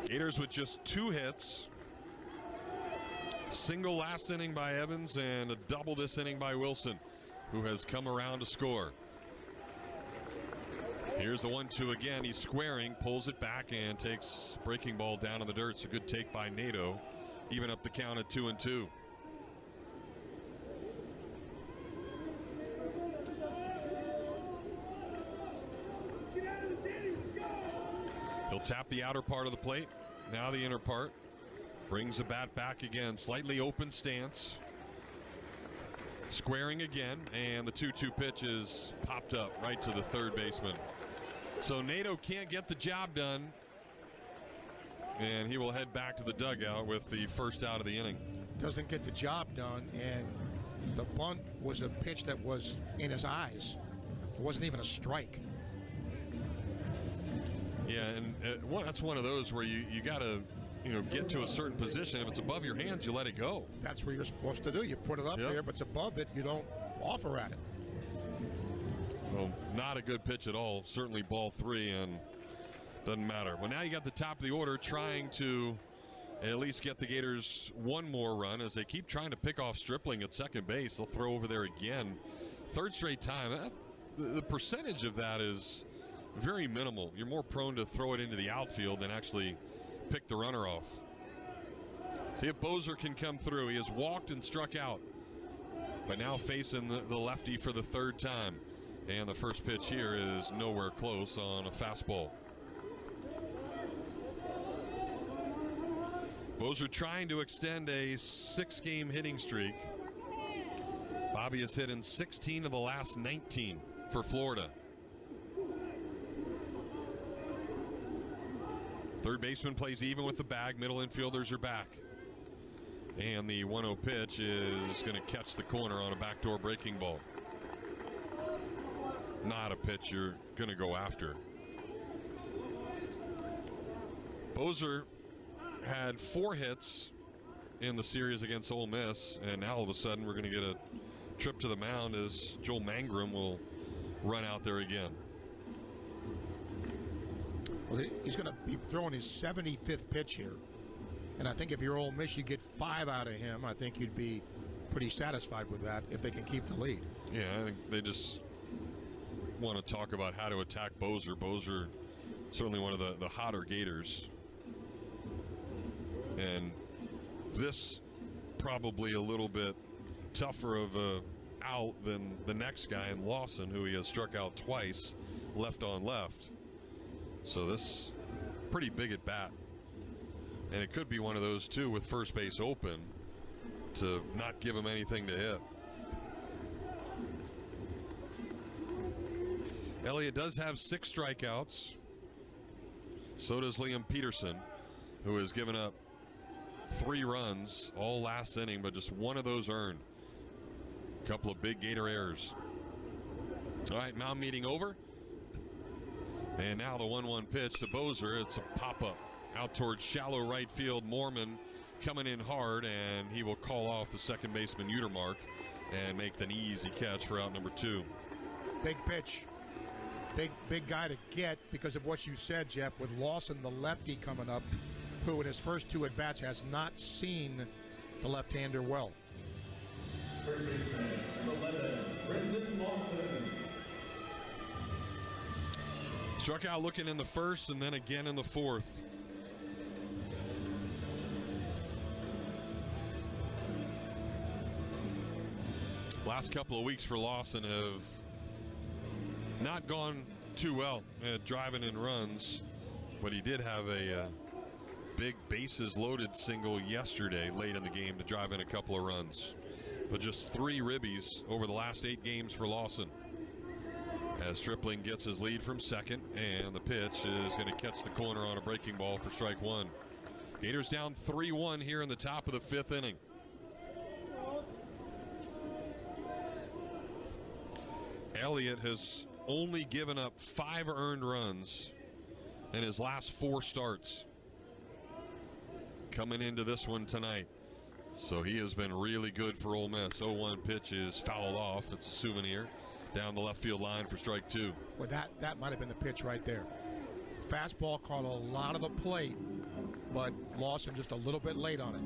Gators with just 2 hits. Single last inning by Evans and a double this inning by Wilson, who has come around to score. Here's the 1-2 again. He's squaring, pulls it back, and takes breaking ball down in the dirt. It's a good take by Nato. Even up the count at 2-2. He'll tap the outer part of the plate. Now the inner part. Brings the bat back again. Slightly open stance. Squaring again, and the 2-2 pitch is popped up right to the third baseman. So Nato can't get the job done, and he will head back to the dugout with the first out of the inning.
Doesn't get the job done, and the bunt was a pitch that was in his eyes. It wasn't even a strike.
Yeah, and that's one of those where you got to get to a certain position. If it's above your hands, you let it go.
That's what you're supposed to do. You put it up there, but it's above it. You don't offer at it.
Well, not a good pitch at all. Certainly ball 3, and doesn't matter. Well, now you got the top of the order trying to at least get the Gators one more run as they keep trying to pick off Stripling at second base. They'll throw over there again. Third straight time. The percentage of that is very minimal. You're more prone to throw it into the outfield than actually pick the runner off. See if Bozer can come through. He has walked and struck out, but now facing the lefty for the third time. And the first pitch here is nowhere close on a fastball. Bozer trying to extend a 6-game hitting streak. Bobby has hit in 16 of the last 19 for Florida. Third baseman plays even with the bag. Middle infielders are back. And the 1-0 pitch is going to catch the corner on a backdoor breaking ball. Not a pitch you're going to go after. Bozer had 4 hits in the series against Ole Miss, and now all of a sudden we're going to get a trip to the mound as Joel Mangrum will run out there again.
Well, he's going to be throwing his 75th pitch here, and I think if you're Ole Miss, you get 5 out of him. I think you'd be pretty satisfied with that if they can keep the lead.
Yeah, I think they just want to talk about how to attack Bozer. Bozer, certainly one of the hotter Gators. And this probably a little bit tougher of a out than the next guy in Lawson, who he has struck out twice, left on left. So this pretty big at bat. And it could be one of those too with first base open to not give him anything to hit. Elliott does have 6 strikeouts. So does Liam Peterson, who has given up 3 runs all last inning, but just one of those earned. A couple of big Gator errors. All right, mound meeting over. And now the 1-1 pitch to Bozer. It's a pop-up out towards shallow right field. Mormon coming in hard, and he will call off the second baseman Utermark and make an easy catch for out number 2.
Big pitch. Big guy to get because of what you said, Jeff, with Lawson, the lefty, coming up, who in his first 2 at-bats has not seen the left-hander well.
First baseman, number 11, Brendan Lawson.
Struck out looking in the first and then again in the fourth. Last couple of weeks for Lawson have not gone too well at driving in runs, but he did have a big bases loaded single yesterday late in the game to drive in a couple of runs. But just 3 ribbies over the last 8 games for Lawson, as Stripling gets his lead from second, and the pitch is going to catch the corner on a breaking ball for strike 1. Gators down 3-1 here in the top of the 5th inning. Elliott has only given up 5 earned runs in his last 4 starts coming into this one tonight. So he has been really good for Ole Miss. 0-1 pitch is fouled off. It's a souvenir down the left field line for strike 2.
Well, that might have been the pitch right there. Fastball caught a lot of the plate, but Lawson just a little bit late on it.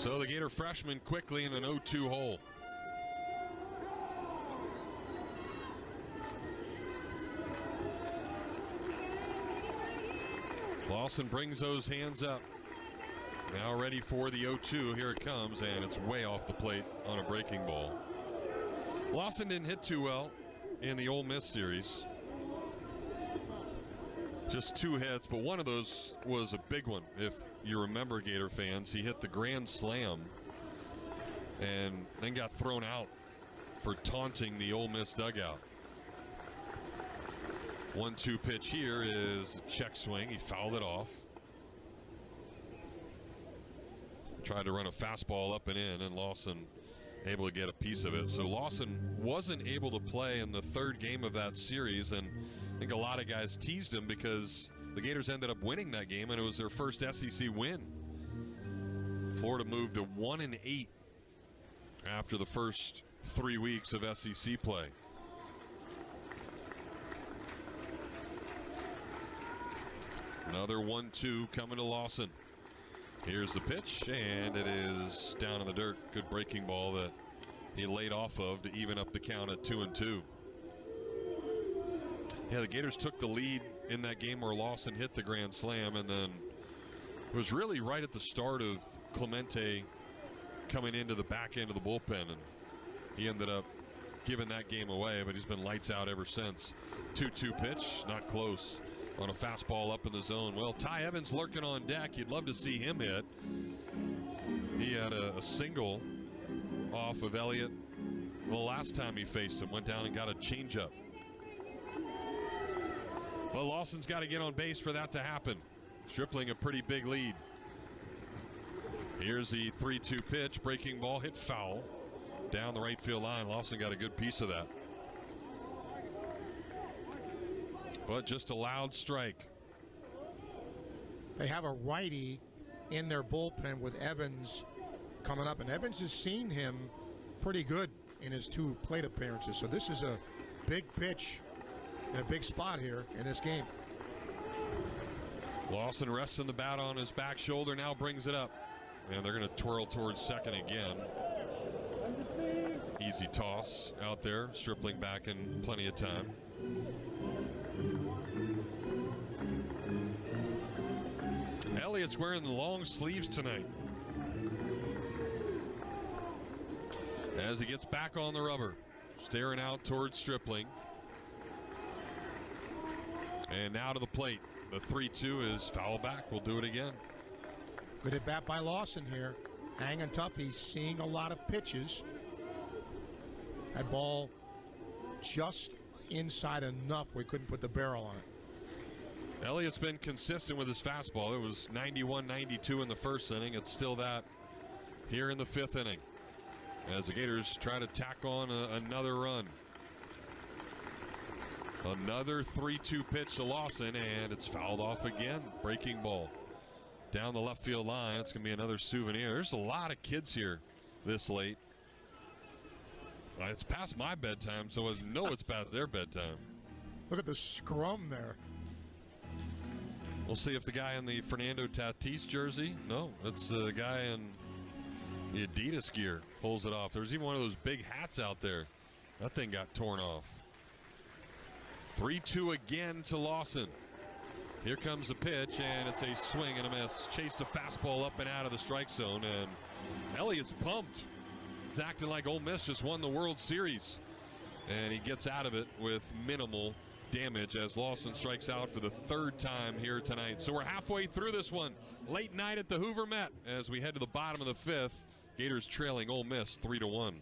So the Gator freshman quickly in an 0-2 hole. Lawson brings those hands up. Now ready for the 0-2. Here it comes, and it's way off the plate on a breaking ball. Lawson didn't hit too well in the Ole Miss series. Just 2 hits, but one of those was a big one. If you remember, Gator fans, he hit the grand slam and then got thrown out for taunting the Ole Miss dugout. 1-2 pitch here is a check swing. He fouled it off. Tried to run a fastball up and in, and Lawson able to get a piece of it. So Lawson wasn't able to play in the 3rd game of that series, and I think a lot of guys teased him because the Gators ended up winning that game, and it was their first SEC win. Florida moved to 1-8 after the first 3 weeks of SEC play. Another 1-2 coming to Lawson. Here's the pitch, and it is down in the dirt. Good breaking ball that he laid off of to even up the count at 2-2. Yeah, the Gators took the lead in that game where Lawson hit the grand slam, and then it was really right at the start of Clemente coming into the back end of the bullpen, and he ended up giving that game away, but he's been lights out ever since. 2-2 pitch, not close. on a fastball up in the zone. Well, Ty Evans lurking on deck. You'd love to see him hit. He had a single off of Elliott the last time he faced him. Went down and got a changeup. But Lawson's got to get on base for that to happen. Stripling a pretty big lead. Here's the 3-2 pitch. Breaking ball hit foul down the right field line. Lawson got a good piece of that. But just a loud strike.
They have a righty in their bullpen with Evans coming up, and Evans has seen him pretty good in his 2 plate appearances. So this is a big pitch in a big spot here in this game.
Lawson resting the bat on his back shoulder, now brings it up. And they're going to twirl towards second again. Easy toss out there. Stripling back in plenty of time. Elliott's wearing the long sleeves tonight. As he gets back on the rubber, staring out towards Stripling. And now to the plate. The 3-2 is foul back. We'll do it again.
Good at bat by Lawson here. Hanging tough. He's seeing a lot of pitches. That ball just inside enough we couldn't put the barrel on it.
Elliott's been consistent with his fastball. It was 91-92 in the first inning. It's still that here in the 5th inning, as the Gators try to tack on another run. Another 3-2 pitch to Lawson, and it's fouled off again. Breaking ball down the left field line. It's going to be another souvenir. There's a lot of kids here this late. It's past my bedtime, so I know it's past their bedtime.
Look at the scrum there.
We'll see if the guy in the Fernando Tatis jersey. No, it's the guy in the Adidas gear pulls it off. There's even one of those big hats out there. That thing got torn off. 3-2 again to Lawson. Here comes the pitch, and it's a swing and a miss. Chased a fastball up and out of the strike zone, and Elliott's pumped. He's acting like Ole Miss just won the World Series. And he gets out of it with minimal damage as Lawson strikes out for the 3rd time here tonight. So we're halfway through this one. Late night at the Hoover Met as we head to the bottom of the 5th. Gators trailing Ole Miss 3-1.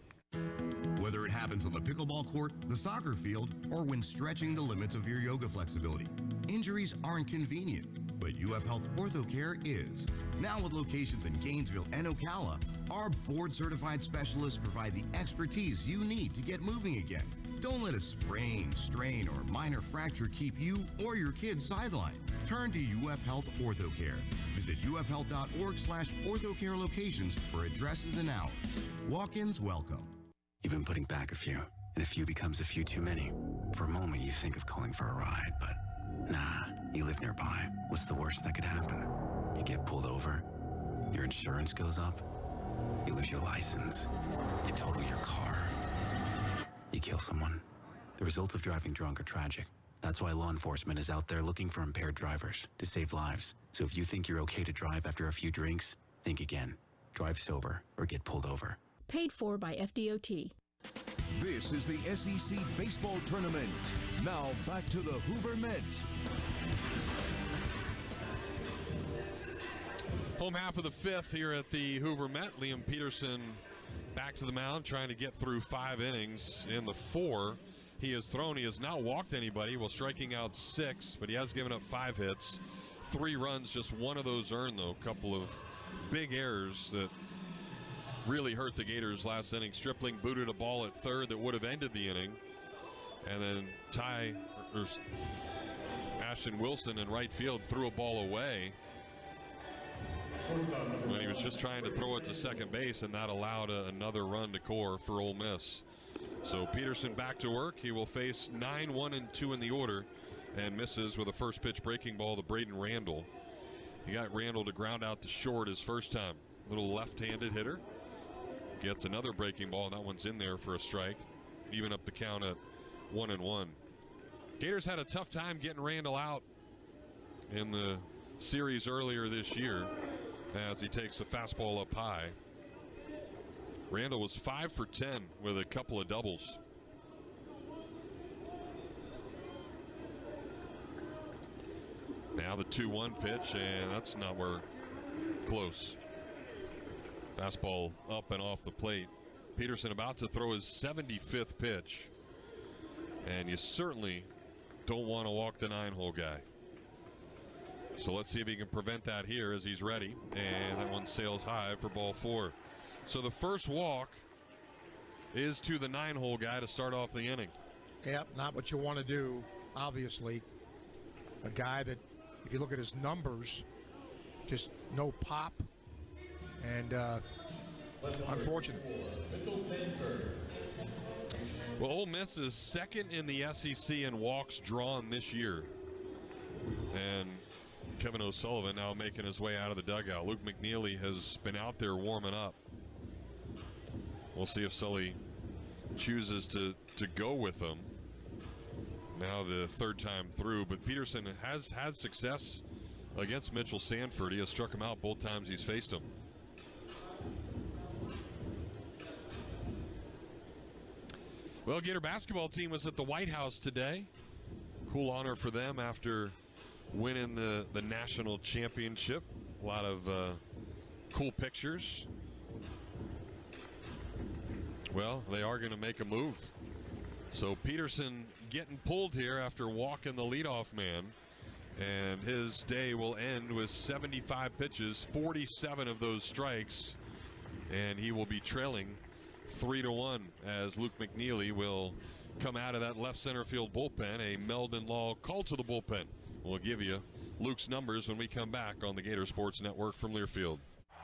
Whether it happens on the pickleball court, the soccer field, or when stretching the limits of your yoga flexibility, injuries aren't convenient, but UF Health OrthoCare is. Now with locations in Gainesville and Ocala, our board-certified specialists provide the expertise you need to get moving again. Don't let a sprain, strain, or minor fracture keep you or your kids sidelined. Turn to UF Health OrthoCare. Visit ufhealth.org/orthocare locations for addresses and hours. Walk-ins welcome.
You've been putting back a few, and a few becomes a few too many. For a moment, you think of calling for a ride, but nah, you live nearby. What's the worst that could happen? You get pulled over, your insurance goes up, you lose your license, you total your car, you kill someone. The results of driving drunk are tragic. That's why law enforcement is out there looking for impaired drivers to save lives. So if you think you're okay to drive after a few drinks, think again. Drive sober or get pulled over.
Paid for by FDOT.
This is the SEC Baseball Tournament. Now back to the Hoover Met.
Home half of the 5th here at the Hoover Met. Liam Peterson back to the mound, trying to get through 5 innings. In the 4 he has thrown, he has not walked anybody while striking out 6, but he has given up 5 hits. 3 runs, just one of those earned, though. A couple of big errors that really hurt the Gators last inning. Stripling booted a ball at 3rd that would have ended the inning. And then Ashton Wilson in right field threw a ball away when he was just trying to throw it to second base, and that allowed another run to core for Ole Miss. So Peterson back to work. He will face 9, 1, and 2 in the order, and misses with a first pitch breaking ball to Braden Randall. He got Randall to ground out to short his first time. Little left-handed hitter. Gets another breaking ball, and that one's in there for a strike. Even up the count at 1-1. Gators had a tough time getting Randall out in the series earlier this year as he takes a fastball up high. Randall was 5 for 10 with a couple of doubles. Now the 2-1 pitch, and that's not where close. Fastball up and off the plate. Peterson about to throw his 75th pitch. And you certainly don't want to walk the 9-hole guy. So let's see if he can prevent that here as he's ready. And that one sails high for ball 4. So the first walk is to the 9-hole guy to start off the inning.
Yep, not what you want to do, obviously. A guy that, if you look at his numbers, just no pop. And unfortunate.
Well, Ole Miss is second in the SEC in walks drawn this year. And Kevin O'Sullivan now making his way out of the dugout. Luke McNeely has been out there warming up. We'll see if Sully chooses to go with him. Now the third time through, but Peterson has had success against Mitchell Sanford. He has struck him out both times he's faced him. Well, Gator basketball team was at the White House today. Cool honor for them after winning the national championship. A lot of cool pictures. Well, they are going to make a move. So Peterson getting pulled here after walking the leadoff man. And his day will end with 75 pitches, 47 of those strikes. And he will be trailing 3-1 as Luke McNeely will come out of that left center field bullpen. A Meldon Law call to the bullpen. We'll give you Luke's numbers when we come back on the Gator Sports Network from Learfield.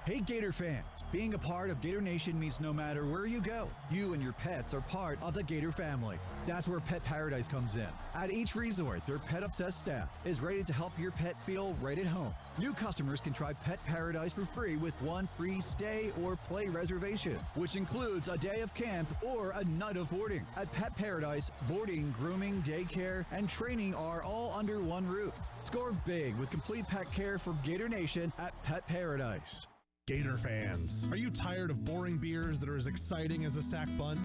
Hey Gator fans, being a part of Gator Nation means no matter where you go, you and your pets are part of the Gator family. That's where Pet Paradise comes in. At each resort, their pet-obsessed staff is ready to help your pet feel right at home. New customers can try Pet Paradise for free with one free stay or play reservation, which includes a day of camp or a night of boarding. At Pet Paradise, boarding, grooming, daycare, and training are all under one roof. Score big with complete pet care for Gator Nation at Pet Paradise.
Gator fans, are you tired of boring beers that are as exciting as a sack bun?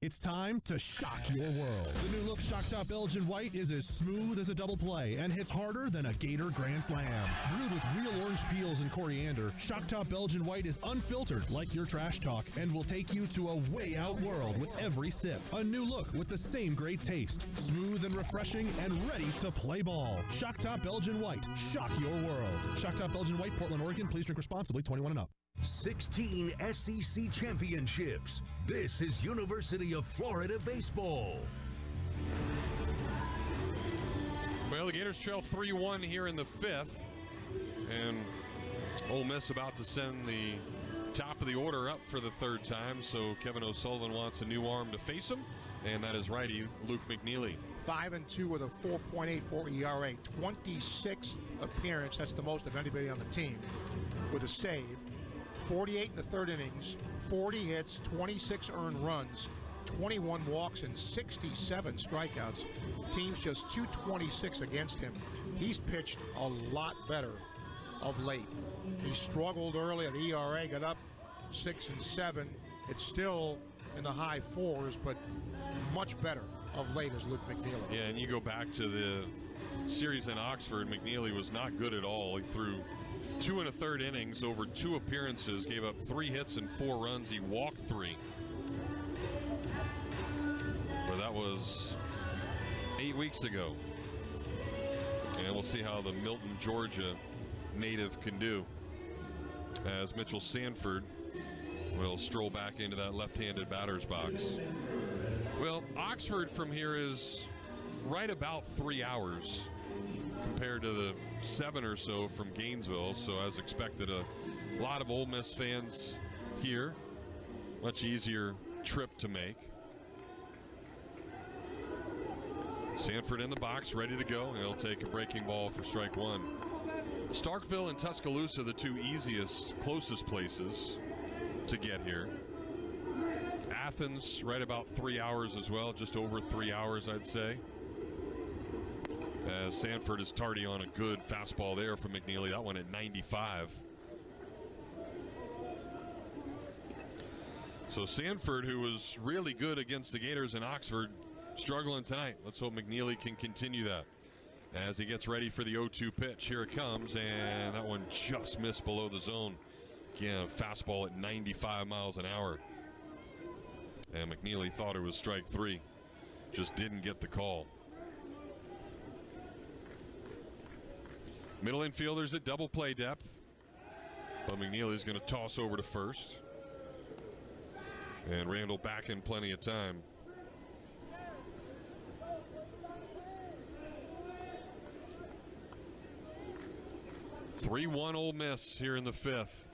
It's time to shock your world. The new look Shock Top Belgian White is as smooth as a double play and hits harder than a Gator Grand Slam. Brewed with real orange peels and coriander, Shock Top Belgian White is unfiltered like your trash talk and will take you to a way out world with every sip. A new look with the same great taste. Smooth and refreshing and ready to play ball. Shock Top Belgian White. Shock your world. Shock Top Belgian White, Portland, Oregon. Please drink responsibly. 21 and up.
16 SEC championships. This is University of Florida baseball.
Well, the Gators trail 3-1 here in the 5th. And Ole Miss about to send the top of the order up for the third time. So Kevin O'Sullivan wants a new arm to face him. And that is righty Luke McNeely.
5-2 with a 4.84 ERA. 26th appearance. That's the most of anybody on the team with a save. 48 in the third innings, 40 hits, 26 earned runs, 21 walks, and 67 strikeouts. Team's just 226 against him. He's pitched a lot better of late. He struggled early at ERA, got up 6 and 7. It's still in the high 4s, but much better of late as Luke McNeely.
Yeah, and you go back to the series in Oxford, McNeely was not good at all. He threw 2 1/3 innings over 2 appearances, gave up 3 hits and 4 runs. He walked 3. But that was 8 weeks ago. And we'll see how the Milton, Georgia native can do as Mitchell Sanford will stroll back into that left-handed batter's box. Well, Oxford from here is right about 3 hours compared to the 7 or so from Gainesville. So as expected, a lot of Ole Miss fans here. Much easier trip to make. Sanford in the box, ready to go. He'll take a breaking ball for strike 1. Starkville and Tuscaloosa, the 2 easiest, closest places to get here. Athens, right about 3 hours as well, just over 3 hours, I'd say. As Sanford is tardy on a good fastball there from McNeely. That one at 95. So Sanford, who was really good against the Gators in Oxford, struggling tonight. Let's hope McNeely can continue that. as he gets ready for the 0-2 pitch. Here it comes, and that one just missed below the zone. Again, fastball at 95 miles an hour. And McNeely thought it was strike 3. Just didn't get the call. Middle infielders at double play depth. But McNeely's going to toss over to first. And Randall back in plenty of time. (3-1) Ole Miss here in the 5th.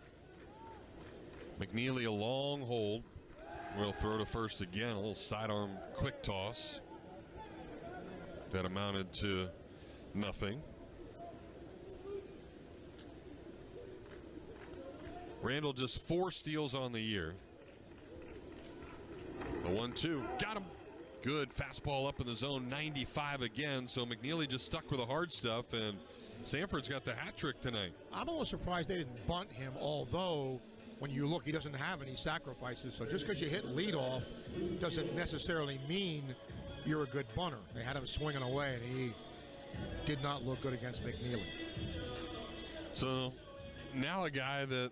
McNeely a long hold. Will throw to first again. A little sidearm quick toss that amounted to nothing. Randall just 4 steals on the year. The 1-2. Got him. Good fastball up in the zone. 95 again. So McNeely just stuck with the hard stuff, and Sanford's got the hat trick tonight.
I'm a little surprised they didn't bunt him, although when you look, he doesn't have any sacrifices. So just because you hit leadoff doesn't necessarily mean you're a good bunter. They had him swinging away, and he did not look good against McNeely.
So now a guy that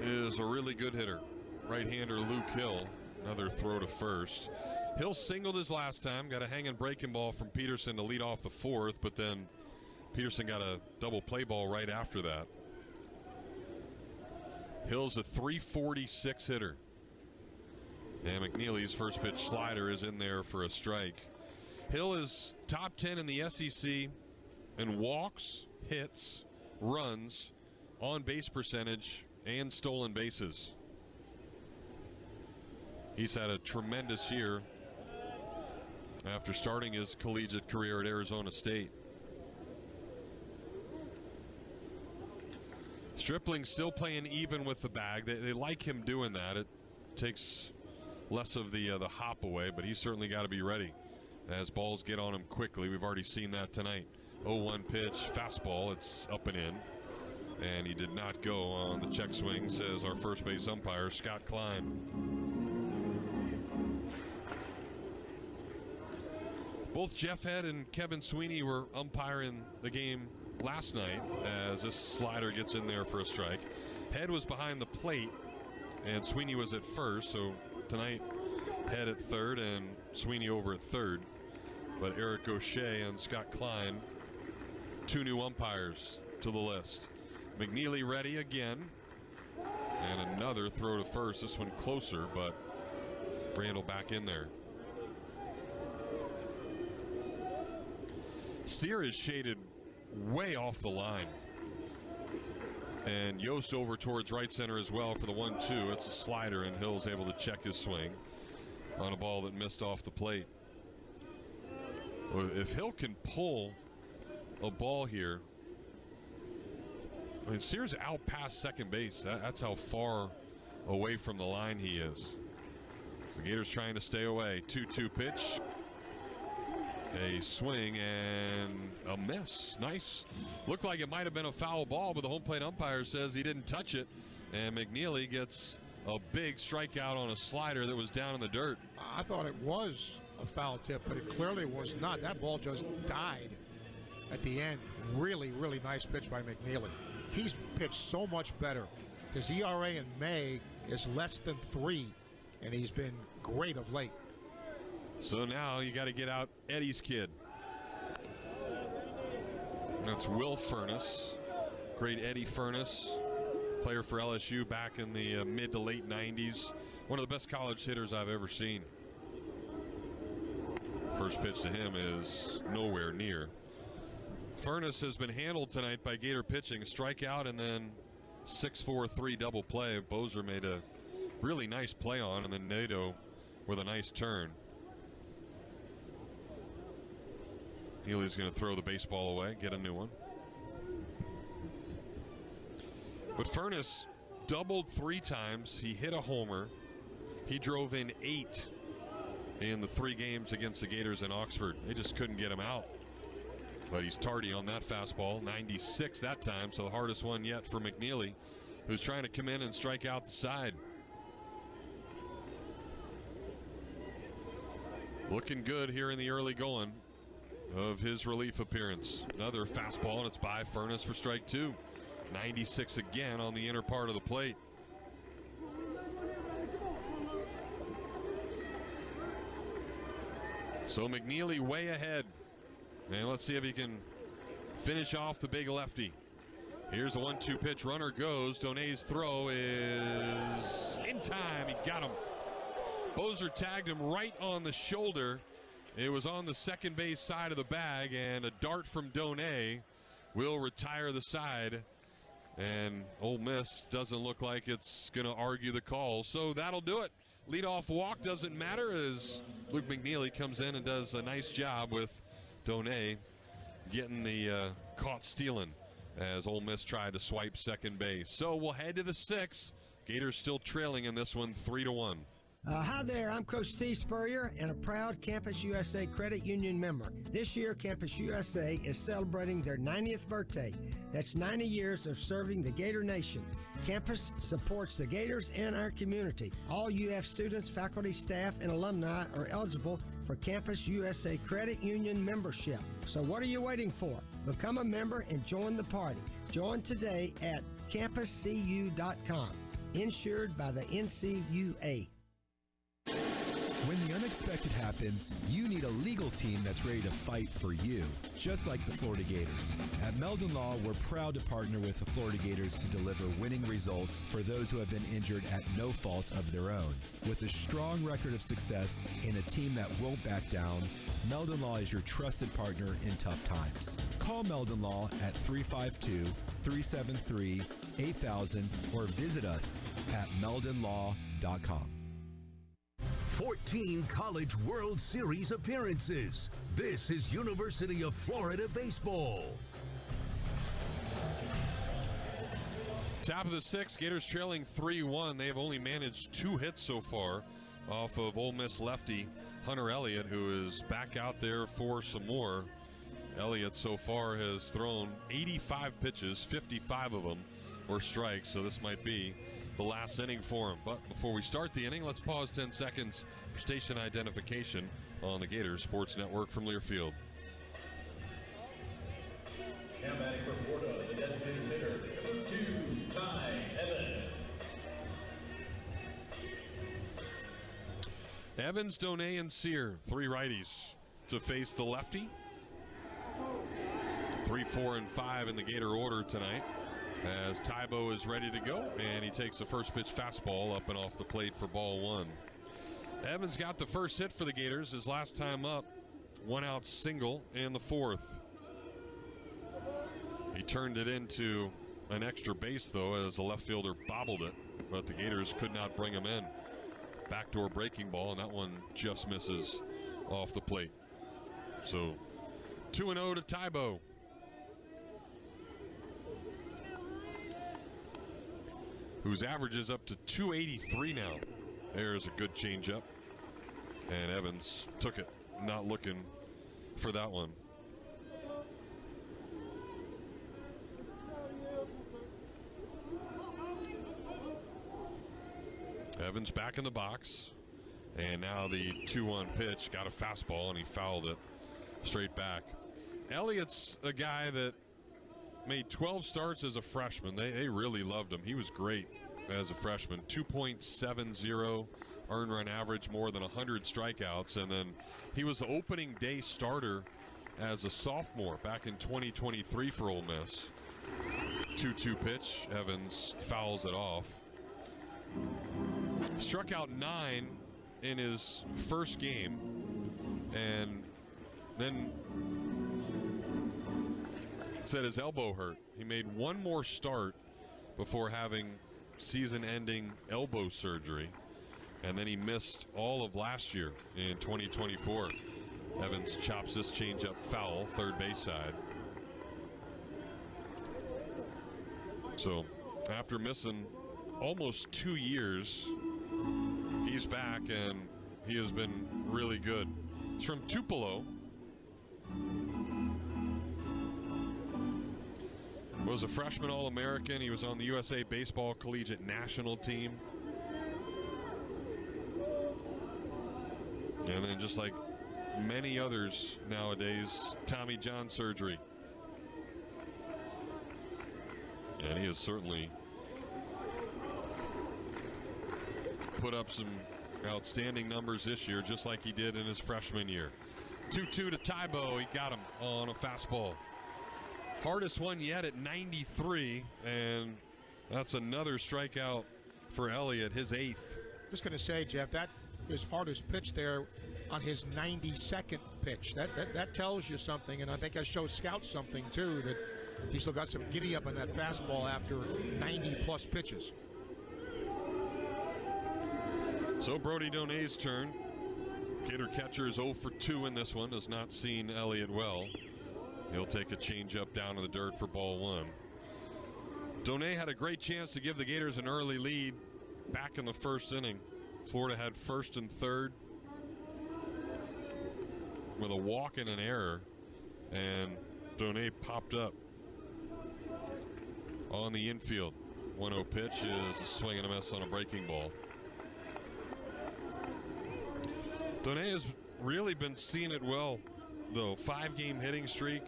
is a really good hitter, right-hander Luke Hill. Another throw to first. Hill singled his last time, got a hanging breaking ball from Peterson to lead off the 4th, but then Peterson got a double play ball right after that. Hill's a .346 hitter. And McNeely's first pitch slider is in there for a strike. Hill is top 10 in the SEC in walks, hits, runs, on base percentage, and stolen bases. He's had a tremendous year after starting his collegiate career at Arizona State. Stripling still playing even with the bag. They like him doing that. It takes less of the hop away, but he's certainly got to be ready as balls get on him quickly. We've already seen that tonight. 0-1 pitch, fastball, it's up and in. And he did not go on the check swing, says our first base umpire, Scott Klein. Both Jeff Head and Kevin Sweeney were umpiring the game last night as this slider gets in there for a strike. Head was behind the plate and Sweeney was at first, so tonight Head at third and Sweeney over at third. But Eric O'Shea and Scott Klein, 2 new umpires to the list. McNeely ready again, and another throw to first. This one closer, but Randall back in there. Sear is shaded way off the line, and Yost over towards right center as well for the 1-2. It's a slider, and Hill's able to check his swing on a ball that missed off the plate. If Hill can pull a ball here, I mean, Sears out past second base. That's how far away from the line he is. The Gators trying to stay away. 2-2 pitch. A swing and a miss. Nice. Looked like it might have been a foul ball, but the home plate umpire says he didn't touch it. And McNeely gets a big strikeout on a slider that was down in the dirt.
I thought it was a foul tip, but it clearly was not. That ball just died at the end. Really, really nice pitch by McNeely. He's pitched so much better. His ERA in May is less than 3, and he's been great of late.
So now you got to get out Eddie's kid. That's Will Furness. Great Eddie Furness, player for LSU back in the mid to late 90s. One of the best college hitters I've ever seen. First pitch to him is nowhere near. Furness has been handled tonight by Gator pitching. A strikeout and then 6-4-3 double play. Bozer made a really nice play on, and then Nato with a nice turn. Healy's going to throw the baseball away, get a new one. But Furness doubled 3 times. He hit a homer. He drove in 8 in the 3 games against the Gators in Oxford. They just couldn't get him out. But he's tardy on that fastball. 96 that time, so the hardest one yet for McNeely, who's trying to come in and strike out the side. Looking good here in the early going of his relief appearance. Another fastball, and it's by Furness for strike 2. 96 again on the inner part of the plate. So McNeely way ahead. And let's see if he can finish off the big lefty. Here's a 1-2 pitch. Runner goes. Donay's throw is in time. He got him. Bozer tagged him right on the shoulder. It was on the second base side of the bag, and a dart from Donay will retire the side. And Ole Miss doesn't look like it's going to argue the call. So that'll do it. Leadoff walk doesn't matter as Luke McNeely comes in and does a nice job with Donay getting the caught stealing as Ole Miss tried to swipe second base. So we'll head to the 6th. Gators still trailing in this one 3-1.
Hi there, I'm Coach Steve Spurrier and a proud Campus USA Credit Union member. This year, Campus USA is celebrating their 90th birthday. That's 90 years of serving the Gator Nation. Campus supports the Gators and our community. All UF students, faculty, staff, and alumni are eligible for Campus USA Credit Union membership. So what are you waiting for? Become a member and join the party. Join today at campuscu.com. Insured by the NCUA.
When the unexpected happens, you need a legal team that's ready to fight for you, just like the Florida Gators. At Meldon Law, we're proud to partner with the Florida Gators to deliver winning results for those who have been injured at no fault of their own. With a strong record of success and a team that won't back down, Meldon Law is your trusted partner in tough times. Call Meldon Law at 352-373-8000 or visit us at meldonlaw.com.
14 College World Series appearances. This is University of Florida baseball.
Top of the 6th, Gators trailing 3-1. They have only managed 2 hits so far off of Ole Miss lefty Hunter Elliott, who is back out there for some more. Elliott so far has thrown 85 pitches, 55 of them were strikes, so this might be the last inning for him. But before we start the inning, let's pause 10 seconds for station identification on the Gators Sports Network from Learfield.
Now batting for Florida, the designated hitter, number 2, Ty Evans.
Evans, Donay, and Sear, 3 righties to face the lefty. 3, 4, and 5 in the Gator order tonight, as Tybo is ready to go, and he takes the first pitch fastball up and off the plate for ball 1. Evans got the first hit for the Gators his last time up, 1-out single in the 4th. He turned it into an extra base, though, as the left fielder bobbled it, but the Gators could not bring him in. Backdoor breaking ball, and that one just misses off the plate. So 2-0 to Tybo. Whose average is up to 283 now. There's a good changeup. And Evans took it, not looking for that one. Evans back in the box. And now the 2-1 pitch, got a fastball, and he fouled it straight back. Elliott's a guy that made 12 starts as a freshman. They really loved him. He was great as a freshman. 2.70 earned run average, more than 100 strikeouts. And then he was the opening day starter as a sophomore back in 2023 for Ole Miss. 2-2 pitch. Evans fouls it off. Struck out 9 in his first game. And then said his elbow hurt. He made one more start before having season-ending elbow surgery, and then he missed all of last year in 2024. Evans chops this changeup foul, third base side. So after missing almost 2 years, he's back, and he has been really good. He's from Tupelo. Was a freshman All-American. He was on the USA Baseball Collegiate National Team. And then just like many others nowadays, Tommy John surgery. And he has certainly put up some outstanding numbers this year, just like he did in his freshman year. 2-2 to Tybo. He got him on a fastball. Hardest one yet at 93, and that's another strikeout for Elliott, his 8th.
Just going to say, Jeff, that his hardest pitch there on his 92nd pitch. That tells you something, and I think that shows scouts something too, that he still got some giddy up on that fastball after 90-plus pitches.
So Brody Donay's turn. Gator catcher is 0 for 2 in this one. Has not seen Elliott well. He'll take a changeup down to the dirt for ball 1. Donay had a great chance to give the Gators an early lead back in the first inning. Florida had first and third with a walk and an error, and Donay popped up on the infield. 1-0 pitch is a swing and a miss on a breaking ball. Donay has really been seeing it well, though. 5-game hitting streak,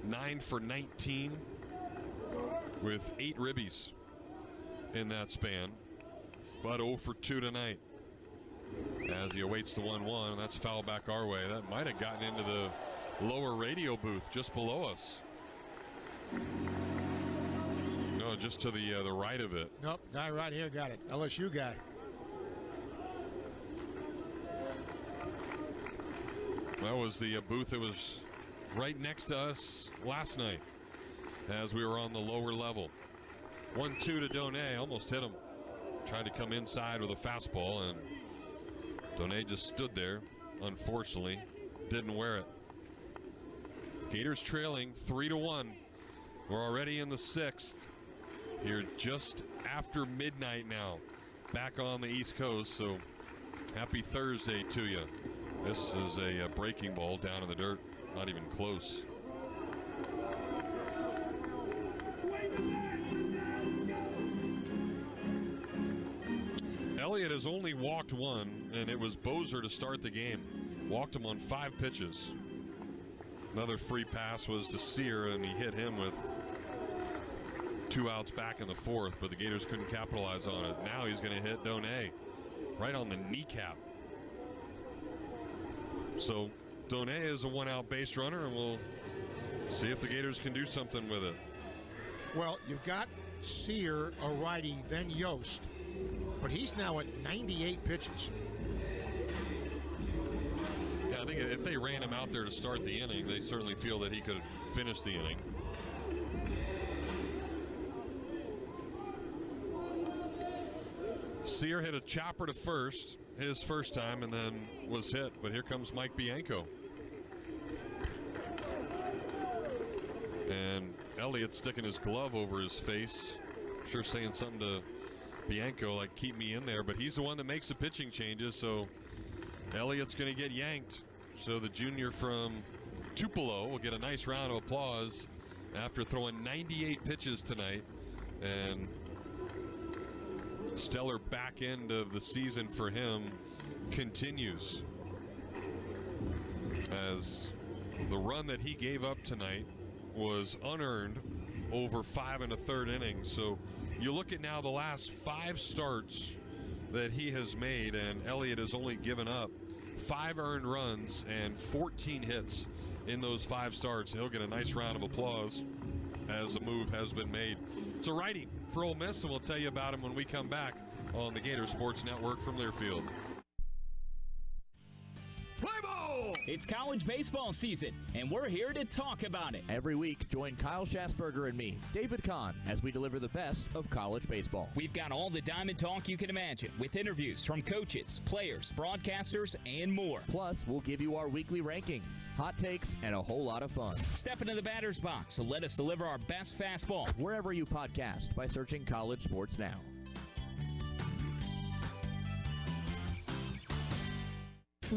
9 for 19, with 8 ribbies in that span, but 0 for 2 tonight as he awaits the 1-1, and that's foul back our way. That might have gotten into the lower radio booth just below us. No, just to the right of it.
Nope, guy right here got it. LSU guy.
That was the booth that was right next to us last night as we were on the lower level. 1-2 to Donay, almost hit him. Tried to come inside with a fastball, and Donay just stood there. Unfortunately, didn't wear it. Gators trailing 3-1. We're already in the 6th. Here just after midnight now. Back on the East Coast, so happy Thursday to you. This is a breaking ball down in the dirt, not even close. Elliott has only walked 1, and it was Bozer to start the game. Walked him on 5 pitches. Another free pass was to Sear, and he hit him with 2 outs back in the 4th, but the Gators couldn't capitalize on it. Now he's going to hit Donay right on the kneecap. So Donay is a 1-out base runner, and we'll see if the Gators can do something with it.
Well, you've got Sear, a righty, then Yost, but he's now at 98 pitches.
Yeah, I think if they ran him out there to start the inning, they certainly feel that he could finish the inning. Sear hit a chopper to first, his first time, and then was hit. But here comes Mike Bianco. And Elliott sticking his glove over his face. Sure saying something to Bianco, like, keep me in there. But he's the one that makes the pitching changes, so Elliott's going to get yanked. So the junior from Tupelo will get a nice round of applause after throwing 98 pitches tonight. And stellar back end of the season for him continues, as the run that he gave up tonight was unearned over 5 1/3 innings. So you look at now the last 5 starts that he has made, and Elliott has only given up 5 earned runs and 14 hits in those 5 starts. He'll get a nice round of applause as the move has been made. It's a righty for Ole Miss, and we'll tell you about him when we come back on the Gator Sports Network from Learfield.
Play ball! It's college baseball season, and we're here to talk about it.
Every week, join Kyle Schasberger and me, David Kahn, as we deliver the best of college baseball.
We've got all the diamond talk you can imagine, with interviews from coaches, players, broadcasters, and more.
Plus, we'll give you our weekly rankings, hot takes, and a whole lot of fun.
Step into the batter's box and let us deliver our best fastball.
Wherever you podcast by searching College Sports Now.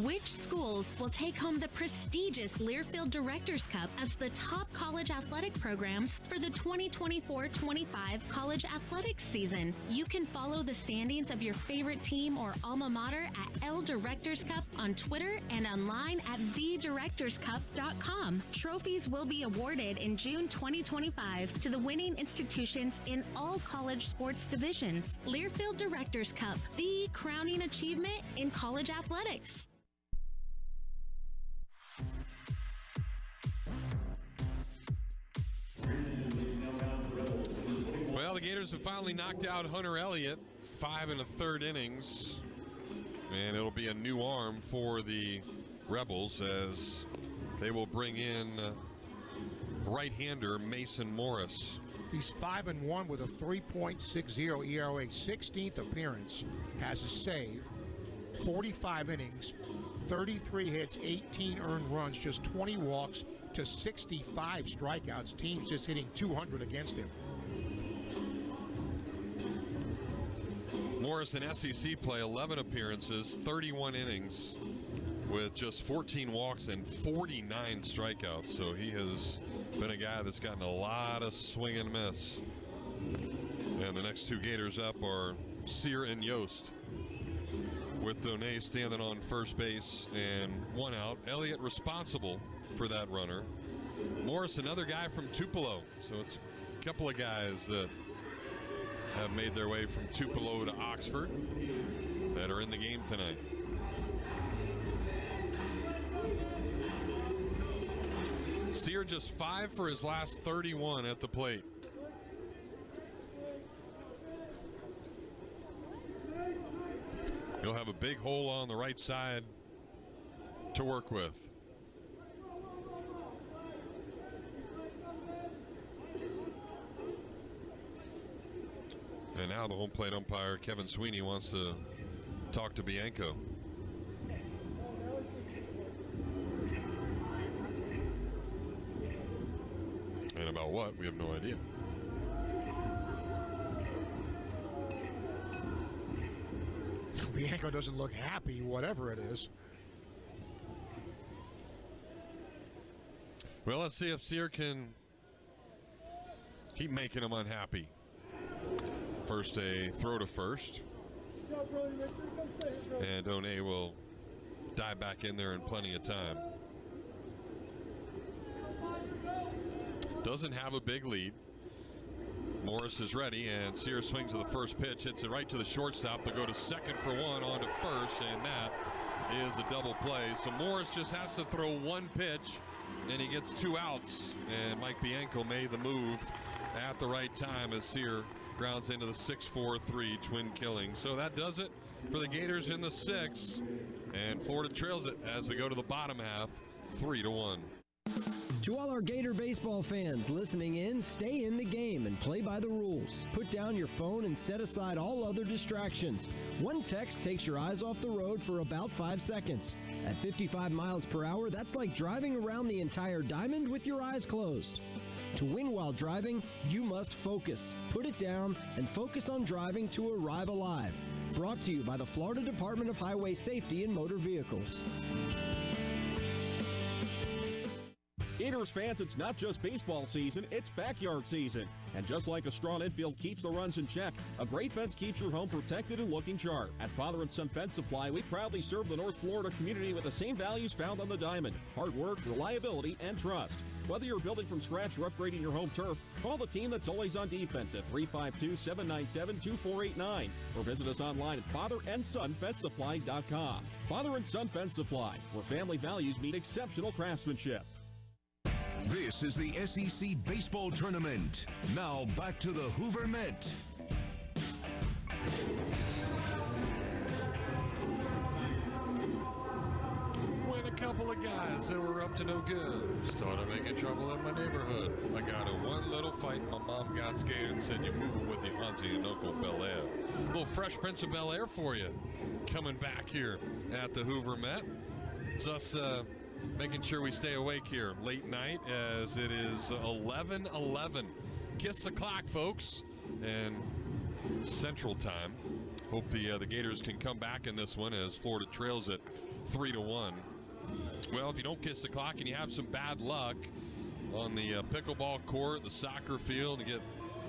Which schools will take home the prestigious Learfield Directors Cup as the top college athletic programs for the 2024-25 college athletics season? You can follow the standings of your favorite team or alma mater at L Directors Cup on Twitter and online at thedirectorscup.com. Trophies will be awarded in June 2025 to the winning institutions in all college sports divisions. Learfield Directors Cup, the crowning achievement in college athletics.
Well, the Gators have finally knocked out Hunter Elliott, 5 1/3 innings, and it'll be a new arm for the Rebels as they will bring in right-hander Mason Morris.
He's 5-1 with a 3.60 ERA, 16th appearance, has a save, 45 innings, 33 hits, 18 earned runs, just 20 walks to 65 strikeouts. Teams just hitting 200 against him.
Morris in SEC play, 11 appearances, 31 innings with just 14 walks and 49 strikeouts. So he has been a guy that's gotten a lot of swing and miss. And the next two Gators up are Sear and Yost, with Donay standing on first base and one out. Elliott responsible for that runner. Morris, another guy from Tupelo. So it's a couple of guys that have made their way from Tupelo to Oxford that are in the game tonight. Sear just 5 for his last 31 at the plate. He'll have a big hole on the right side to work with. And now the home plate umpire, Kevin Sweeney, wants to talk to Bianco. And about what, we have no idea.
Bianco doesn't look happy, whatever it is.
Well, let's see if Sear can keep making him unhappy. First, a throw to first. And Donay will dive back in there in plenty of time. Doesn't have a big lead. Morris is ready, and Sear swings to the first pitch, hits it right to the shortstop to go to second for one, on to first, and that is a double play. So Morris just has to throw one pitch, and he gets 2 outs, and Mike Bianco made the move at the right time as Sear grounds into the 6-4-3 twin killing. So that does it for the Gators in the 6th, and Florida trails it as we go to the bottom half, 3-1.
To all our Gator baseball fans listening in, stay in the game and play by the rules. Put down your phone and set aside all other distractions. One text takes your eyes off the road for about 5 seconds. At 55 miles per hour, that's like driving around the entire diamond with your eyes closed. To win while driving, you must focus. Put it down and focus on driving to arrive alive. Brought to you by the Florida Department of Highway Safety and Motor Vehicles.
Gators fans, it's not just baseball season, it's backyard season. And just like a strong infield keeps the runs in check, a great fence keeps your home protected and looking sharp. At Father and Son Fence Supply, we proudly serve the North Florida community with the same values found on the diamond: hard work, reliability, and trust. Whether you're building from scratch or upgrading your home turf, call the team that's always on defense at 352-797-2489 or visit us online at fatherandsonfencesupply.com. Father and Son Fence Supply, where family values meet exceptional craftsmanship.
This is the SEC Baseball Tournament. Now back to the Hoover Met.
When a couple of guys that were up to no good started making trouble in my neighborhood, I got in one little fight. My mom got scared and said, "You're moving with your auntie and Uncle Bel-Air." A little Fresh Prince of Bel-Air for you. Coming back here at the Hoover Met. It's us making sure we stay awake here late night as it is 11:11. Kiss the clock, folks, and Central Time. Hope the Gators can come back in this one as Florida trails it 3-1. Well, if you don't kiss the clock and you have some bad luck on the pickleball court, the soccer field, and get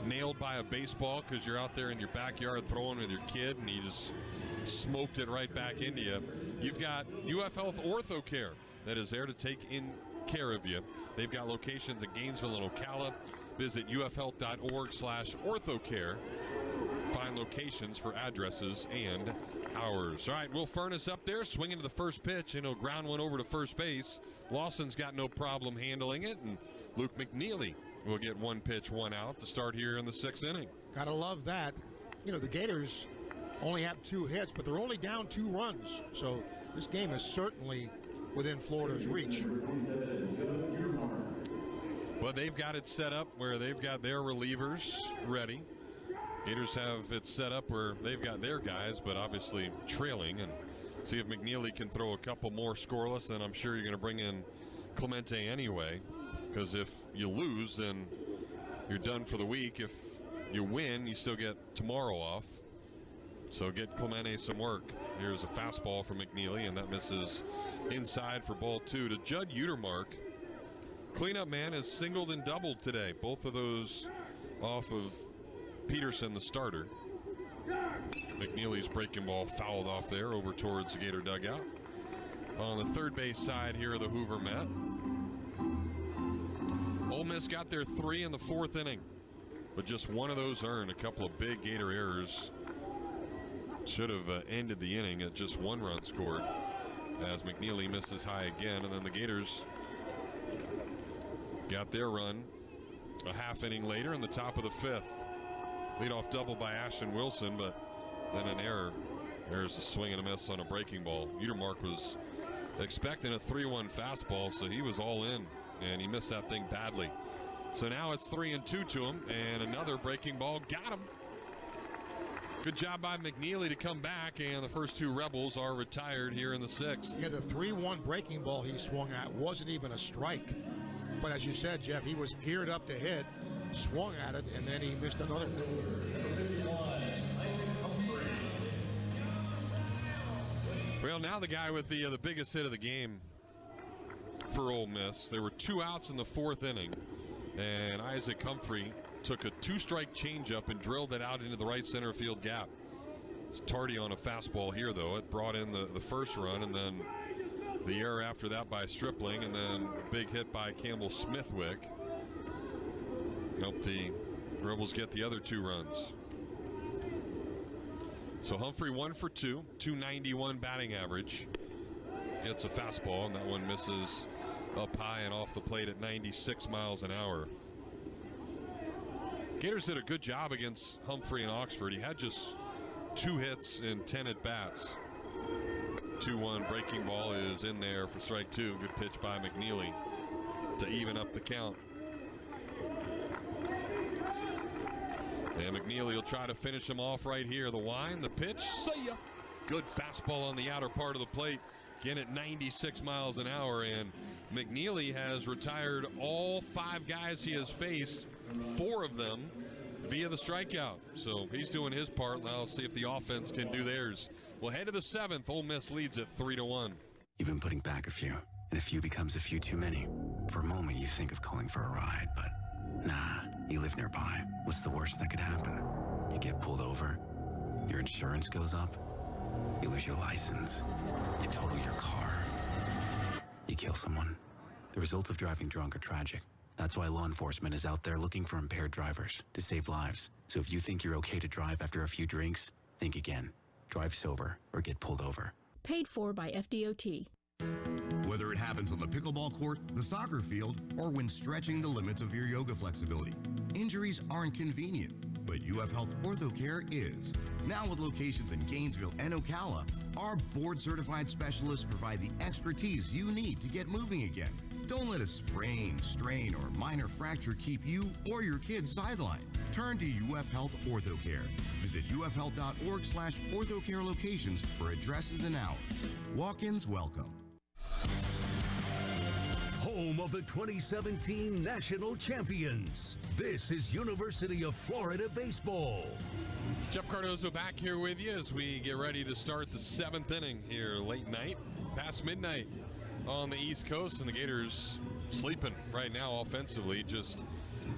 nailed by a baseball because you're out there in your backyard throwing with your kid and he just smoked it right back into you, you've got UF Health Ortho Care that is there to take in care of you. They've got locations in Gainesville and Ocala. Visit ufhealth.org/orthocare. Find locations for addresses and hours. All right, Will Furness up there swinging to the first pitch, and he'll ground one over to first base. Lawson's got no problem handling it, and Luke McNeely will get one pitch, one out to start here in the 6th inning.
Gotta love that. You know, the Gators only have 2 hits, but they're only down 2 runs. So this game is certainly within Florida's reach.
Well, they've got it set up where they've got their relievers ready. Gators have it set up where they've got their guys, but obviously trailing, and see if McNeely can throw a couple more scoreless. Then I'm sure you're going to bring in Clemente anyway, because if you lose, then you're done for the week. If you win, you still get tomorrow off. So get Clemente some work. Here's a fastball from McNeely, and that misses inside for ball 2 to Judd Utermark. Cleanup man has singled and doubled today. Both of those off of Peterson, the starter. McNeely's breaking ball fouled off there over towards the Gator dugout. On the third base side here of the Hoover Met. Ole Miss got their 3 in the 4th inning, but just one of those earned. A couple of big Gator errors should have ended the inning at just 1 run scored, as McNeely misses high again, and then the Gators got their run a half inning later in the top of the 5th. Leadoff double by Ashton Wilson, but then an error. There's a swing and a miss on a breaking ball. Utermark was expecting a 3-1 fastball, so he was all in, and he missed that thing badly. So now it's 3-2 to him, and another breaking ball got him. Good job by McNeely to come back, and the first 2 Rebels are retired here in the 6th.
Yeah, the 3-1 breaking ball he swung at wasn't even a strike. But as you said, Jeff, he was geared up to hit, swung at it, and then he missed another.
Well, now the guy with the biggest hit of the game for Ole Miss. There were 2 outs in the 4th inning, and Isaac Humphrey took a 2-strike changeup and drilled it out into the right center field gap. It's tardy on a fastball here, though. It brought in the first run, and then the error after that by Stripling, and then a big hit by Campbell Smithwick. Helped the Rebels get the other 2 runs. So Humphrey 1 for 2, 291 batting average. Gets a fastball, and that one misses up high and off the plate at 96 miles an hour. Gators did a good job against Humphrey in Oxford. He had just 2 hits in 10 at-bats. 2-1 breaking ball is in there for strike 2. Good pitch by McNeely to even up the count. And McNeely will try to finish him off right here. The wind, the pitch, see ya. Good fastball on the outer part of the plate. Again at 96 miles an hour, and McNeely has retired all 5 guys he has faced, 4 of them via the strikeout. So he's doing his part. Now let's see if the offense can do theirs. We'll head to the 7th. Ole Miss leads at 3-1.
You've been putting back a few, and a few becomes a few too many. For a moment, you think of calling for a ride, but nah, you live nearby. What's the worst that could happen? You get pulled over, your insurance goes up, you lose your license, you total your car, you kill someone. The results of driving drunk are tragic. That's why law enforcement is out there looking for impaired drivers to save lives. So if you think you're okay to drive after a few drinks, think again. Drive sober or get pulled over.
Paid for by FDOT.
Whether it happens on the pickleball court, the soccer field, or when stretching the limits of your yoga flexibility, injuries aren't convenient, but UF Health Ortho Care is. Now with locations in Gainesville and Ocala, our board-certified specialists provide the expertise you need to get moving again. Don't let a sprain, strain, or minor fracture keep you or your kids sidelined. Turn to UF Health Ortho Care. Visit ufhealth.org/orthocare locations for addresses and hours. Walk-ins welcome.
Home of the 2017 National Champions. This is University of Florida Baseball.
Jeff Cardozo back here with you as we get ready to start the 7th inning here late night. past midnight on the East Coast, and the Gators sleeping right now offensively. Just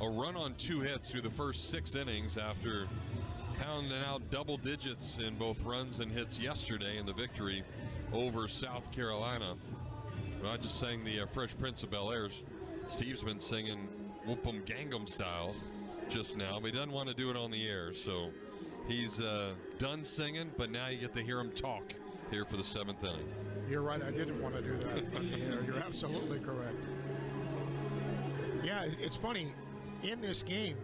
a run on 2 hits through the first 6 innings after pounding out double digits in both runs and hits yesterday in the victory over South Carolina. I just sang the Fresh Prince of Bel-Air. Steve's been singing Whoop'em Gang'em style just now, but he doesn't want to do it on the air, so he's done singing, but now you get to hear him talk here for the 7th inning.
You're right, I didn't want to do that on the air. You're absolutely correct. Yeah, it's funny. In this game,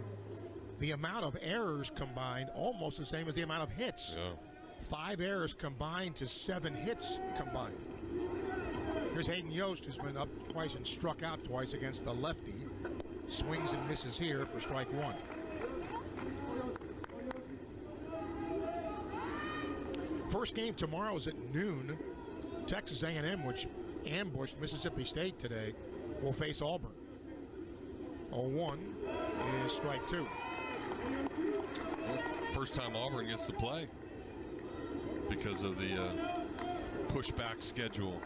the amount of errors combined almost the same as the amount of hits.
Yeah.
5 errors combined to 7 hits combined. Here's Hayden Yost, who's been up twice and struck out twice against the lefty. Swings and misses here for strike 1. First game tomorrow is at noon. Texas A&M, which ambushed Mississippi State today, will face Auburn. 0-1 is strike 2.
Well, first time Auburn gets to play because of the pushback schedule.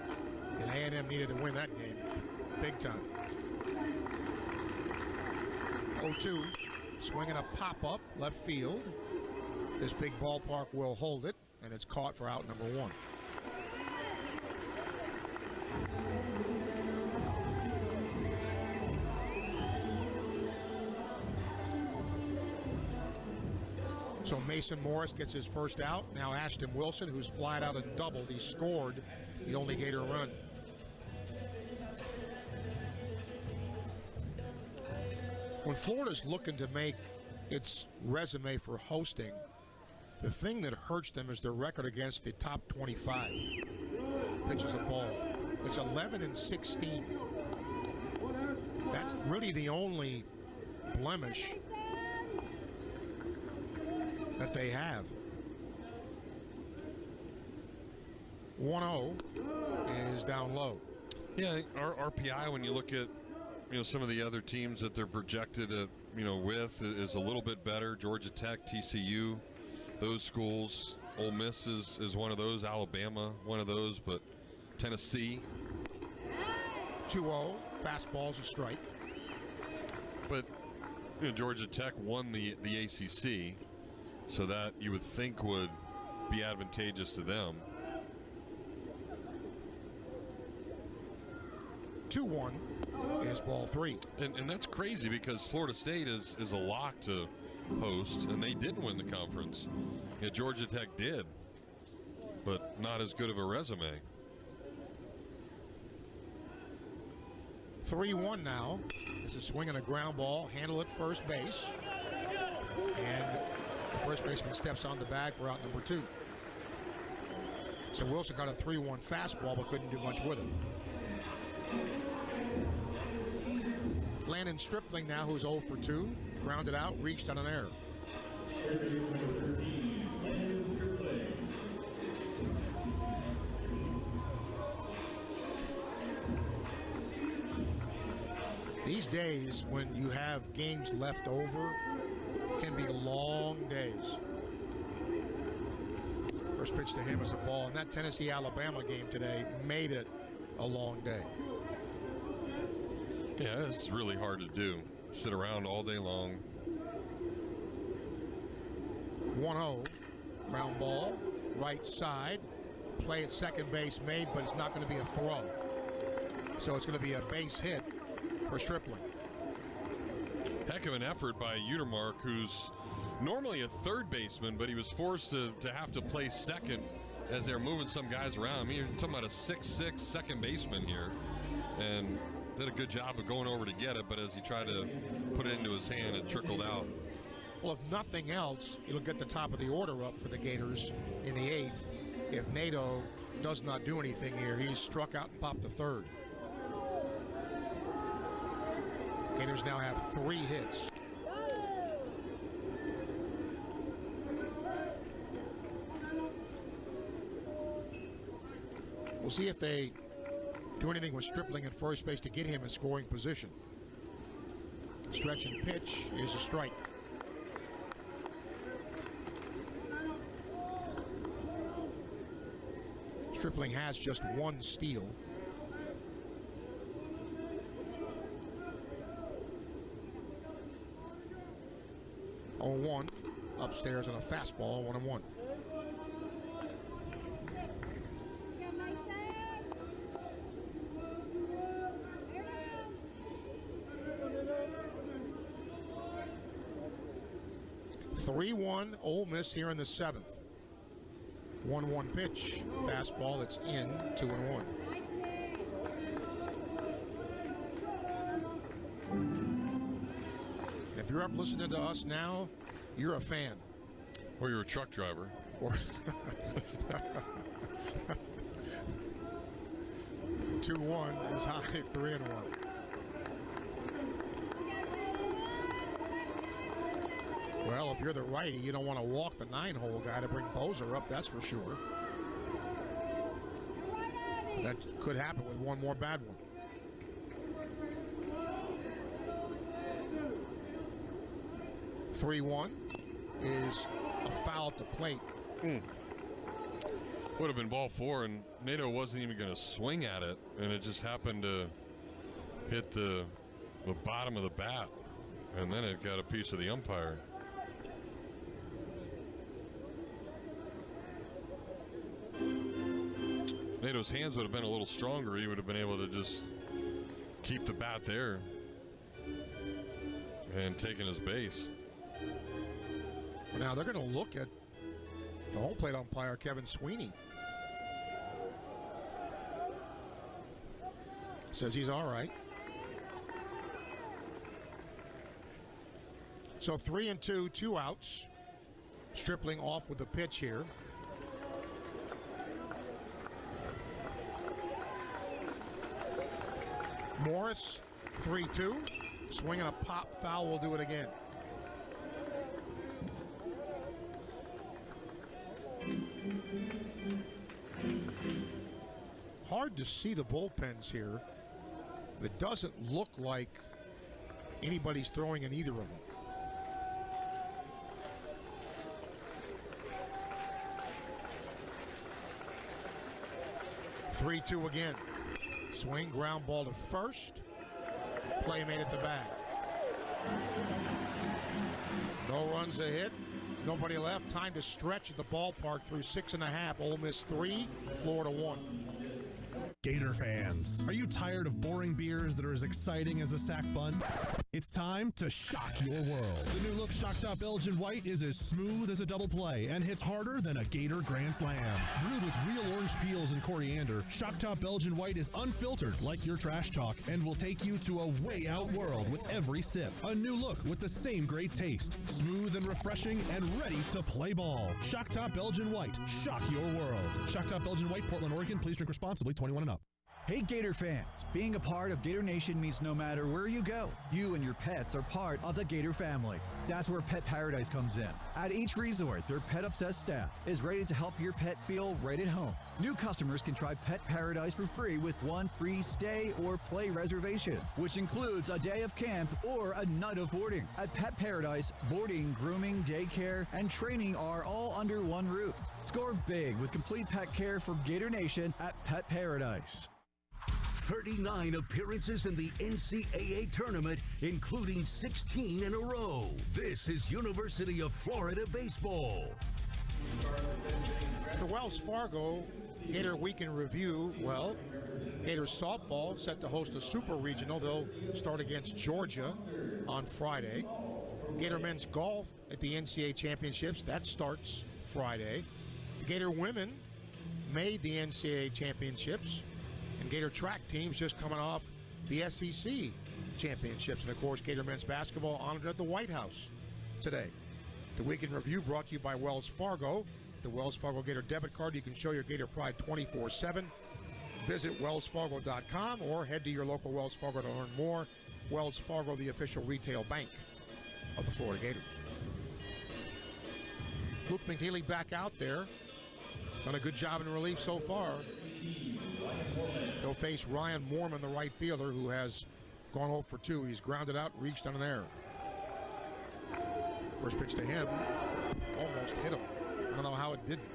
And A&M needed to win that game big time. 0-2, swinging a pop-up left field. This big ballpark will hold it, and it's caught for out number 1. So Mason Morris gets his first out. Now Ashton Wilson, who's flied out and doubled. He scored the only Gator run. When Florida's looking to make its resume for hosting, the thing that hurts them is their record against the top 25 pitches a ball. It's 11-16. That's really the only blemish that they have. 1-0 is down low.
Yeah, our RPI, when you look at some of the other teams that they're projected to, with, is a little bit better. Georgia Tech, TCU, those schools. Ole Miss is one of those. Alabama, one of those. But Tennessee.
2-0, fastball's a strike.
But Georgia Tech won the ACC, so that you would think would be advantageous to them.
2-1 is ball 3.
And that's crazy because Florida State is a lock to host, and they didn't win the conference. Georgia Tech did, but not as good of a resume.
3-1 now. It's a swing and a ground ball. Handle at first base. And the first baseman steps on the bag for out number 2. So Wilson got a 3-1 fastball but couldn't do much with it. Landon Stripling now, who's 0 for 2. Grounded out, reached on an error. These days, when you have games left over, can be long days. First pitch to him is a ball, and that Tennessee-Alabama game today made it a long day.
Yeah, it's really hard to do. Sit around all day long.
1-0, ground ball, right side. Play at second base made, but it's not going to be a throw. So it's going to be a base hit for Stripling.
Heck of an effort by Utermark, who's normally a third baseman, but he was forced to have to play second as they're moving some guys around. I mean, you're talking about a 6'6" second baseman here, and did a good job of going over to get it, but as he tried to put it into his hand, it trickled out.
Well, if nothing else, it'll get the top of the order up for the Gators in the 8th. If Nato does not do anything here, he's struck out and popped the 3rd. Gators now have 3 hits. We'll see if they do anything with Stripling at first base to get him in scoring position. Stretch and pitch is a strike. Stripling has just one steal. Oh, 1 upstairs on a fastball, 1-1. (3-1) Ole Miss here in the 7th. 1-1 pitch, fastball that's in, 2-1. If you're up listening to us now, you're a fan.
Or you're a truck driver.
Or 2-1 is high, 3-1. Well, if you're the righty, you don't want to walk the 9-hole guy to bring Bozer up, that's for sure. But that could happen with one more bad one. (3-1) is a foul at the plate.
Would have been ball 4, and Nato wasn't even going to swing at it, and it just happened to hit the bottom of the bat, and then it got a piece of the umpire. Nato's hands would have been a little stronger. He would have been able to just keep the bat there and taking his base.
Now they're going to look at the home plate umpire, Kevin Sweeney. Says he's all right. So 3-2, 2 outs. Stripling off with the pitch here. Morris, 3-2. Swinging a pop foul, will do it again. Hard to see the bullpens here. It doesn't look like anybody's throwing in either of them. (3-2) again. Swing, ground ball to first. Play made at the bag. No runs a hit. Nobody left. Time to stretch at the ballpark through 6.5. Ole Miss 3, Florida 1.
Gator fans, are you tired of boring beers that are as exciting as a sack bun? It's time to shock your world. The new look Shock Top Belgian White is as smooth as a double play and hits harder than a Gator Grand Slam. Brewed with real orange peels and coriander, Shock Top Belgian White is unfiltered like your trash talk and will take you to a way out world with every sip. A new look with the same great taste. Smooth and refreshing and ready to play ball. Shock Top Belgian White. Shock your world. Shock Top Belgian White, Portland, Oregon. Please drink responsibly. 21 and up.
Hey Gator fans, being a part of Gator Nation means no matter where you go, you and your pets are part of the Gator family. That's where Pet Paradise comes in. At each resort, their pet-obsessed staff is ready to help your pet feel right at home. New customers can try Pet Paradise for free with one free stay or play reservation, which includes a day of camp or a night of boarding. At Pet Paradise, boarding, grooming, daycare, and training are all under one roof. Score big with complete pet care for Gator Nation at Pet Paradise.
39 appearances in the NCAA tournament, including 16 in a row. This is University of Florida baseball.
The Wells Fargo Gator Week in Review. Well, Gator softball set to host a super regional. They'll start against Georgia on Friday. Gator men's golf at the NCAA championships. That starts Friday. The Gator women made the NCAA championships. And Gator track teams just coming off the SEC championships. And, of course, Gator men's basketball honored at the White House today. The Week in Review brought to you by Wells Fargo. The Wells Fargo Gator debit card. You can show your Gator pride 24/7. Visit wellsfargo.com or head to your local Wells Fargo to learn more. Wells Fargo, the official retail bank of the Florida Gators. Luke McNeely back out there. Done a good job in relief so far. He'll face Ryan Mormon, the right fielder, who has gone 0 for 2. He's grounded out, reached on an error. First pitch to him, almost hit him. I don't know how it didn't.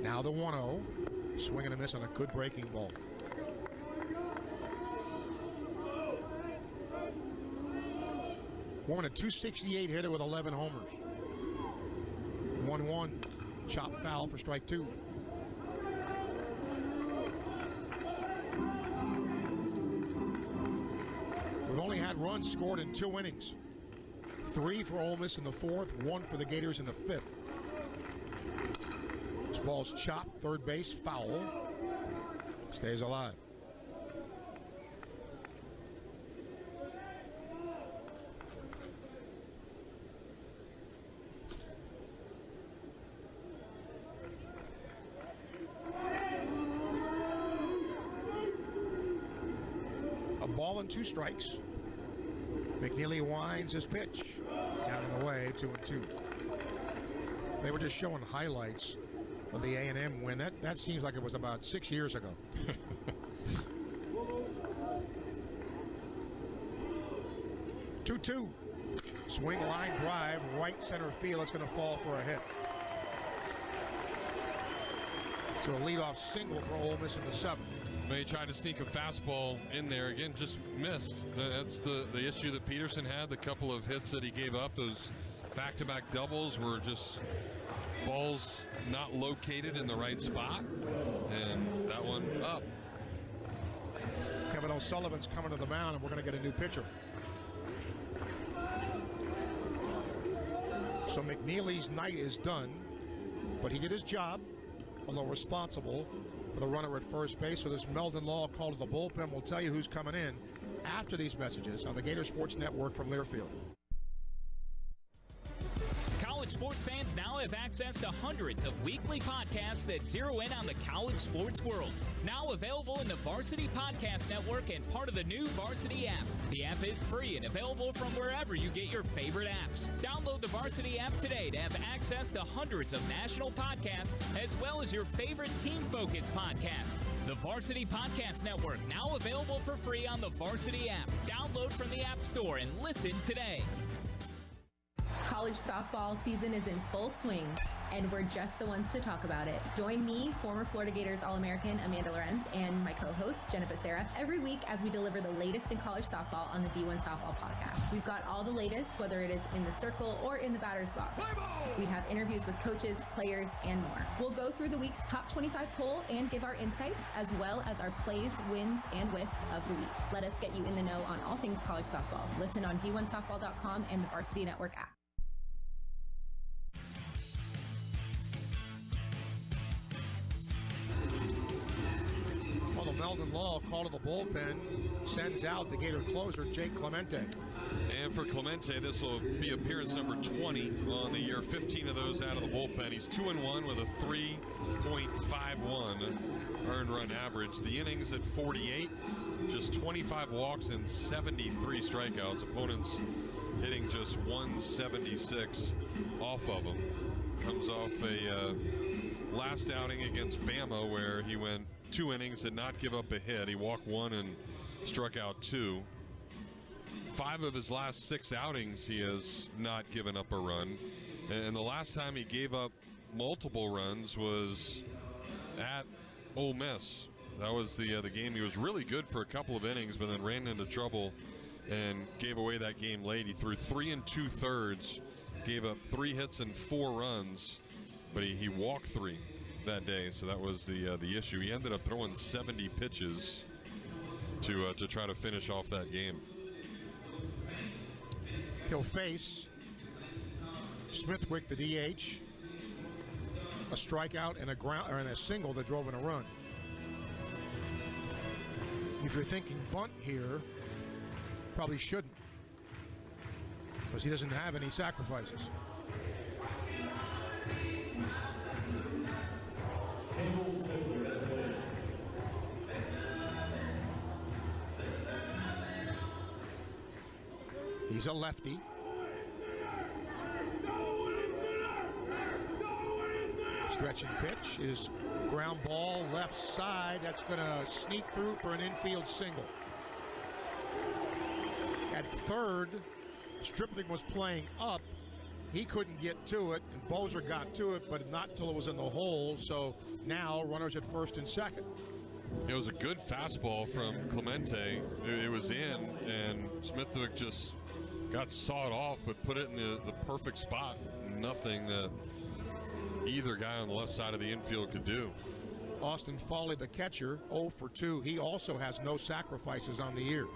Now the 1-0. Swing and a miss on a good breaking ball. Warren, a .268 hitter with 11 homers. 1-1. Chop foul for strike 2. We've only had runs scored in 2 innings. 3 for Ole Miss in the 4th, 1 for the Gators in the 5th. This ball's chopped, third base, foul. Stays alive. A ball and 2 strikes. McNeely winds his pitch. Down and away, 2-2. They were just showing highlights of the A&M win. That seems like it was about 6 years ago. 2-2. Swing, line drive, right center field. It's going to fall for a hit. So a leadoff single for Ole Miss in the 7th.
He tried to sneak a fastball in there. Again, just missed. That's the issue that Peterson had. The couple of hits that he gave up, those back-to-back doubles were just balls not located in the right spot. And that one up.
Kevin O'Sullivan's coming to the mound, and we're going to get a new pitcher. So McNeely's night is done, but he did his job, although responsible for the runner at first base. So this Meldon Law call to the bullpen. We'll tell you who's coming in after these messages on the Gator Sports Network from Learfield.
College sports fans now have access to hundreds of weekly podcasts that zero in on the college sports world. Now available in the Varsity Podcast Network and part of the new Varsity app. The app is free and available from wherever you get your favorite apps. Download the Varsity app today to have access to hundreds of national podcasts as well as your favorite team-focused podcasts. The Varsity Podcast Network now available for free on the Varsity app. Download from the App Store and listen today.
College softball season is in full swing, and we're just the ones to talk about it. Join me, former Florida Gators All-American Amanda Lorenz, and my co-host, Jenna Becerra, every week as we deliver the latest in college softball on the D1 Softball Podcast. We've got all the latest, whether it is in the circle or in the batter's box. We have interviews with coaches, players, and more. We'll go through the week's top 25 poll and give our insights, as well as our plays, wins, and whiffs of the week. Let us get you in the know on all things college softball. Listen on D1Softball.com and the Varsity Network app.
Meldon Law call to the bullpen, sends out the Gator closer, Jake Clemente.
And for Clemente, this will be appearance number 20 on the year, 15 of those out of the bullpen. He's 2-1 with a 3.51 earned run average. The innings at 48, just 25 walks and 73 strikeouts. Opponents hitting just 176 off of him. Comes off a last outing against Bama where he went 2 innings, did not give up a hit. He walked 1 and struck out 2. 5 of his last 6 outings, he has not given up a run. And the last time he gave up multiple runs was at Ole Miss. That was the game. He was really good for a couple of innings, but then ran into trouble and gave away that game late. He threw 3 2/3, gave up 3 hits and 4 runs, but he walked 3 that day, so that was the issue. He ended up throwing 70 pitches to try to finish off that game.
He'll face Smithwick, the DH, a strikeout and a single that drove in a run. If you're thinking bunt here, probably shouldn't, because he doesn't have any sacrifices. He's a lefty. Stretching pitch is ground ball left side. That's going to sneak through for an infield single. At third, Stripling was playing up. he couldn't get to it, and Bozer got to it, but not until it was in the hole. So now runners at first and second.
It was a good fastball from Clemente. It was in, and Smithwick just got sawed off, but put it in the perfect spot. Nothing that either guy on the left side of the infield could do.
Austin Foley, the catcher, 0 for 2. He also has no sacrifices on the year.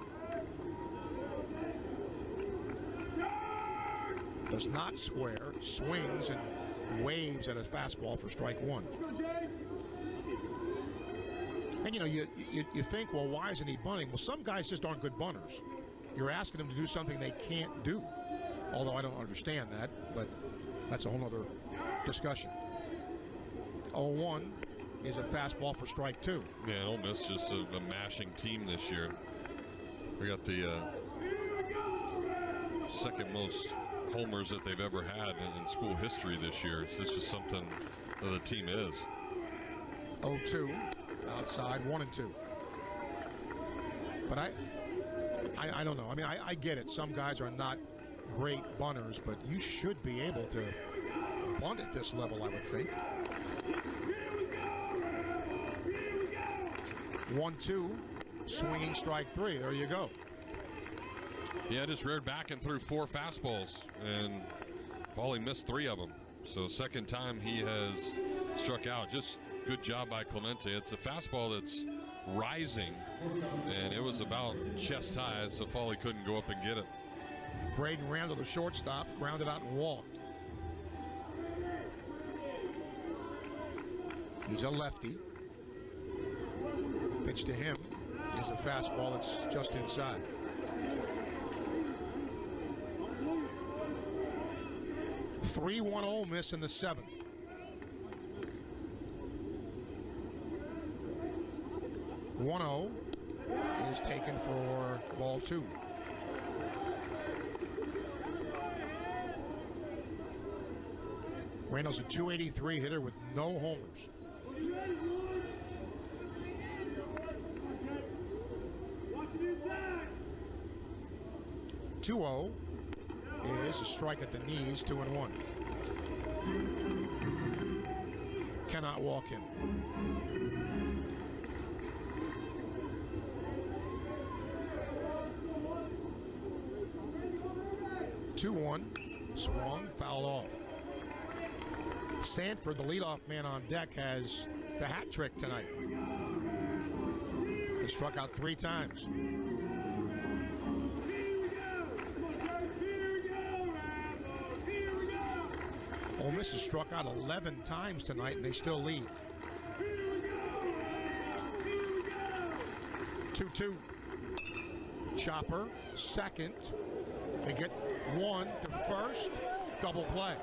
Does not square, swings and waves at a fastball for strike one. And you think, well, why isn't he bunting? Well, some guys just aren't good bunters. You're asking them to do something they can't do. Although I don't understand that, but that's a whole other discussion. 0-1 is a fastball for strike two.
Yeah, Ole Miss just a mashing team this year. We got the second most homers that they've ever had in school history this year. It's just something that the team is.
0-2, outside, 1-2. But I don't know. I mean, I get it. Some guys are not great bunters, but you should be able to bunt at this level, I would think. 1-2, swinging strike three. There you go.
Yeah, just reared back and threw 4 fastballs, and Foley missed 3 of them. So second time he has struck out. Just good job by Clemente. It's a fastball that's rising, and it was about chest high, so Foley couldn't go up and get it.
Braden Randall, the shortstop, grounded out and walked. He's a lefty. Pitch to him is a fastball that's just inside. (3-1) Ole Miss in the 7th. (1-0) is taken for ball 2. Randall's a .283 hitter with no homers. (2-0) is a strike at the knees, 2-1. Cannot walk him. (2-1), swung, fouled off. Sanford, the leadoff man on deck, has the hat trick tonight. He struck out 3 times. Ole Miss has struck out 11 times tonight, and they still lead. 2-2. Chopper, second. They get 1 to first. Double play.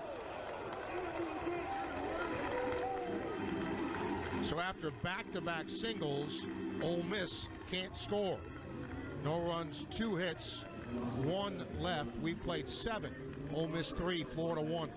So after back-to-back singles, Ole Miss can't score. No runs, 2 hits, 1 left. We've played 7. Ole Miss 3, Florida 1.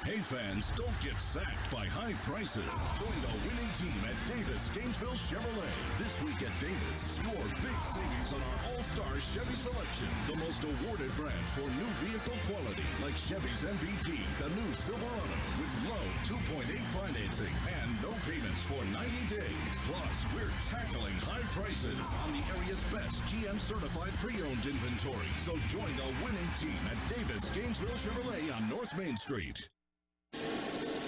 Hey fans, don't get sacked by high prices. Join the winning team at Davis Gainesville Chevrolet. This week at Davis, score big savings on our all-star Chevy selection. The most awarded brand for new vehicle quality, like Chevy's MVP, the new Silverado, with low 2.8 financing and no payments for 90 days. Plus, we're tackling high prices on the area's best GM-certified pre-owned inventory. So join the winning team at Davis Gainesville Chevrolet on North Main Street.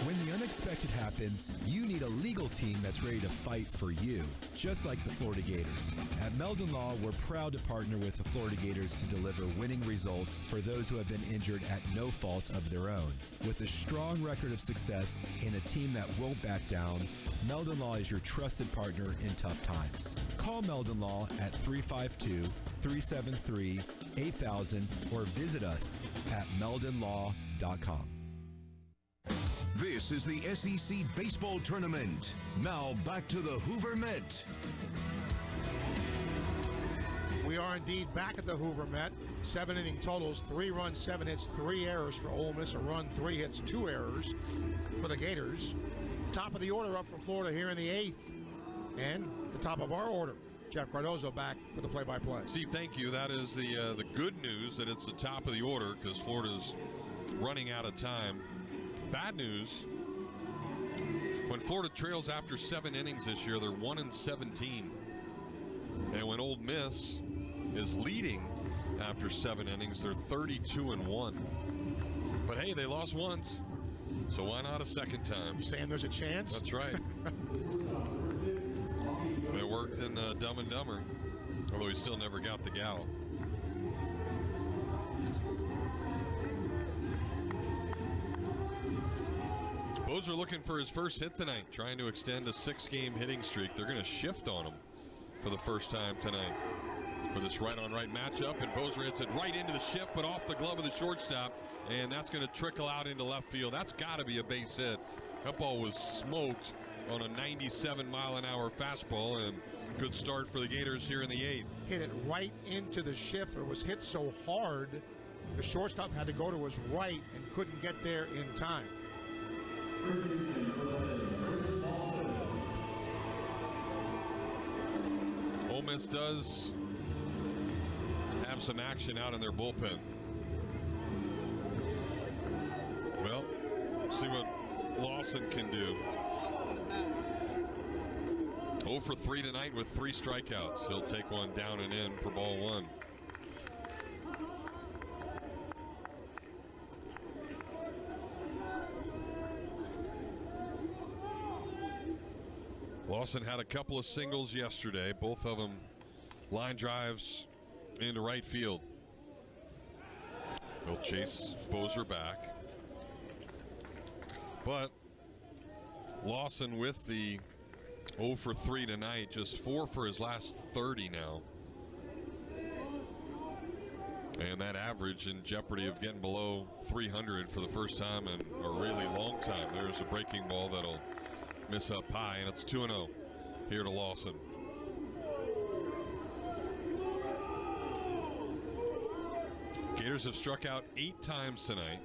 When the unexpected happens, you need a legal team that's ready to fight for you, just like the Florida Gators. At Meldon Law, we're proud to partner with the Florida Gators to deliver winning results for those who have been injured at no fault of their own. With a strong record of success and a team that won't back down, Meldon Law is your trusted partner in tough times. Call Meldon Law at 352-373-8000 or visit us at meldonlaw.com.
This is the SEC Baseball Tournament. Now back to the Hoover Met.
We are indeed back at the Hoover Met. 7 inning totals, 3 runs, 7 hits, 3 errors for Ole Miss. A run, 3 hits, 2 errors for the Gators. Top of the order up for Florida here in the 8th. And the top of our order, Jeff Cardozo back for the play-by-play.
Steve, thank you. That is the good news, that it's the top of the order, because Florida's running out of time. Bad news, when Florida trails after 7 innings this year, they're 1-17. And when Ole Miss is leading after 7 innings, they're 32-1. But hey, they lost once, so why not a second time?
You saying there's a chance?
That's right. It worked in Dumb and Dumber, although he still never got the gal. Bozer looking for his first hit tonight, trying to extend a 6-game hitting streak. They're going to shift on him for the first time tonight for this right-on-right matchup, and Bozer hits it right into the shift, but off the glove of the shortstop, and that's going to trickle out into left field. That's got to be a base hit. That ball was smoked on a 97-mile-an-hour fastball, and good start for the Gators here in the 8th.
Hit it right into the shift. It was hit so hard, the shortstop had to go to his right and couldn't get there in time.
Ole Miss does have some action out in their bullpen. Well, see what Lawson can do. 0 for 3 tonight with 3 strikeouts. He'll take one down and in for ball 1. Lawson had a couple of singles yesterday, both of them line drives into right field. He'll chase Bozer back. But Lawson with the 0 for 3 tonight, just 4 for his last 30 now. And that average in jeopardy of getting below 300 for the first time in a really long time. There's a breaking ball that'll miss up high, and it's 2-0 here to Lawson. Gators have struck out 8 times tonight.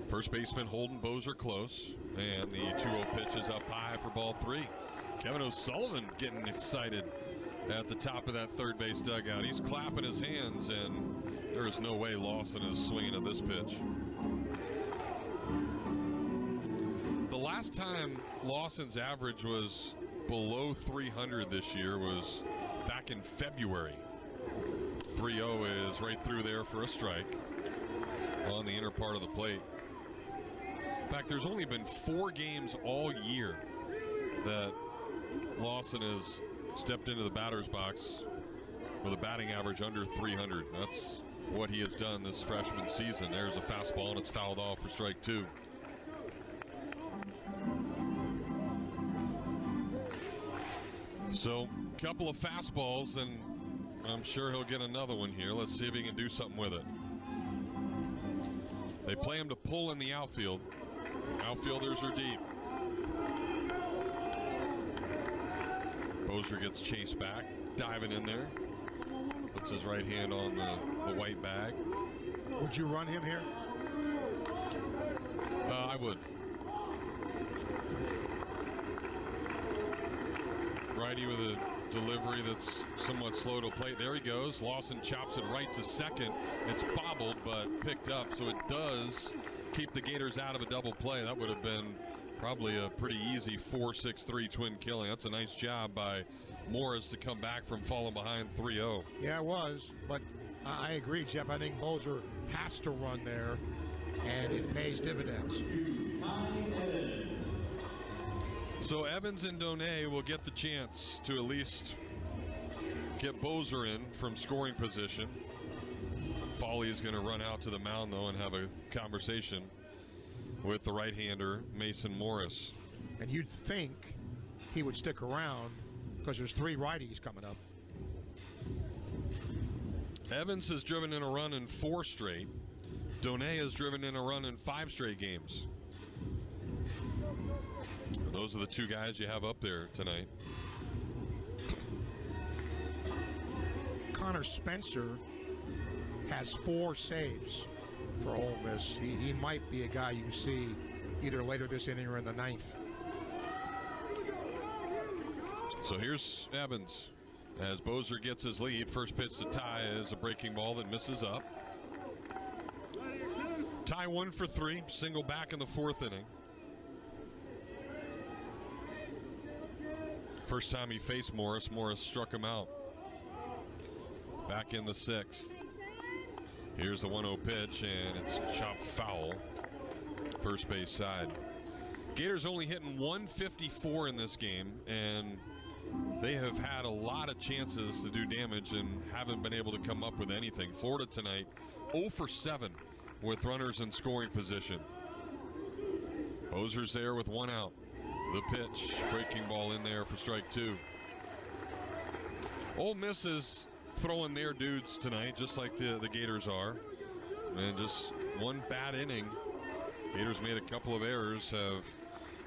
First baseman Holden Bozer close, and the 2-0 pitch is up high for ball 3. Kevin O'Sullivan getting excited at the top of that third base dugout. He's clapping his hands, and there is no way Lawson is swinging at this pitch. The last time Lawson's average was below 300 this year was back in February. 3-0 is right through there for a strike on the inner part of the plate. In fact, there's only been 4 games all year that Lawson has stepped into the batter's box with a batting average under 300. That's what he has done this freshman season. There's a fastball, and it's fouled off for strike 2. So, a couple of fastballs, and I'm sure he'll get another one here. Let's see if he can do something with it. They play him to pull in the outfield. Outfielders are deep. Bozer gets chased back, diving in there. Puts his right hand on the white bag.
Would you run him here?
I would. Righty with a delivery that's somewhat slow to plate. There he goes. Lawson chops it right to second. It's bobbled but picked up, so it does keep the Gators out of a double play. That would have been probably a pretty easy 4-6-3 twin killing. That's a nice job by Morris to come back from falling behind 3-0.
Yeah, it was, but I agree, Jeff. I think Bozer has to run there, and it pays dividends.
So Evans and Donay will get the chance to at least get Bozer in from scoring position. Foley is going to run out to the mound, though, and have a conversation with the right-hander, Mason Morris.
And you'd think he would stick around because there's 3 righties coming up.
Evans has driven in a run in 4 straight. Donay has driven in a run in 5 straight games. And those are the 2 guys you have up there tonight.
Connor Spencer has 4 saves for Ole Miss. He might be a guy you see either later this inning or in the 9th.
So here's Evans. as Bozer gets his lead. First pitch to Ty is a breaking ball that misses up. Ty 1 for 3, single back in the 4th inning. First time he faced Morris, Morris struck him out. Back in the 6th. Here's the 1-0 pitch, and it's chopped foul. First base side. Gators only hitting 154 in this game, and they have had a lot of chances to do damage and haven't been able to come up with anything. Florida tonight 0 for 7 with runners in scoring position. Bozer's there with 1 out. The pitch, breaking ball in there for strike 2. Ole Miss is throwing their dudes tonight, just like the Gators are. And just one bad inning. Gators made a couple of errors, have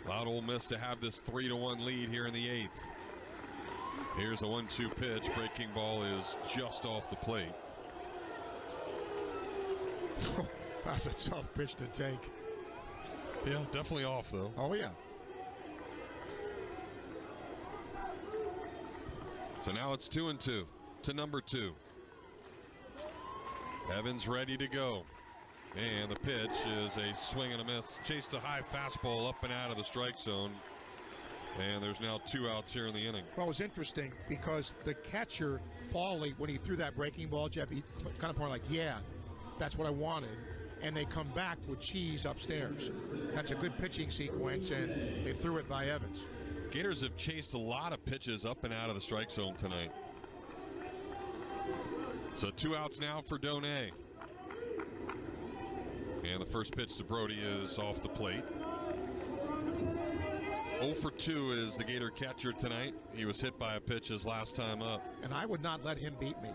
allowed Ole Miss to have this 3-1 lead here in the 8th. Here's a 1-2 pitch. Breaking ball is just off the plate.
That's a tough pitch to take.
Yeah, definitely off, though.
Oh, yeah.
So now it's 2-2 to number 2. Evans ready to go. And the pitch is a swing and a miss. Chased a high fastball up and out of the strike zone. And there's now 2 outs here in the inning.
Well, it was interesting because the catcher, Fawley, when he threw that breaking ball, Jeff, he kind of pointed like, yeah, that's what I wanted. And they come back with Cheese upstairs. That's a good pitching sequence, and they threw it by Evans.
Gators have chased a lot of pitches up and out of the strike zone tonight. So 2 outs now for Donay. And the first pitch to Brody is off the plate. 0 for 2 is the Gator catcher tonight. He was hit by a pitch his last time up.
And I would not let him beat me.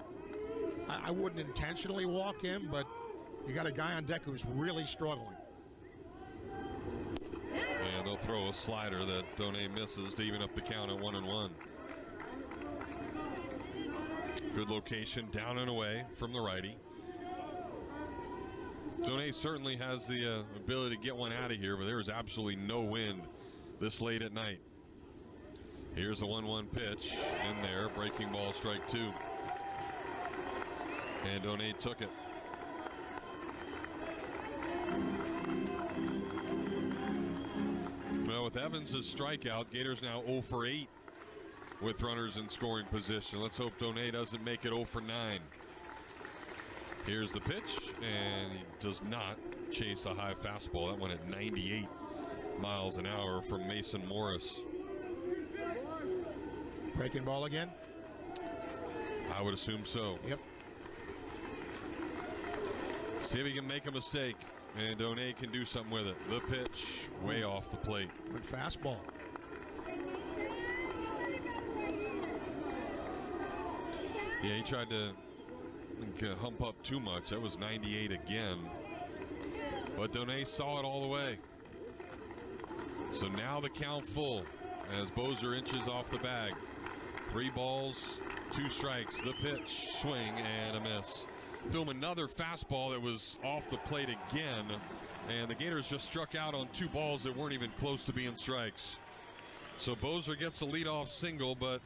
I wouldn't intentionally walk him, but you got a guy on deck who's really struggling.
And they'll throw a slider that Donay misses to even up the count at 1-1. Good location, down and away from the righty. Donay certainly has the ability to get one out of here, but there is absolutely no wind this late at night. Here's a 1-1 pitch in there, breaking ball, strike 2. And Donay took it. Well, with Evans' strikeout, Gators now 0 for 8 with runners in scoring position. Let's hope Donay doesn't make it 0 for 9. Here's the pitch, and he does not chase a high fastball. That one at 98 miles an hour from Mason Morris.
Breaking ball again?
I would assume so.
Yep.
See if he can make a mistake, and Donay can do something with it. The pitch, way off the plate.
Good fastball.
Yeah, he tried to hump up too much. That was 98 again. But Donay saw it all the way. So now the count full as Bozer inches off the bag. 3 balls, 2 strikes. The pitch, swing, and a miss. Threw him another fastball that was off the plate again. And the Gators just struck out on 2 balls that weren't even close to being strikes. So Bozer gets the leadoff single, but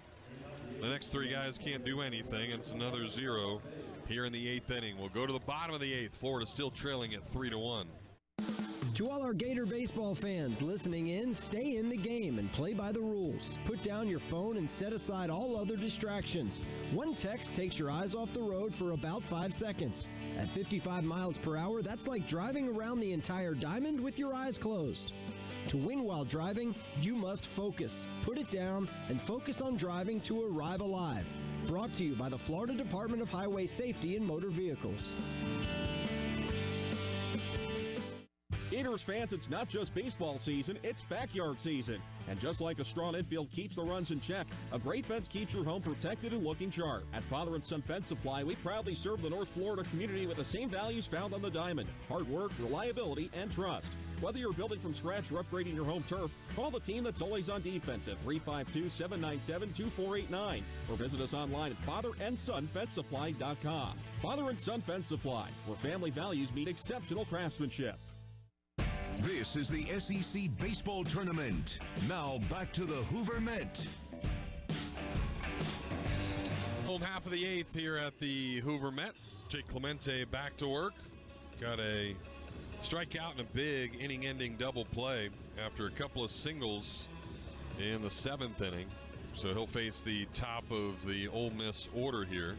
the next 3 guys can't do anything. And it's another 0 here in the 8th inning. We'll go to the bottom of the 8th. Florida still trailing at 3-1.
To all our Gator baseball fans listening in, stay in the game and play by the rules. Put down your phone and set aside all other distractions. One text takes your eyes off the road for about 5 seconds. At 55 miles per hour, that's like driving around the entire diamond with your eyes closed. To win while driving, you must focus. Put it down and focus on driving to arrive alive. Brought to you by the Florida Department of Highway Safety and Motor Vehicles.
Gators fans, it's not just baseball season, it's backyard season. And just like a strong infield keeps the runs in check, a great fence keeps your home protected and looking sharp. At Father & Son Fence Supply, we proudly serve the North Florida community with the same values found on the diamond: hard work, reliability, and trust. Whether you're building from scratch or upgrading your home turf, call the team that's always on defense at 352-797-2489 or visit us online at fatherandsonfencesupply.com. Father & Son Fence Supply, where family values meet exceptional craftsmanship.
This is the SEC Baseball Tournament. Now back to the Hoover Met.
Home half of the 8th here at the Hoover Met. Jake Clemente back to work. Got a strikeout and a big inning-ending double play after a couple of singles in the 7th inning. So he'll face the top of the Ole Miss order here.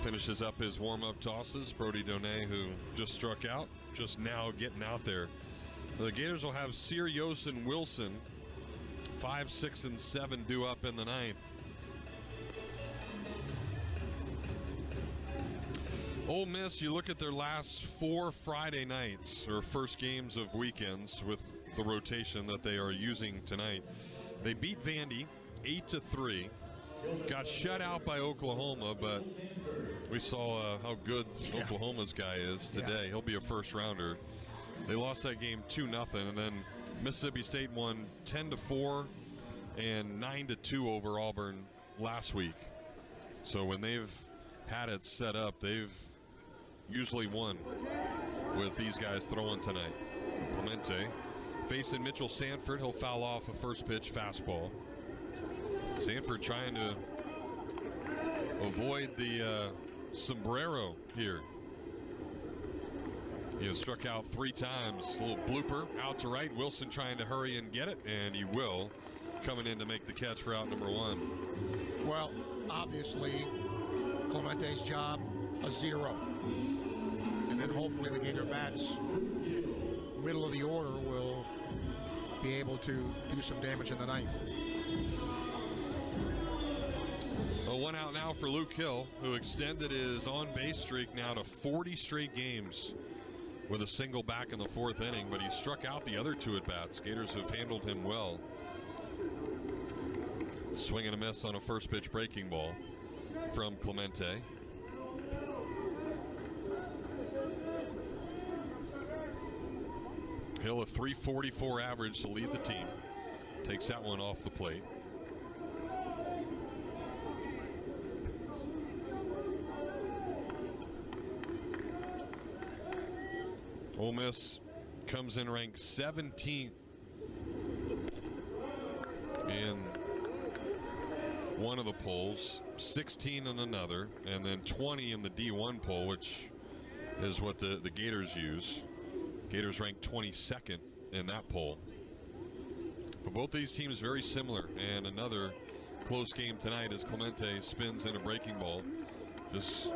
Finishes up his warm-up tosses. Brody Donay, who just struck out, just now getting out there. The Gators will have Sirios and Wilson, 5, 6, and 7 due up in the 9th. Ole Miss, you look at their last 4 Friday nights, or first games of weekends with the rotation that they are using tonight. They beat Vandy 8-3. Got shut out by Oklahoma, but we saw how good Oklahoma's guy is today. He'll be a first rounder. They lost that game 2-0, and then Mississippi State won 10-4 and 9-2 over Auburn last week. So when they've had it set up, they've usually won with these guys throwing tonight. Clemente facing Mitchell Sanford. He'll foul off a first pitch fastball. Sanford trying to avoid the sombrero here. He has struck out 3 times. A little blooper out to right. Wilson trying to hurry and get it, and he will. Coming in to make the catch for out number 1.
Well, obviously, Clemente's job, a 0. And then hopefully the Gator bats, middle of the order, will be able to do some damage in the 9th.
A 1 out now for Luke Hill, who extended his on-base streak now to 40 straight games with a single back in the 4th inning, but he struck out the other 2 at-bats. Gators have handled him well. Swing and a miss on a first pitch breaking ball from Clemente. Hill, a .344 average to lead the team. Takes that one off the plate. Ole Miss comes in ranked 17th in one of the polls, 16 in another, and then 20 in the D1 poll, which is what the Gators use. Gators ranked 22nd in that poll. But both these teams very similar, and another close game tonight as Clemente spins in a breaking ball. Just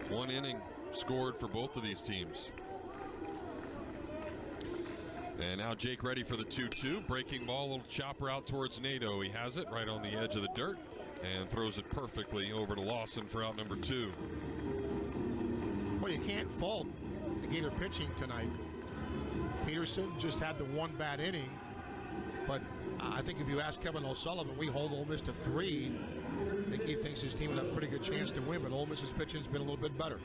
1 inning scored for both of these teams. And now Jake ready for the 2-2. Breaking ball, a little chopper out towards Nadeau. He has it right on the edge of the dirt and throws it perfectly over to Lawson for out number 2.
Well, you can't fault the Gator pitching tonight. Peterson just had the 1 bad inning, but I think if you ask Kevin O'Sullivan, we hold Ole Miss to 3. I think he thinks his team would have a pretty good chance to win, but Ole Miss's pitching's been a little bit better.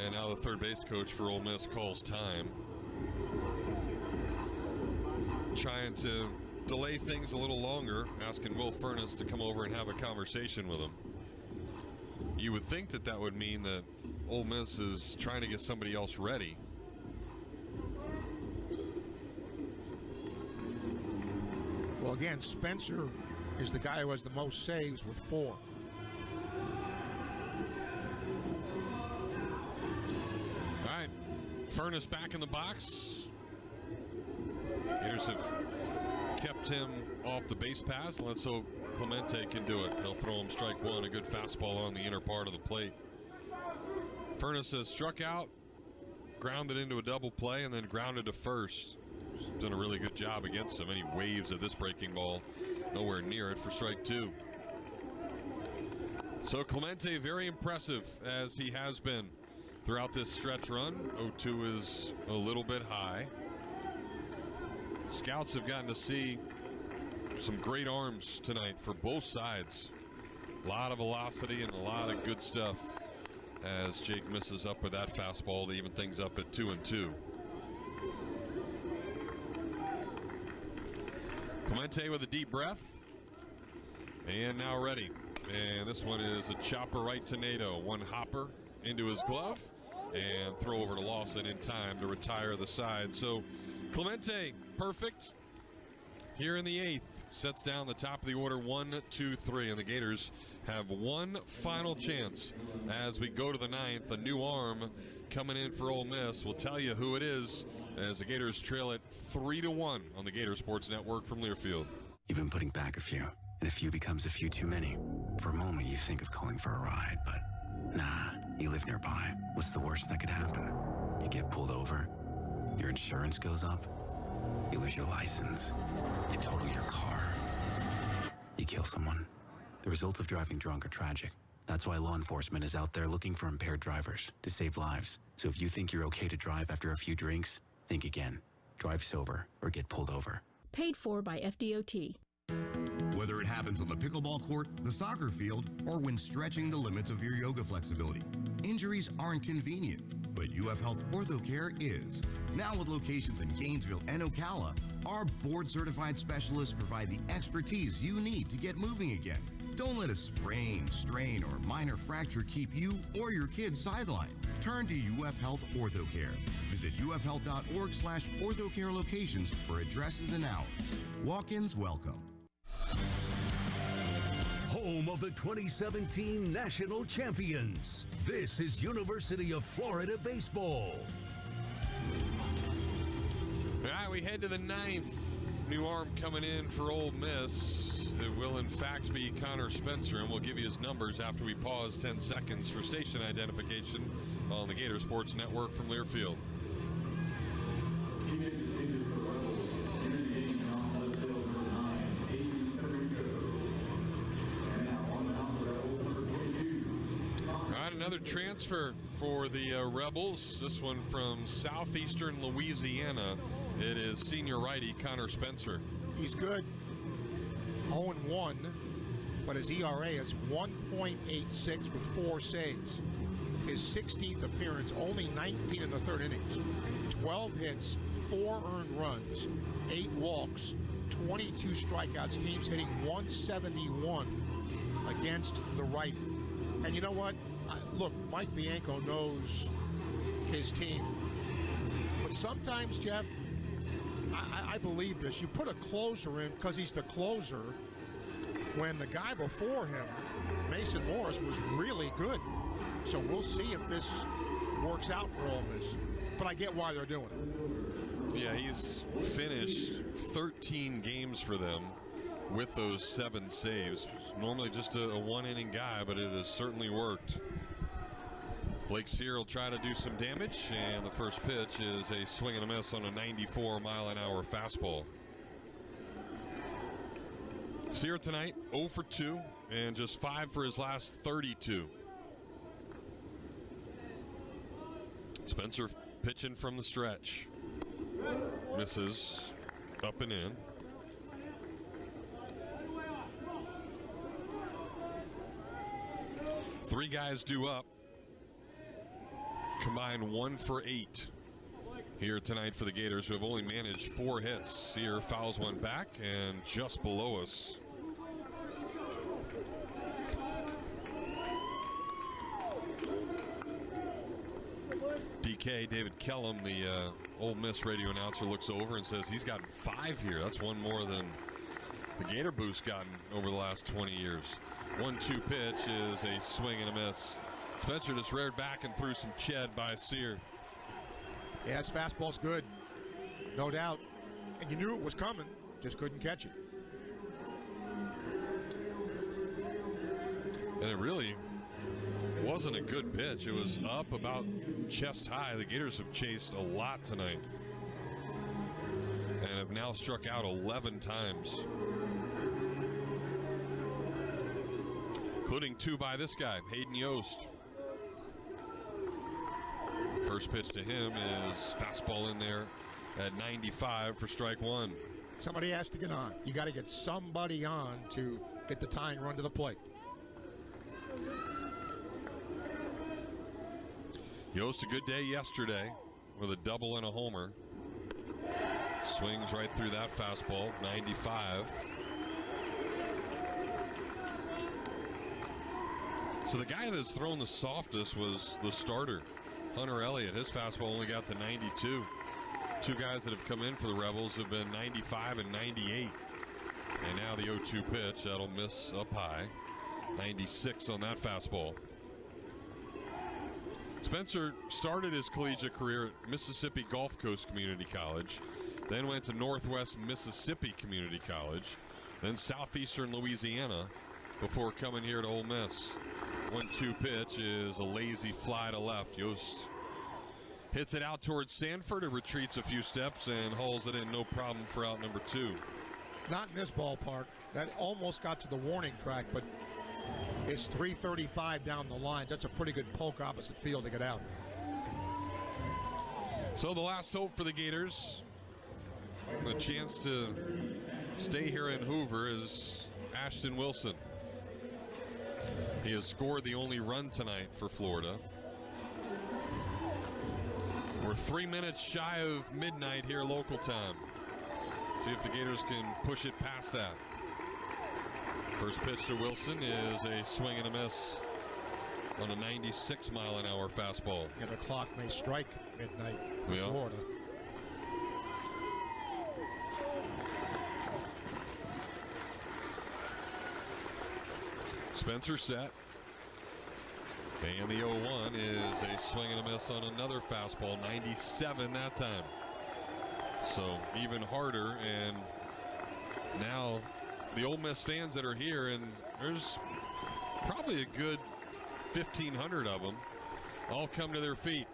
And now the third base coach for Ole Miss calls time. Trying to delay things a little longer, asking Will Furness to come over and have a conversation with him. You would think that that would mean that Ole Miss is trying to get somebody else ready.
Well, again, Spencer is the guy who has the most saves with 4.
All right, Furness back in the box. Gators have kept him off the base paths. Let's hope Clemente can do it. They'll throw him strike 1, a good fastball on the inner part of the plate. Furness has struck out, grounded into a double play, and then grounded to first. He's done a really good job against him, and he waves at this breaking ball. Nowhere near it for strike 2. So Clemente very impressive, as he has been throughout this stretch run. 0-2 is a little bit high. Scouts have gotten to see some great arms tonight for both sides. A lot of velocity and a lot of good stuff as Jake misses up with that fastball to even things up at 2-2. Clemente with a deep breath. And now ready. And this one is a chopper right to Nadeau. 1 hopper into his glove. and throw over to Lawson in time to retire the side. So Clemente, perfect. Here in the 8th, sets down the top of the order, 1, 2, 3, and the Gators have one final chance as we go to the 9th. A new arm coming in for Ole Miss. We'll tell you who it is as the Gators trail it 3-1 on the Gator Sports Network from Learfield.
You've been putting back a few, and a few becomes a few too many. For a moment, you think of calling for a ride, but nah, you live nearby. What's the worst that could happen? You get pulled over, your insurance goes up, you lose your license, you total your car, you kill someone. The results of driving drunk are tragic. That's why law enforcement is out there looking for impaired drivers to save lives. So if you think you're okay to drive after a few drinks, think again. Drive sober or get pulled over.
Paid for by FDOT.
Whether it happens on the pickleball court, the soccer field, or when stretching the limits of your yoga flexibility, injuries aren't convenient, but UF Health OrthoCare is. Now with locations in Gainesville and Ocala, our board-certified specialists provide the expertise you need to get moving again. Don't let a sprain, strain, or minor fracture keep you or your kids sidelined. Turn to UF Health OrthoCare. Visit ufhealth.org/orthocare locations for addresses and hours. Walk-ins welcome.
Home of the 2017 National Champions. This is University of Florida Baseball.
All right, we head to the 9th. New arm coming in for Ole Miss. It will, in fact, be Connor Spencer, and we'll give you his numbers after we pause 10 seconds for station identification on the Gator Sports Network from Learfield. All right, another transfer for the Rebels. This one from southeastern Louisiana. It is senior righty Connor Spencer.
He's good. 0-1, but his ERA is 1.86 with 4 saves. His 16th appearance, only 19 in the 3rd innings. 12 hits, 4 earned runs, 8 walks, 22 strikeouts. Teams hitting 171 against the righty. And you know what? Look, Mike Bianco knows his team. But sometimes, Jeff, I believe this. You put a closer in because he's the closer when the guy before him, Mason Morris, was really good. So we'll see if this works out for Ole Miss. But I get why they're doing it.
Yeah, he's finished 13 games for them with those 7 saves. Normally just a one-inning guy, but it has certainly worked. Blake Sear will try to do some damage, and the first pitch is a swing and a miss on a 94-mile-an-hour fastball. Sear tonight 0 for 2 and just 5 for his last 32. Spencer pitching from the stretch. Misses up and in. Three guys due up. Combined 1 for 8 here tonight for the Gators, who have only managed 4 hits. Sear fouls one back and just below us. DK, David Kellum, the Ole Miss radio announcer, looks over and says he's gotten 5 here. That's one more than the Gator Boost gotten over the last 20 years. 1-2 pitch is a swing and a miss. Spencer just reared back and threw some ched by Sear.
Yeah, his fastball's good, no doubt. And you knew it was coming, just couldn't catch it.
And it really wasn't a good pitch. It was up about chest high. The Gators have chased a lot tonight and have now struck out 11 times, including 2 by this guy, Hayden Yost. First pitch to him is fastball in there at 95 for strike 1.
Somebody has to get on. You got to get somebody on to get the tying run to the plate.
Yost, a good day yesterday with a double and a homer. Swings right through that fastball, 95. So the guy that's thrown the softest was the starter, Hunter Elliott, his fastball only got to 92. Two guys that have come in for the Rebels have been 95 and 98. And now the 0-2 pitch, that'll miss up high. 96 on that fastball. Spencer started his collegiate career at Mississippi Gulf Coast Community College, then went to Northwest Mississippi Community College, then Southeastern Louisiana before coming here to Ole Miss. 1-2 pitch is a lazy fly to left. Yost hits it out towards Sanford. It retreats a few steps and hauls it in, no problem for out number 2.
Not in this ballpark. That almost got to the warning track, but it's 335 down the lines. That's a pretty good poke opposite field to get out.
So the last hope for the Gators, the chance to stay here in Hoover, is Ashton Wilson. He has scored the only run tonight for Florida. We're 3 minutes shy of midnight here local time. See if the Gators can push it past that. First pitch to Wilson is a swing and a miss on a 96-mile-an-hour fastball.
Yeah, the clock may strike midnight for
Yeah.
Florida.
Spencer set. And the 0-1 is a swing and a miss on another fastball, 97 that time. So even harder, and now the Ole Miss fans that are here, and there's probably a good 1,500 of them, all come to their feet.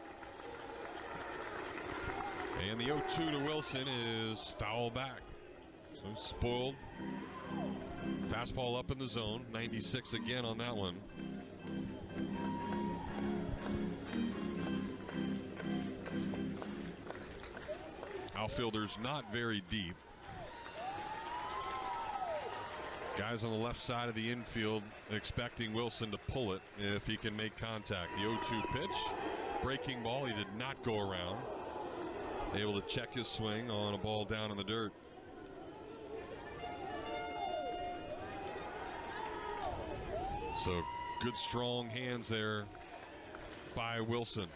And the 0-2 to Wilson is foul back. So spoiled. Fastball up in the zone, 96 again on that one. Outfielders not very deep. Guys on the left side of the infield expecting Wilson to pull it if he can make contact. The 0-2 pitch, breaking ball, he did not go around. Able to check his swing on a ball down in the dirt. So good strong hands there by Wilson.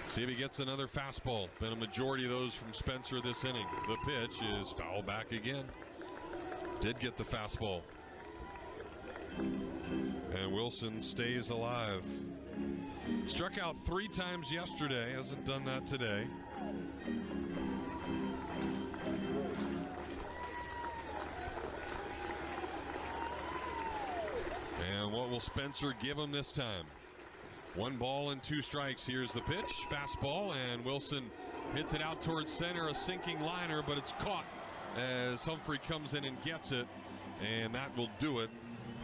See if he gets another fastball. Been a majority of those from Spencer this inning. The pitch is foul back again. Did get the fastball. And Wilson stays alive. Struck out 3 times yesterday. Hasn't done that today. And what will Spencer give him this time? 1 ball and 2 strikes. Here's the pitch. Fastball, and Wilson hits it out towards center. A sinking liner, but it's caught as Humphrey comes in and gets it. And that will do it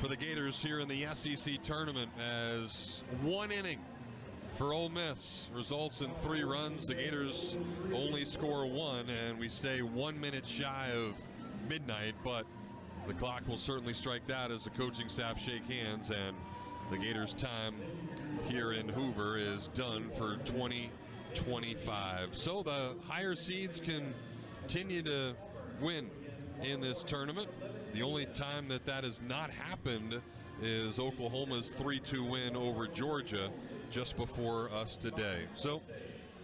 for the Gators here in the SEC tournament, as 1 inning for Ole Miss results in 3 runs. The Gators only score 1, and we stay 1 minute shy of midnight, but the clock will certainly strike that as the coaching staff shake hands, and the Gators' time here in Hoover is done for 2025. So the higher seeds can continue to win in this tournament. The only time that has not happened is Oklahoma's 3-2 win over Georgia just before us today. So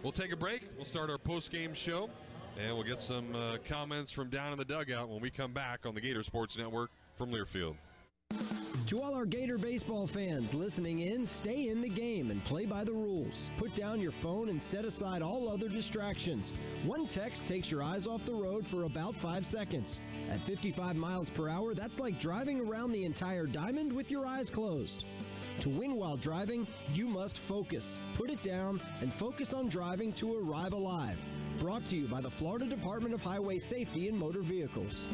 we'll take a break. We'll start our post-game show, and we'll get some comments from down in the dugout when we come back on the Gator Sports Network from Learfield.
To all our Gator baseball fans listening in, stay in the game and play by the rules. Put down your phone and set aside all other distractions. One text takes your eyes off the road for about 5 seconds. At 55 miles per hour, that's like driving around the entire diamond with your eyes closed. To win while driving, you must focus. Put it down and focus on driving to arrive alive. Brought to you by the Florida Department of Highway Safety and Motor Vehicles.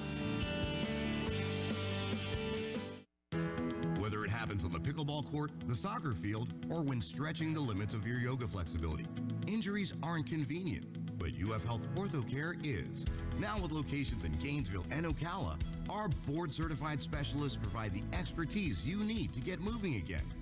Whether it happens on the pickleball court, the soccer field, or when stretching the limits of your yoga flexibility, injuries aren't convenient, but UF Health OrthoCare is. Now with locations in Gainesville and Ocala, our board-certified specialists provide the expertise you need to get moving again.